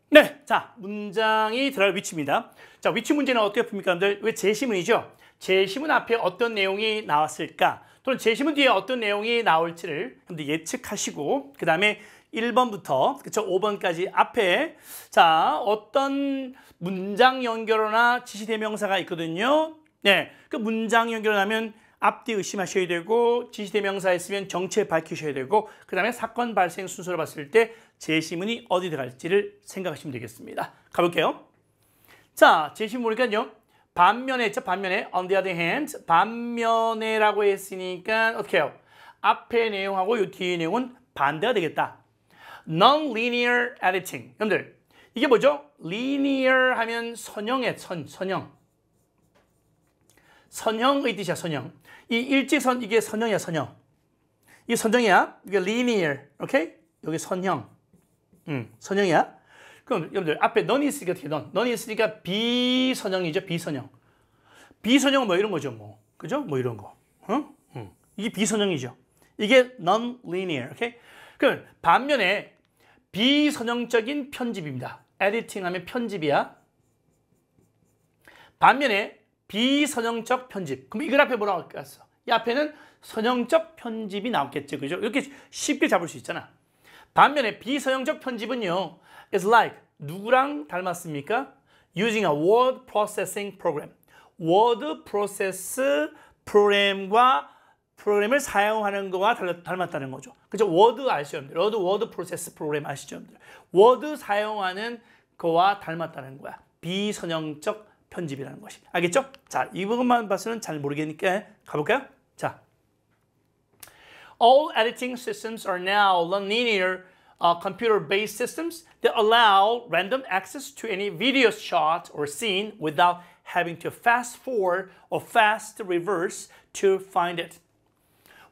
네, 자, 문장이 들어갈 위치입니다. 자, 위치 문제는 어떻게 풉니까, 여러분들? 왜 제시문이죠? 제시문 앞에 어떤 내용이 나왔을까? 또는 제시문 뒤에 어떤 내용이 나올지를 예측하시고, 그 다음에 1번부터 그쵸 5번까지 앞에 자 어떤 문장 연결어나 지시대명사가 있거든요. 네, 그 문장 연결어하면 앞뒤 의심하셔야 되고 지시대명사 있으면 정체 밝히셔야 되고 그 다음에 사건 발생 순서로 봤을 때 제시문이 어디 들어갈지를 생각하시면 되겠습니다. 가볼게요. 자, 제시문 보니까요. 반면에 있죠. 반면에 on the other hand 반면에라고 했으니까 어떻게 해요? 앞에 내용하고 이 뒤의 내용은 반대가 되겠다. Non-linear editing. 여러분들 이게 뭐죠? linear 하면 선형의 선형. 선형의 뜻이야, 선형. 이 일직선 이게 선형이야, 선형. 이게 선형이야. 이게 linear. 오케이? 여기 선형. 선형이야. 그럼 여러분들 앞에 non이 있으니까 어떻게 non이 있으니까 비선형이죠, 비선형. 비선형은 뭐 이런 거죠, 뭐. 그죠? 뭐 이런 거. 이게 비선형이죠. 이게 non-linear. 오케이? 그럼 반면에 비선형적인 편집입니다. 에디팅 하면 편집이야. 반면에 비선형적 편집. 그럼 이걸 앞에 뭐라고 할까요? 이 앞에는 선형적 편집이 나왔겠죠. 그죠? 이렇게 쉽게 잡을 수 있잖아. 반면에 비선형적 편집은요. It's like 누구랑 닮았습니까? Using a word processing program. word process 프로그램을 사용하는 거와 닮았다는 거죠. 그죠? 워드 아시죠? 워드 프로세스 프로그램 아시죠? 워드 사용하는 거와 닮았다는 거야. 비선형적 편집이라는 것이. 알겠죠? 자, 이 부분만 봐서는 잘 모르겠으니까 가볼까요? 자, All editing systems are now linear computer-based systems that allow random access to any video shot or scene without having to fast forward or fast reverse to find it.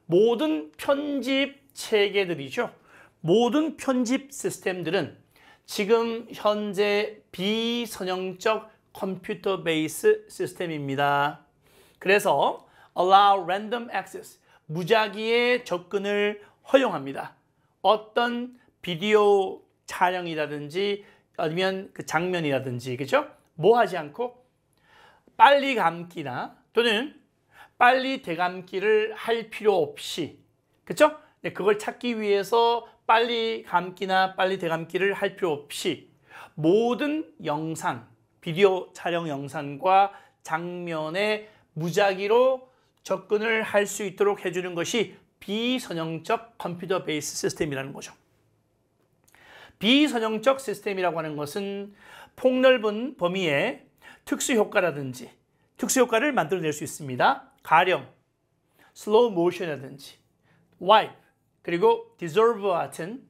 모든 편집 체계들이죠. 모든 편집 시스템들은 지금 현재 비선형적 컴퓨터 베이스 시스템입니다. 그래서 allow random access, 무작위의 접근을 허용합니다. 어떤 비디오 촬영이라든지 아니면 그 장면이라든지, 그죠? 뭐 하지 않고 빨리 감기나 또는 빨리 되감기를 할 필요 없이, 그죠? 그걸 찾기 위해서 빨리 감기나 빨리 되감기를 할 필요 없이 모든 영상, 비디오 촬영 영상과 장면에 무작위로 접근을 할 수 있도록 해주는 것이 비선형적 컴퓨터 베이스 시스템이라는 거죠. 비선형적 시스템이라고 하는 것은 폭넓은 범위의 특수효과라든지 특수효과를 만들어낼 수 있습니다. 가령 슬로우 모션이라든지 와이프 그리고 디졸브와 같은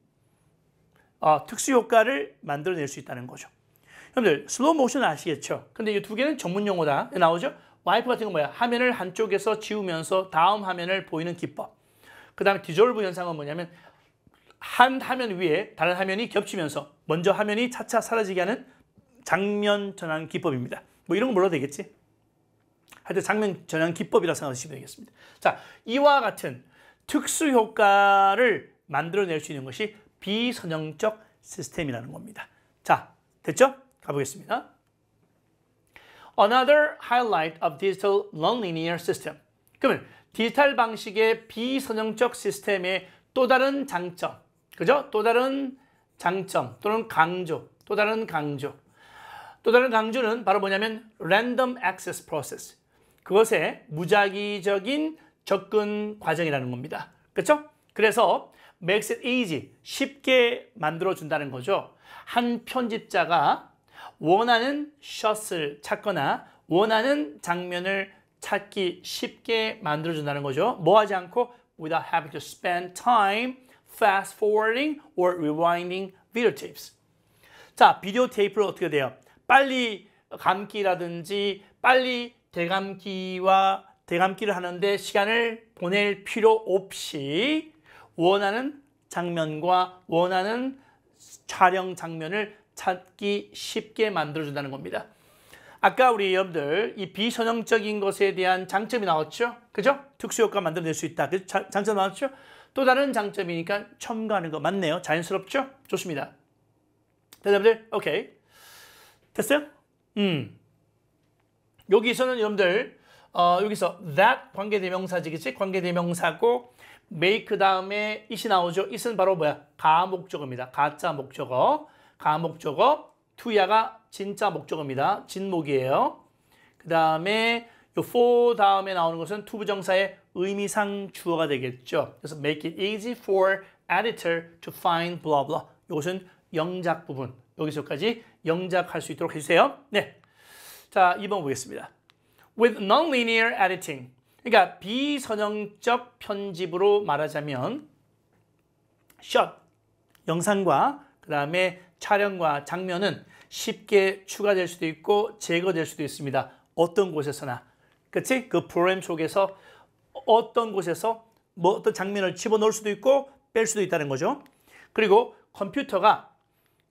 특수효과를 만들어낼 수 있다는 거죠. 여러분들 슬로우 모션 아시겠죠? 근데 이 두 개는 전문 용어다. 나오죠? 와이프 같은 건 뭐야? 화면을 한쪽에서 지우면서 다음 화면을 보이는 기법. 그 다음에 디졸브 현상은 뭐냐면 한 화면 위에 다른 화면이 겹치면서 먼저 화면이 차차 사라지게 하는 장면 전환 기법입니다. 뭐 이런 거 몰라도 되겠지? 하여튼 장면 전환 기법이라고 생각하시면 되겠습니다. 자, 이와 같은 특수 효과를 만들어낼 수 있는 것이 비선형적 시스템이라는 겁니다. 자, 됐죠? 가보겠습니다. Another highlight of digital nonlinear system. 그러면 디지털 방식의 비선형적 시스템의 또 다른 장점, 그죠? 또 다른 장점 또는 강조, 또 다른 강조는 바로 뭐냐면 random access process. 그것의 무작위적인 접근 과정이라는 겁니다. 그렇죠? 그래서 makes it easy, 쉽게 만들어준다는 거죠. 한 편집자가 원하는 샷을 찾거나 원하는 장면을 찾기 쉽게 만들어준다는 거죠. 뭐 하지 않고 without having to spend time fast forwarding or rewinding video tapes. 자, 비디오 테이프를 어떻게 돼요? 빨리 감기라든지 빨리 대감기를 하는데 시간을 보낼 필요 없이 원하는 장면과 원하는 촬영 장면을 찾기 쉽게 만들어준다는 겁니다. 아까 우리 여러분들 이 비선형적인 것에 대한 장점이 나왔죠? 그죠? 특수효과 만들어낼 수 있다. 그 장점 나왔죠? 또 다른 장점이니까 첨가하는 거 맞네요. 자연스럽죠? 좋습니다. 여러분들, 오케이. 됐어요? 여기서는 여러분들 여기서 that 관계대명사지, 그치? 관계대명사고 make 다음에 it이 나오죠. it은 바로 뭐야? 가목적어입니다. 가짜 목적어. 가목적어. to야가 진짜 목적어입니다. 진목이에요. 그 다음에 요 for 다음에 나오는 것은 투부정사의 의미상 주어가 되겠죠. 그래서 make it easy for editor to find blah blah. 이것은 영작 부분. 여기서까지 영작할 수 있도록 해주세요. 네. 자, 2번 보겠습니다. With nonlinear editing. 그러니까 비선형적 편집으로 말하자면 shot, 영상과 그 다음에 촬영과 장면은 쉽게 추가될 수도 있고 제거될 수도 있습니다. 어떤 곳에서나. 그치? 그 프로그램 속에서 어떤 곳에서 뭐 어떤 장면을 집어넣을 수도 있고 뺄 수도 있다는 거죠. 그리고 컴퓨터가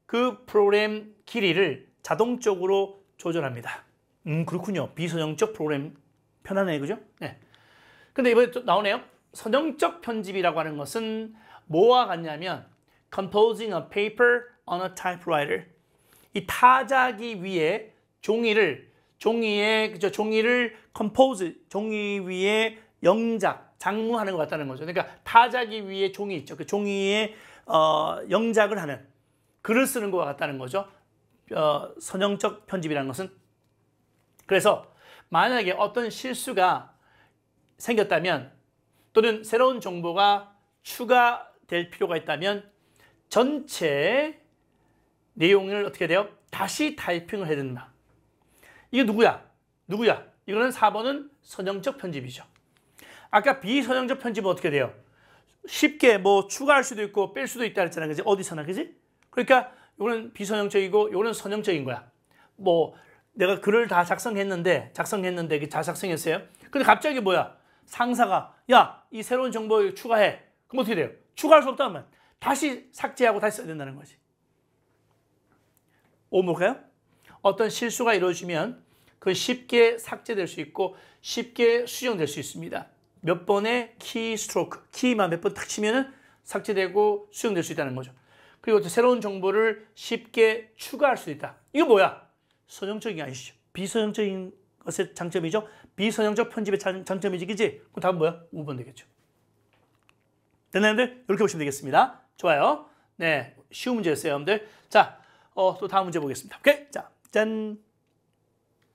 그 프로그램 길이를 자동적으로 조절합니다. 그렇군요. 비선형적 프로그램 편하네, 그죠? 네. 근데 이번에 또 나오네요. 선형적 편집이라고 하는 것은 뭐와 같냐면 composing a paper on a typewriter. 이 타자기 위에 종이를 compose, 종이 위에 영작, 장무하는 것 같다는 거죠. 그러니까 타자기 위에 종이 있죠. 그 종이에 영작을 하는 글을 쓰는 것 같다는 거죠. 선형적 편집이라는 것은. 그래서 만약에 어떤 실수가 생겼다면 또는 새로운 정보가 추가될 필요가 있다면 전체 내용을 어떻게 돼요? 다시 타이핑을 해야 된다. 이게 누구야? 이거는 4번은 선형적 편집이죠. 아까 비선형적 편집은 어떻게 돼요? 쉽게 뭐 추가할 수도 있고 뺄 수도 있다 했잖아. 그지? 어디서나, 그지? 그러니까 이거는 비선형적이고 이거는 선형적인 거야. 뭐 내가 글을 다 작성했는데 다 작성했어요. 근데 갑자기 뭐야? 상사가 야, 이 새로운 정보 추가해. 그럼 어떻게 돼요? 추가할 수 없다면 다시 삭제하고 다시 써야 된다는 거지. 뭘까요? 어떤 실수가 이루어지면 그 쉽게 삭제될 수 있고 쉽게 수정될 수 있습니다. 몇 번의 키 스트로크, 키만 몇 번 탁 치면은 삭제되고 수정될 수 있다는 거죠. 그리고 또 새로운 정보를 쉽게 추가할 수 있다. 이거 뭐야? 선형적인 게 아니시죠. 비선형적인 것의 장점이죠. 비선형적 편집의 장점이지, 그치? 그럼 답은 뭐야? 5번 되겠죠. 됐나요, 여러분들? 이렇게 보시면 되겠습니다. 좋아요. 네, 쉬운 문제였어요, 여러분들. 자, 또 다음 문제 보겠습니다. 오케이, 자, 짠.